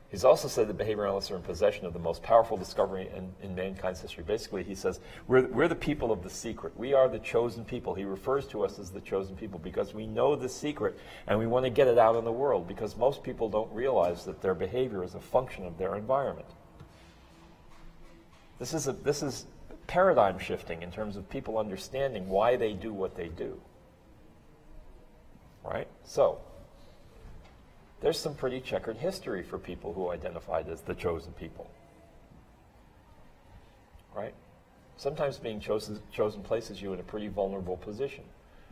He's also said that behavior analysts are in possession of the most powerful discovery in mankind's history. Basically, he says, we're the people of the secret. We are the chosen people. He refers to us as the chosen people because we know the secret and we want to get it out in the world because most people don't realize that their behavior is a function of their environment. This is paradigm shifting in terms of people understanding why they do what they do. Right? So, there's some pretty checkered history for people who identified as the chosen people. Right? Sometimes being chosen places you in a pretty vulnerable position.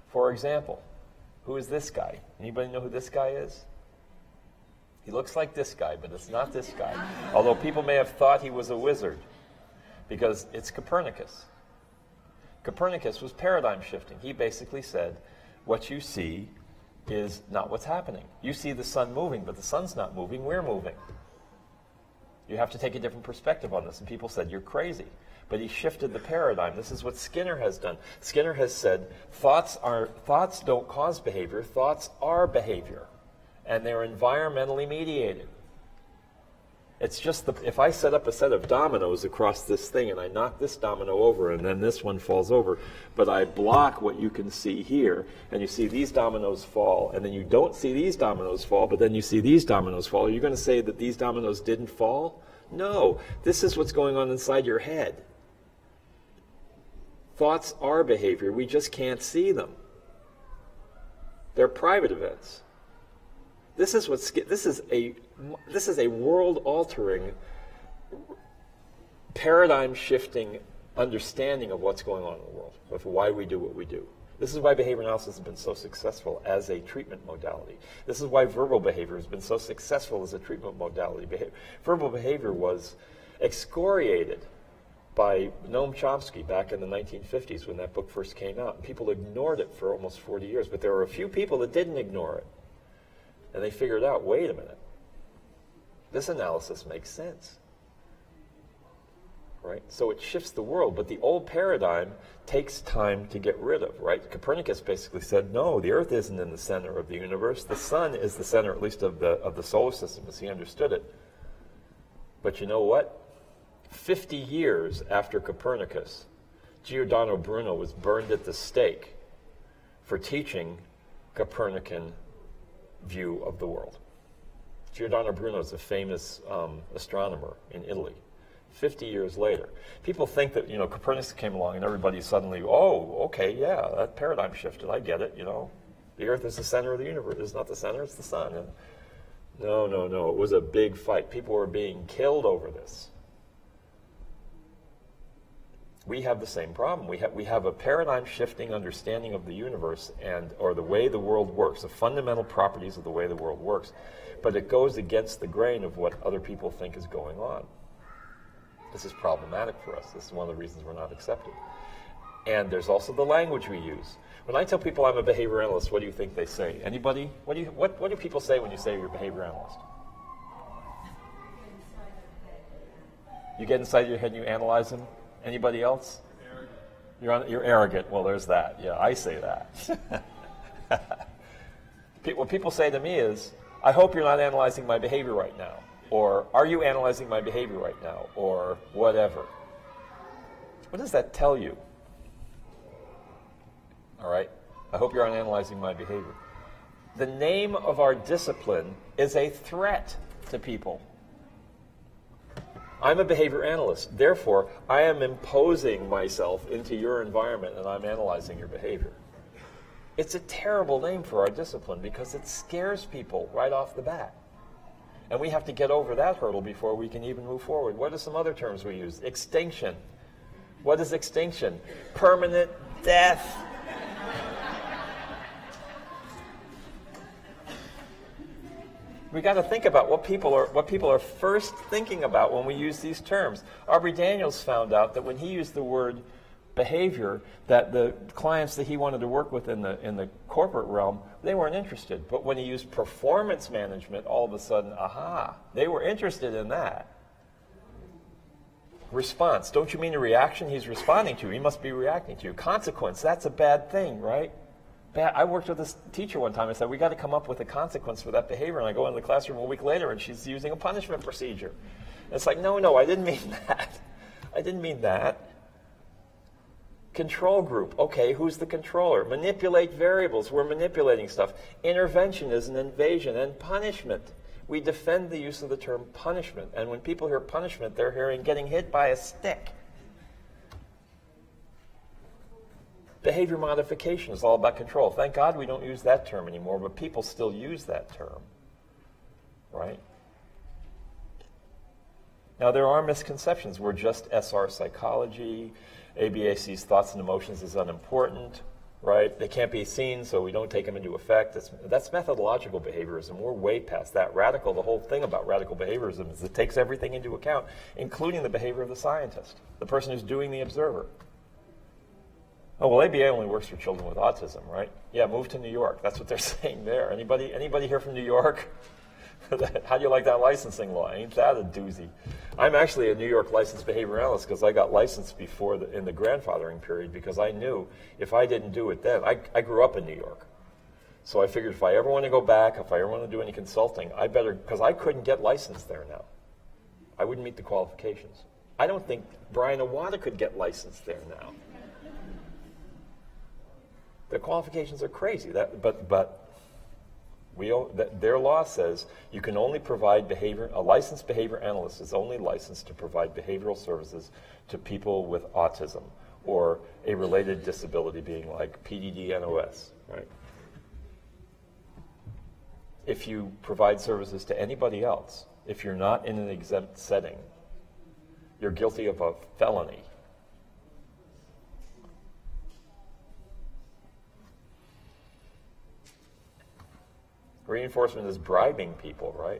For example, who is this guy? Anybody know who this guy is? He looks like this guy, but it's not this guy. Although people may have thought he was a wizard, because it's Copernicus. Copernicus was paradigm shifting. He basically said, what you see is not what's happening. You see the sun moving, but the sun's not moving, we're moving. You have to take a different perspective on this. And people said, you're crazy. But he shifted the paradigm. This is what Skinner has done. Skinner has said, thoughts don't cause behavior, thoughts are behavior. And they're environmentally mediated. It's just, if I set up a set of dominoes across this thing and I knock this domino over and then this one falls over, but I block what you can see here, and you see these dominoes fall, and then you don't see these dominoes fall, but then you see these dominoes fall, are you going to say that these dominoes didn't fall? No, this is what's going on inside your head. Thoughts are behavior, we just can't see them. They're private events. This is a world-altering, paradigm-shifting understanding of what's going on in the world, of why we do what we do. This is why behavior analysis has been so successful as a treatment modality. This is why verbal behavior has been so successful as a treatment modality. Verbal behavior was excoriated by Noam Chomsky back in the 1950s when that book first came out. People ignored it for almost 40 years, but there were a few people that didn't ignore it. And they figured out, wait a minute, this analysis makes sense. Right? So it shifts the world, but the old paradigm takes time to get rid of, right? Copernicus basically said, no, the Earth isn't in the center of the universe. The sun is the center, at least of the solar system, as he understood it. But you know what? 50 years after Copernicus, Giordano Bruno was burned at the stake for teaching Copernican view of the world. Giordano Bruno is a famous astronomer in Italy. 50 years later. People think that, Copernicus came along and everybody suddenly, oh, okay, yeah, that paradigm shifted, I get it, The Earth is the center of the universe. It's not the center, it's the sun. And No, no, no. It was a big fight. People were being killed over this. We have the same problem. We have a paradigm shifting understanding of the universe or the way the world works, the fundamental properties of the way the world works, but it goes against the grain of what other people think is going on. This is problematic for us. This is one of the reasons we're not accepted. And there's also the language we use. When I tell people I'm a behavior analyst, what do you think they say? Anybody? What do people say when you say you're a behavior analyst? You get inside your head and you analyze them? Anybody else? You're arrogant. Well, there's that. Yeah, I say that. What people say to me is, I hope you're not analyzing my behavior right now. Or, are you analyzing my behavior right now? Or whatever. What does that tell you? All right? I hope you're not analyzing my behavior. The name of our discipline is a threat to people. I'm a behavior analyst. Therefore, I am imposing myself into your environment and I'm analyzing your behavior. It's a terrible name for our discipline because it scares people right off the bat. And we have to get over that hurdle before we can even move forward. What are some other terms we use? Extinction. What is extinction? Permanent death. We got to think about what people are first thinking about when we use these terms. Aubrey Daniels found out that when he used the word behavior, that the clients that he wanted to work with in the corporate realm, they weren't interested. But when he used performance management, all of a sudden, aha, they were interested in that. Response. Don't you mean the reaction he's responding to? He must be reacting to. Consequence. That's a bad thing, right? I worked with this teacher one time. I said, we got to come up with a consequence for that behavior. And I go into the classroom a week later, and she's using a punishment procedure. And it's like, no, I didn't mean that. I didn't mean that. Control group. Okay, who's the controller? Manipulate variables. We're manipulating stuff. Intervention is an invasion. And punishment. We defend the use of the term punishment. And when people hear punishment, they're hearing getting hit by a stick. Behavior modification is all about control. Thank God we don't use that term anymore, but people still use that term, right? Now, there are misconceptions. We're just SR psychology. ABA sees thoughts and emotions as unimportant, right? They can't be seen, so we don't take them into effect. That's methodological behaviorism. We're way past that. Radical, the whole thing about radical behaviorism is it takes everything into account, including the behavior of the scientist, the person who's doing the observer. Oh, well, ABA only works for children with autism, right? Yeah, move to New York. That's what they're saying there. Anybody here from New York? How do you like that licensing law? Ain't that a doozy? I'm actually a New York licensed behavior analyst because I got licensed before in the grandfathering period because I knew if I didn't do it then, I grew up in New York. So I figured if I ever want to go back, if I ever want to do any consulting, I better, because I couldn't get licensed there now. I wouldn't meet the qualifications. I don't think Brian Awada could get licensed there now. The qualifications are crazy, but their law says you can only provide a licensed behavior analyst is only licensed to provide behavioral services to people with autism or a related disability being like PDD-NOS, right? If you provide services to anybody else, if you're not in an exempt setting, you're guilty of a felony. Reinforcement is bribing people, right?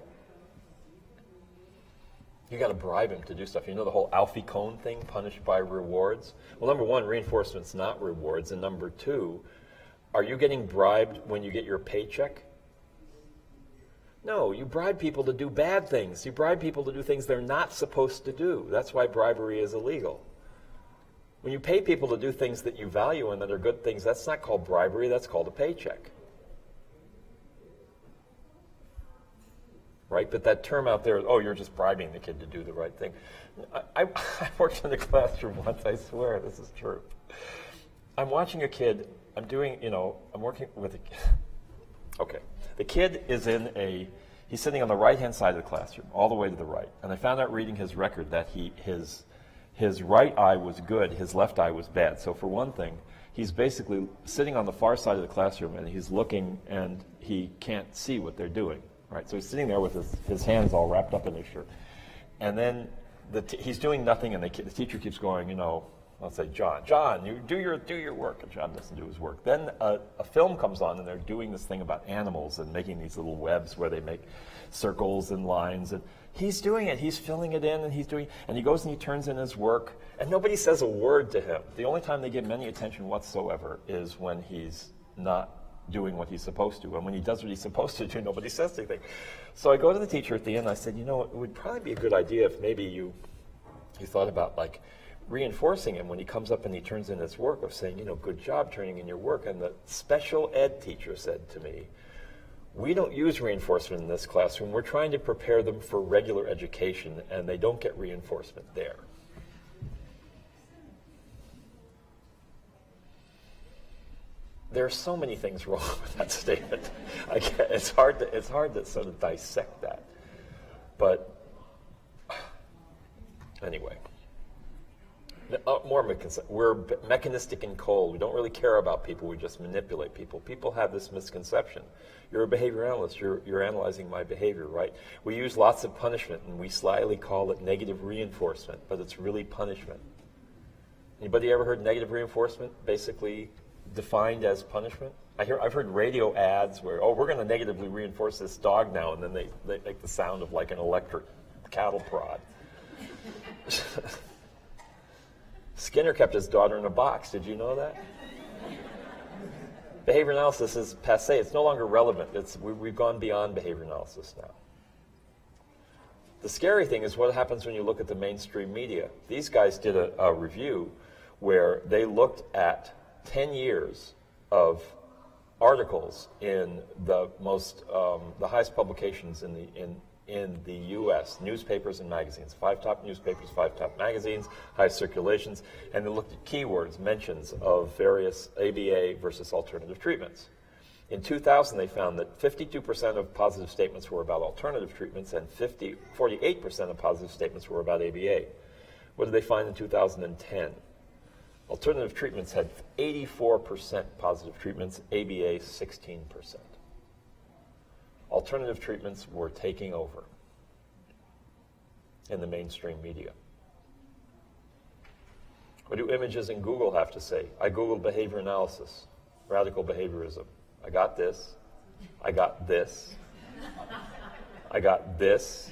You got to bribe him to do stuff. You know the whole Alfie Kohn thing, punished by rewards? Well, number one, reinforcement's not rewards. And number two, are you getting bribed when you get your paycheck? No, you bribe people to do bad things. You bribe people to do things they're not supposed to do. That's why bribery is illegal. When you pay people to do things that you value and that are good things, that's not called bribery, that's called a paycheck. Right? But that term out there, oh, you're just bribing the kid to do the right thing. I worked in the classroom once, I swear this is true. I'm watching a kid, I'm working with a kid. Okay. The kid is he's sitting on the right-hand side of the classroom, all the way to the right. And I found out reading his record that his right eye was good, his left eye was bad. So for one thing, he's basically sitting on the far side of the classroom and he's looking and he can't see what they're doing. right? So he's sitting there with his hands all wrapped up in his shirt. And then he's doing nothing, and the teacher keeps going, you know, I'll say, John, you do your work, and John doesn't do his work. Then a film comes on, and they're doing this thing about animals and making these little webs where they make circles and lines, and he's doing it. He's filling it in, and he goes and he turns in his work, and nobody says a word to him. The only time they give him any attention whatsoever is when he's not doing what he's supposed to. And when he does what he's supposed to do, nobody says anything. So I go to the teacher at the end, and I said, you know, it would probably be a good idea if maybe you thought about, like, reinforcing him when he comes up and he turns in his work, of saying, you know, good job turning in your work. And the special ed teacher said to me, we don't use reinforcement in this classroom. We're trying to prepare them for regular education, and they don't get reinforcement there. There are so many things wrong with that statement. It's hard to sort of dissect that. But anyway. We're mechanistic and cold. We don't really care about people. We just manipulate people. People have this misconception. You're a behavior analyst. You're analyzing my behavior, right? We use lots of punishment, and we slyly call it negative reinforcement, but it's really punishment. Anybody ever heard negative reinforcement basically defined as punishment? I've heard radio ads where, oh, we're going to negatively reinforce this dog now, and then they make the sound of like an electric cattle prod. Skinner kept his daughter in a box. Did you know that? Behavior analysis is passé. It's no longer relevant. We've gone beyond behavior analysis now. The scary thing is what happens when you look at the mainstream media. These guys did a review where they looked at 10 years of articles in the highest publications in the U.S., newspapers and magazines, 5 top newspapers, 5 top magazines, high circulations, and they looked at keywords, mentions of various ABA versus alternative treatments. In 2000, they found that 52% of positive statements were about alternative treatments and 48% of positive statements were about ABA. What did they find in 2010? Alternative treatments had 84% positive treatments, ABA 16%. Alternative treatments were taking over in the mainstream media. What do images in Google have to say? I Googled behavior analysis, radical behaviorism. I got this. I got this. I got this.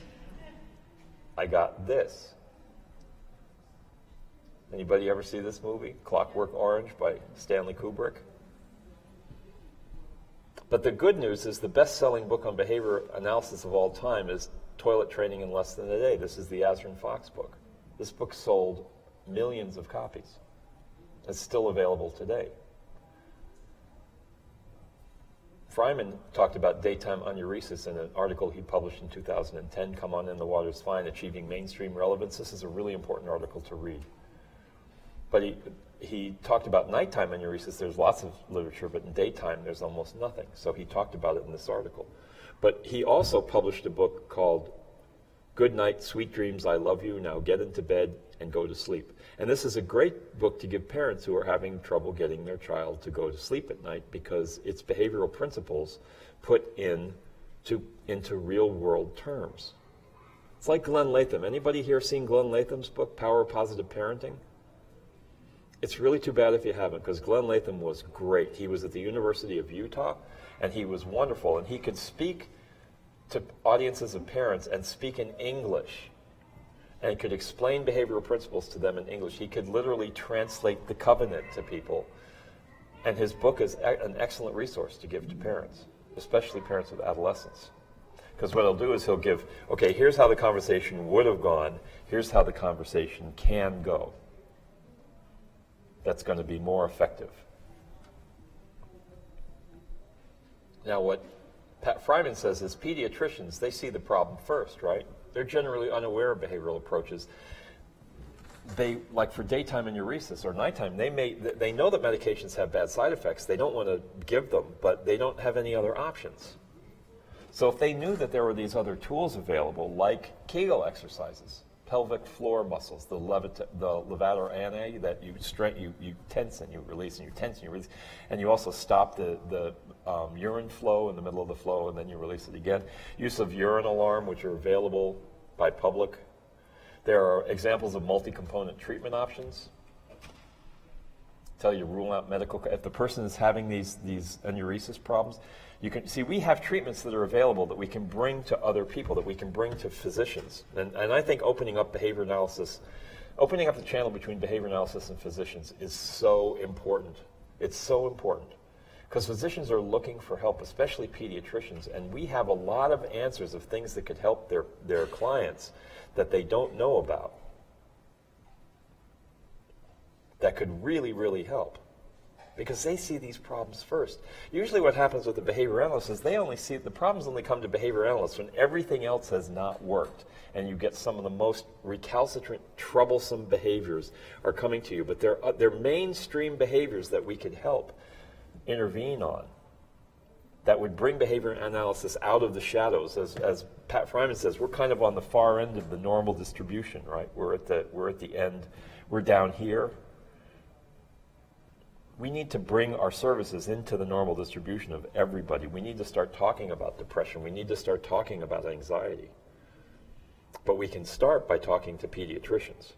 I got this. Anybody ever see this movie, Clockwork Orange by Stanley Kubrick? But the good news is the best-selling book on behavior analysis of all time is Toilet Training in Less Than a Day. This is the Azrin Fox book. This book sold millions of copies. It's still available today. Fryman talked about daytime enuresis in an article he published in 2010, Come On In, the Water's Fine, Achieving Mainstream Relevance. This is a really important article to read. But he talked about nighttime enuresis. There's lots of literature, but in daytime there's almost nothing. So he talked about it in this article. But he also published a book called Good Night, Sweet Dreams, I Love You, Now Get Into Bed and Go to Sleep. And this is a great book to give parents who are having trouble getting their child to go to sleep at night because it's behavioral principles put into real-world terms. It's like Glenn Latham. Anybody here seen Glenn Latham's book, Power of Positive Parenting? It's really too bad if you haven't, because Glenn Latham was great. He was at the University of Utah, and he was wonderful. And he could speak to audiences of parents and speak in English, and could explain behavioral principles to them in English. He could literally translate the covenant to people. And his book is an excellent resource to give to parents, especially parents with adolescents. Because what he'll do is he'll give, okay, here's how the conversation would have gone. Here's how the conversation can go. That's going to be more effective. Now, what Pat Fryman says is pediatricians, they see the problem first, right? They're generally unaware of behavioral approaches. They, like for daytime enuresis or nighttime, they know that medications have bad side effects. They don't want to give them, but they don't have any other options. So if they knew that there were these other tools available, like Kegel exercises, pelvic floor muscles, the levator ani, that you tense and you release, and you tense and you release, and you also stop the urine flow in the middle of the flow, and then you release it again. Use of urine alarm, which are available by public. There are examples of multi-component treatment options. Tell you to rule out medical. If the person is having these enuresis problems, you can see we have treatments that are available that we can bring to other people, that we can bring to physicians. And I think opening up behavior analysis, opening up the channel between behavior analysis and physicians is so important. It's so important because physicians are looking for help, especially pediatricians, and we have a lot of answers of things that could help their clients that they don't know about, that could really, really help, because they see these problems first. Usually what happens with the behavior analyst is they only see, the problems only come to behavior analysts when everything else has not worked, and you get some of the most recalcitrant, troublesome behaviors are coming to you. But they're mainstream behaviors that we could help intervene on, that would bring behavior analysis out of the shadows. As Pat Fryman says, we're kind of on the far end of the normal distribution, right? We're at the end. We're down here. We need to bring our services into the normal distribution of everybody. We need to start talking about depression. We need to start talking about anxiety. But we can start by talking to pediatricians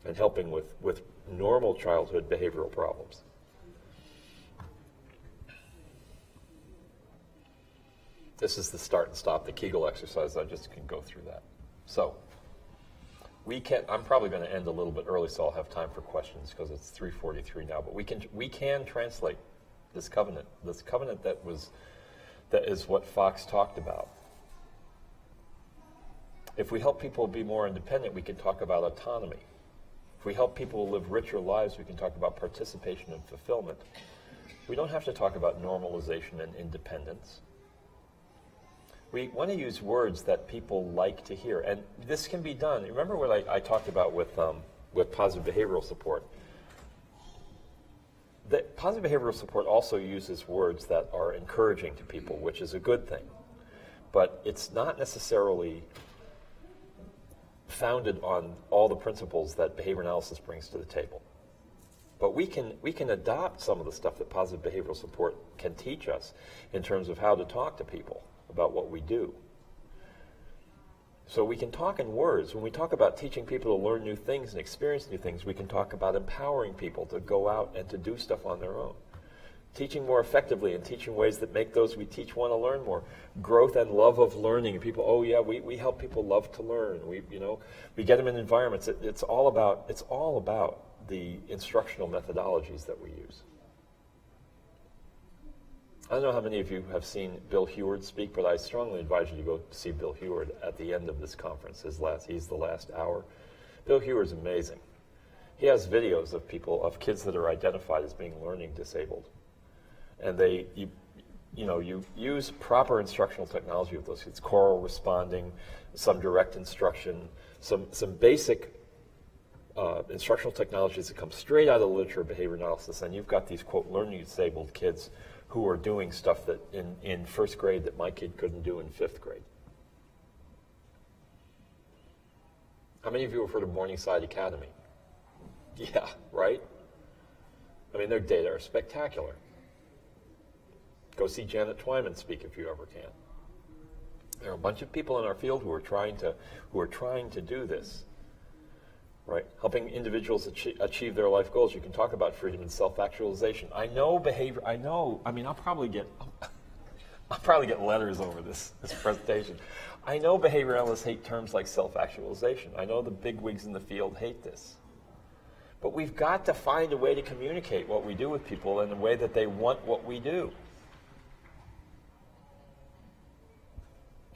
and helping with normal childhood behavioral problems. This is the start and stop, the Kegel exercise. I just can go through that. So I'm probably going to end a little bit early, so I'll have time for questions because it's 3:43 now. But we can translate this covenant that is what Fox talked about. If we help people be more independent, we can talk about autonomy. If we help people live richer lives, we can talk about participation and fulfillment. We don't have to talk about normalization and independence. We want to use words that people like to hear, and this can be done. Remember what I talked about with positive behavioral support? That positive behavioral support also uses words that are encouraging to people, which is a good thing. But it's not necessarily founded on all the principles that behavior analysis brings to the table. But we can adopt some of the stuff that positive behavioral support can teach us in terms of how to talk to people about what we do. So we can talk in words. When we talk about teaching people to learn new things and experience new things, we can talk about empowering people to go out and to do stuff on their own. Teaching more effectively and teaching ways that make those we teach want to learn more. Growth and love of learning. People, oh yeah, we help people love to learn. We get them in environments. It's all about the instructional methodologies that we use. I don't know how many of you have seen Bill Heward speak, but I strongly advise you to go see Bill Heward at the end of this conference. He's the last hour. Bill Heward's amazing. He has videos of kids that are identified as being learning disabled, and you use proper instructional technology with those kids: choral responding, some direct instruction, some basic instructional technologies that come straight out of the literature of behavior analysis, and you've got these quote learning disabled kids who are doing stuff that in first grade that my kid couldn't do in fifth grade. How many of you have heard of Morningside Academy? Yeah, right? I mean, their data are spectacular. Go see Janet Twyman speak if you ever can. There are a bunch of people in our field who are trying to do this. Right, helping individuals achieve their life goals. You can talk about freedom and self-actualization. I mean, I'll probably get letters over this presentation. I know behavior analysts hate terms like self-actualization. I know the bigwigs in the field hate this. But we've got to find a way to communicate what we do with people in a way that they want what we do.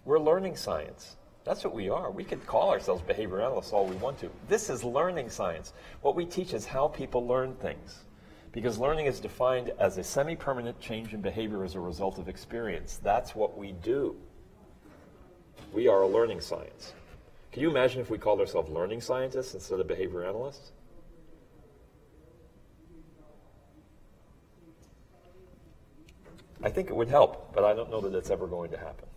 We're learning science. That's what we are. We could call ourselves behavior analysts all we want to. This is learning science. What we teach is how people learn things. Because learning is defined as a semi-permanent change in behavior as a result of experience. That's what we do. We are a learning science. Can you imagine if we called ourselves learning scientists instead of behavior analysts? I think it would help, but I don't know that it's ever going to happen.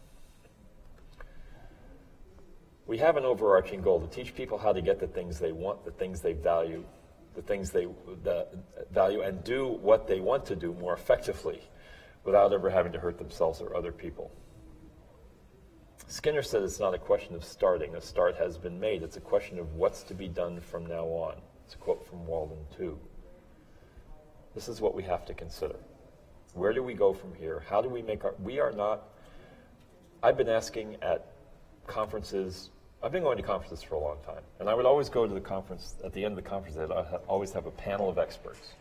We have an overarching goal to teach people how to get the things they want, the things they value, the things they value, and do what they want to do more effectively without ever having to hurt themselves or other people. Skinner said it's not a question of starting. A start has been made. It's a question of what's to be done from now on. It's a quote from Walden, too. This is what we have to consider. Where do we go from here? How do we make our... We are not... I've been asking at conferences... I've been going to conferences for a long time, and I would always go to the conference. At the end of the conference, I'd always have a panel of experts.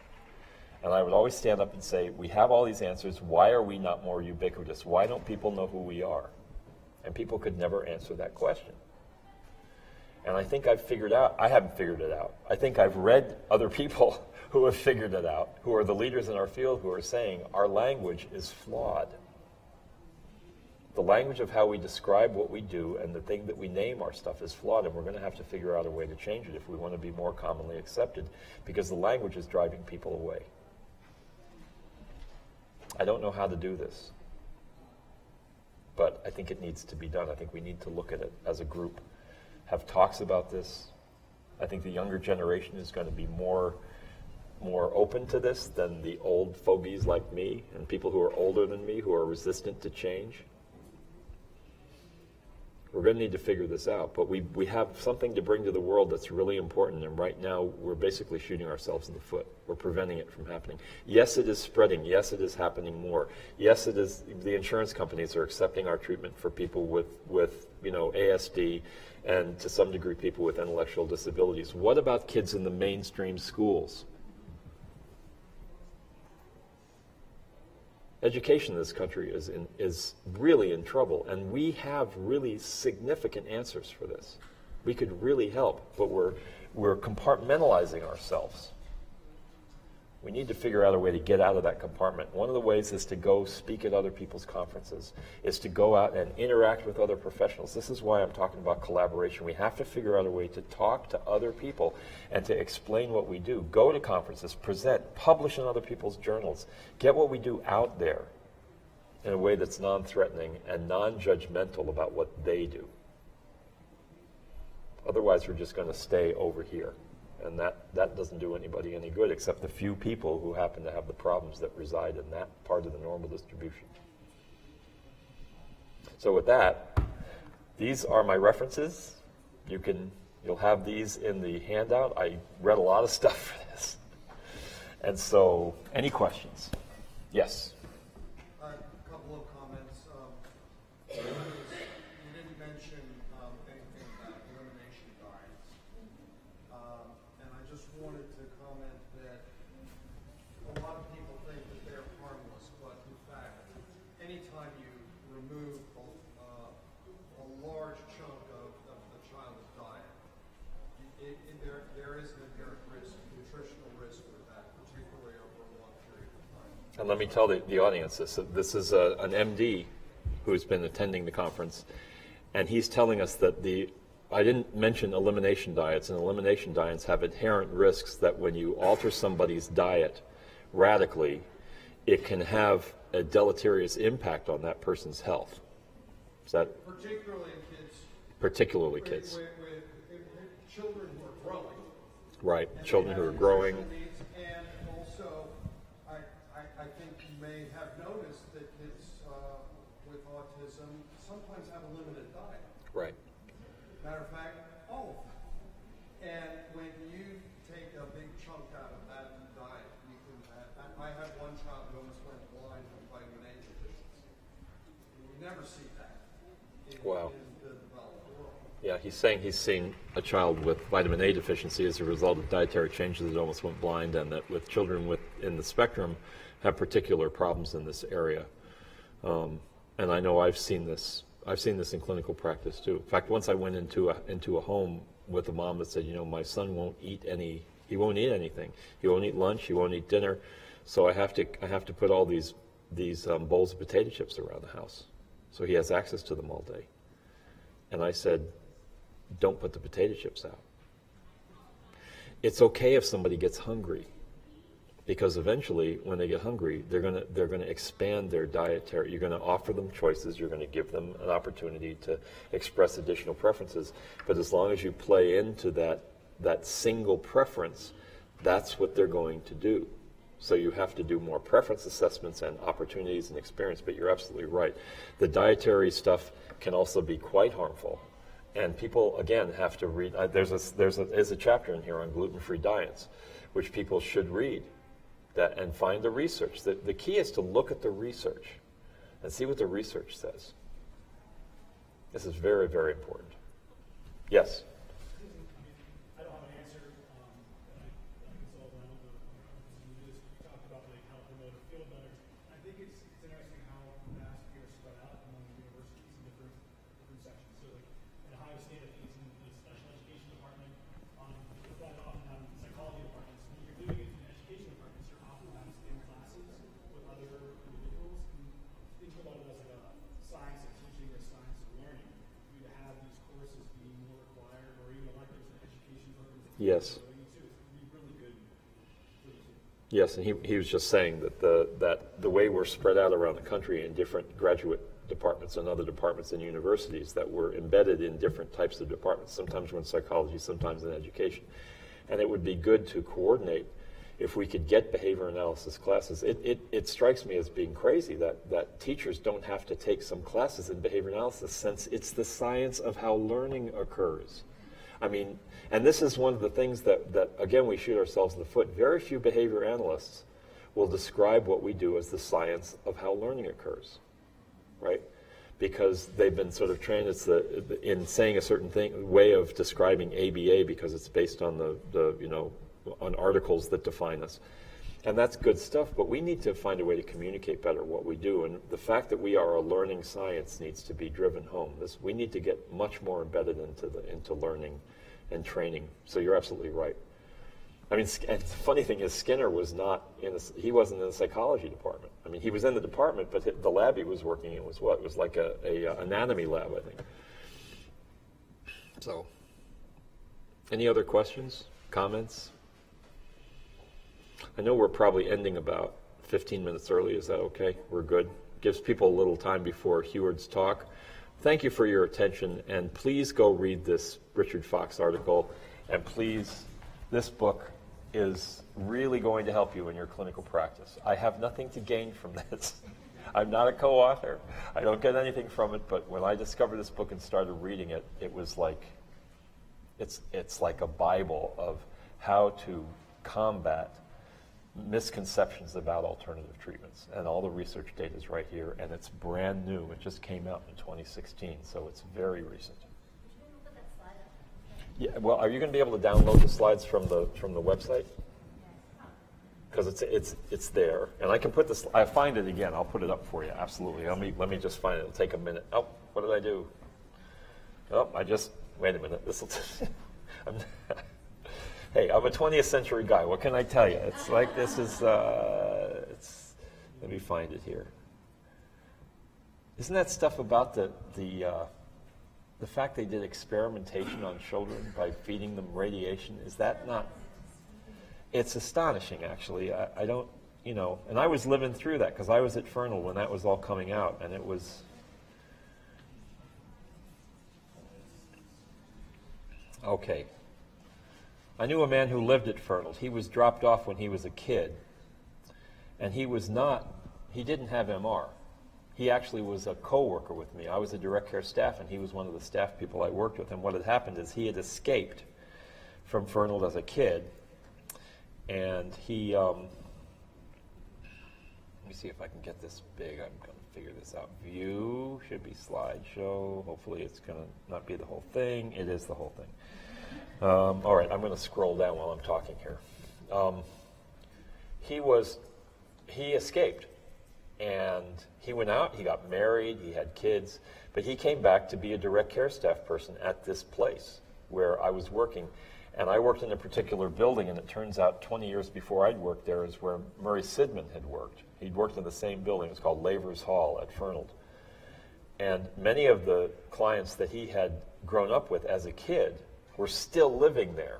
And I would always stand up and say, we have all these answers. Why are we not more ubiquitous? Why don't people know who we are? And people could never answer that question. And I think I've figured out, I haven't figured it out. I think I've read other people who have figured it out, who are the leaders in our field, who are saying our language is flawed. The language of how we describe what we do and the thing that we name our stuff is flawed, and we're going to have to figure out a way to change it if we want to be more commonly accepted, because the language is driving people away. I don't know how to do this, but I think it needs to be done. I think we need to look at it as a group, have talks about this. I think the younger generation is going to be more open to this than the old fogies like me and people who are older than me who are resistant to change. We're going to need to figure this out, but we have something to bring to the world that's really important, and right now we're basically shooting ourselves in the foot. We're preventing it from happening. Yes, it is spreading. Yes, it is happening more. Yes, it is. The insurance companies are accepting our treatment for people with ASD and to some degree people with intellectual disabilities. What about kids in the mainstream schools? Education in this country is really in trouble, and we have really significant answers for this. We could really help, but we're compartmentalizing ourselves. We need to figure out a way to get out of that compartment. One of the ways is to go speak at other people's conferences, is to go out and interact with other professionals. This is why I'm talking about collaboration. We have to figure out a way to talk to other people and to explain what we do. Go to conferences, present, publish in other people's journals. Get what we do out there in a way that's non-threatening and non-judgmental about what they do. Otherwise, we're just going to stay over here. And that doesn't do anybody any good, except the few people who happen to have the problems that reside in that part of the normal distribution. So with that, these are my references. You'll have these in the handout. I read a lot of stuff for this. And so, any questions? Yes? A couple of comments. You didn't mention anything about elimination diets. And I just wanted to comment that a lot of people think that they're harmless, but in fact, anytime you remove a large chunk of the child's diet, there is an inherent risk, nutritional risk with that, particularly over a long period of time. And let me tell the audience this is an MD who's been attending the conference, and he's telling us that I didn't mention elimination diets, and elimination diets have inherent risks that when you alter somebody's diet radically, it can have a deleterious impact on that person's health. Is that particularly in kids? Particularly kids. With children who are growing. Right, children who are growing. Needs, and also, I think you may have noticed that kids with autism sometimes have a limited diet. Right. Matter of fact, all of them. And when you take a big chunk out of that diet, you can I had one child who almost went blind from vitamin A deficiency. You never see that in the developed world. Yeah, he's saying he's seen a child with vitamin A deficiency as a result of dietary changes that almost went blind, and that with children in the spectrum have particular problems in this area. And I know I've seen this in clinical practice too. In fact, once I went into a home with a mom that said, my son won't eat anything. He won't eat lunch, he won't eat dinner. So I have to put all these bowls of potato chips around the house. So he has access to them all day. And I said, don't put the potato chips out. It's okay if somebody gets hungry. because eventually, when they get hungry, they're gonna expand their dietary. You're gonna offer them choices. You're gonna give them an opportunity to express additional preferences. But as long as you play into that single preference, that's what they're going to do. So you have to do more preference assessments and opportunities and experience. But you're absolutely right. The dietary stuff can also be quite harmful. And people, again, have to read. There's a chapter in here on gluten-free diets, which people should read. And find the research. The key is to look at the research and see what the research says. This is very, very important. Yes? I don't have an answer that I can solve around, but you just talked about like how promote a field better. I think it's interesting how vast we are spread out among universities in different sections. So like in Ohio State, I think it's in the special education department, but often on psychology departments. When you're doing it in education departments, you're often having in classes with other individuals. And think about it as like a science of teaching or science of learning. You to have these courses being more required, or even electives in education programs. Yes. Yes, and he was just saying that the way we're spread out around the country in different graduate departments and other departments in universities, that we're embedded in different types of departments. Sometimes we're in psychology, sometimes in education. And it would be good to coordinate if we could get behavior analysis classes. It strikes me as being crazy that teachers don't have to take some classes in behavior analysis, since it's the science of how learning occurs. I mean, and this is one of the things that again, we shoot ourselves in the foot. Very few behavior analysts will describe what we do as the science of how learning occurs, right? Because they've been sort of trained in saying a certain way of describing ABA, because it's based on on articles that define us. And that's good stuff, but we need to find a way to communicate better what we do. And the fact that we are a learning science needs to be driven home. We need to get much more embedded into learning and training. So you're absolutely right. I mean, and the funny thing is, Skinner was he wasn't in the psychology department. I mean, he was in the department, but the lab he was working in was what? It was like a anatomy lab, I think. So, any other questions, comments? I know we're probably ending about 15 minutes early. Is that okay? We're good. Gives people a little time before Heward's talk. Thank you for your attention, and please go read this Richard Fox article. And please, this book is really going to help you in your clinical practice. I have nothing to gain from this. I'm not a co-author. I don't get anything from it, but when I discovered this book and started reading it, it was like, it's like a Bible of how to combat misconceptions about alternative treatments, and all the research data is right here, and it's brand new. It just came out in 2016, so it's very recent. Yeah, well, are you going to be able to download the slides from the website? Because it's there, and I can put this. I find it again. I'll put it up for you. Absolutely. Let me just find it. It'll take a minute. Oh, what did I do? Oh, wait a minute. This will. Hey, I'm a 20th century guy. What can I tell you? It's like this is, let me find it here. Isn't that stuff about the fact they did experimentation on children by feeding them radiation? Is that not? It's astonishing, actually. I don't, and I was living through that because I was at Fernald when that was all coming out, and it was. Okay. I knew a man who lived at Fernald. He was dropped off when he was a kid, and he didn't have MR. He actually was a co-worker with me. I was a direct care staff, and he was one of the staff people I worked with. And what had happened is he had escaped from Fernald as a kid, and he, let me see if I can get this big. I'm going to figure this out. View, should be slideshow. Hopefully it's going to not be the whole thing. It is the whole thing. All right, I'm going to scroll down while I'm talking here. He escaped, and he went out, he got married, he had kids, but he came back to be a direct care staff person at this place where I was working. And I worked in a particular building, and it turns out 20 years before I'd worked there is where Murray Sidman had worked. He'd worked in the same building. It was called Lavers Hall at Fernald. And many of the clients that he had grown up with as a kid were still living there.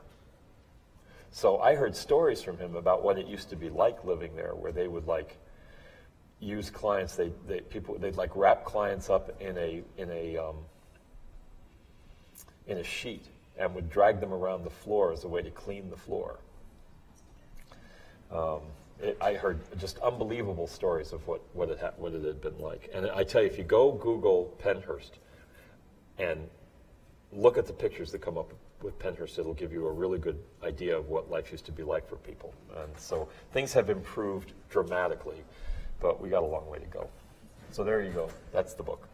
So I heard stories from him about what it used to be like living there, where they would like use clients. They'd like wrap clients up in a sheet and would drag them around the floor as a way to clean the floor. I heard just unbelievable stories of what it had been like. And I tell you, if you go Google Pennhurst and look at the pictures that come up with Pennhurst, it'll give you a really good idea of what life used to be like for people. And so things have improved dramatically, but we got a long way to go. So there you go. That's the book.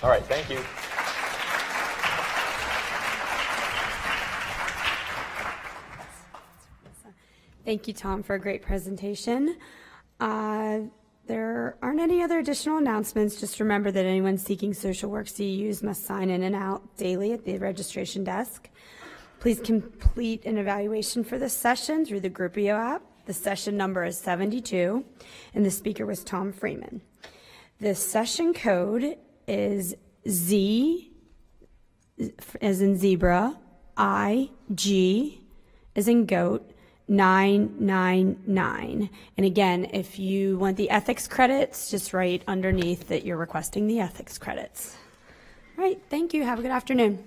All right, thank you. Thank you, Tom, for a great presentation. There aren't any other additional announcements. Just remember that anyone seeking social work CEUs must sign in and out daily at the registration desk. Please complete an evaluation for this session through the Groupio app. The session number is 72, and the speaker was Tom Freeman. The session code is Z, as in zebra, IG, as in goat, 999. And again, if you want the ethics credits, just write underneath that you're requesting the ethics credits. All right, thank you. Have a good afternoon.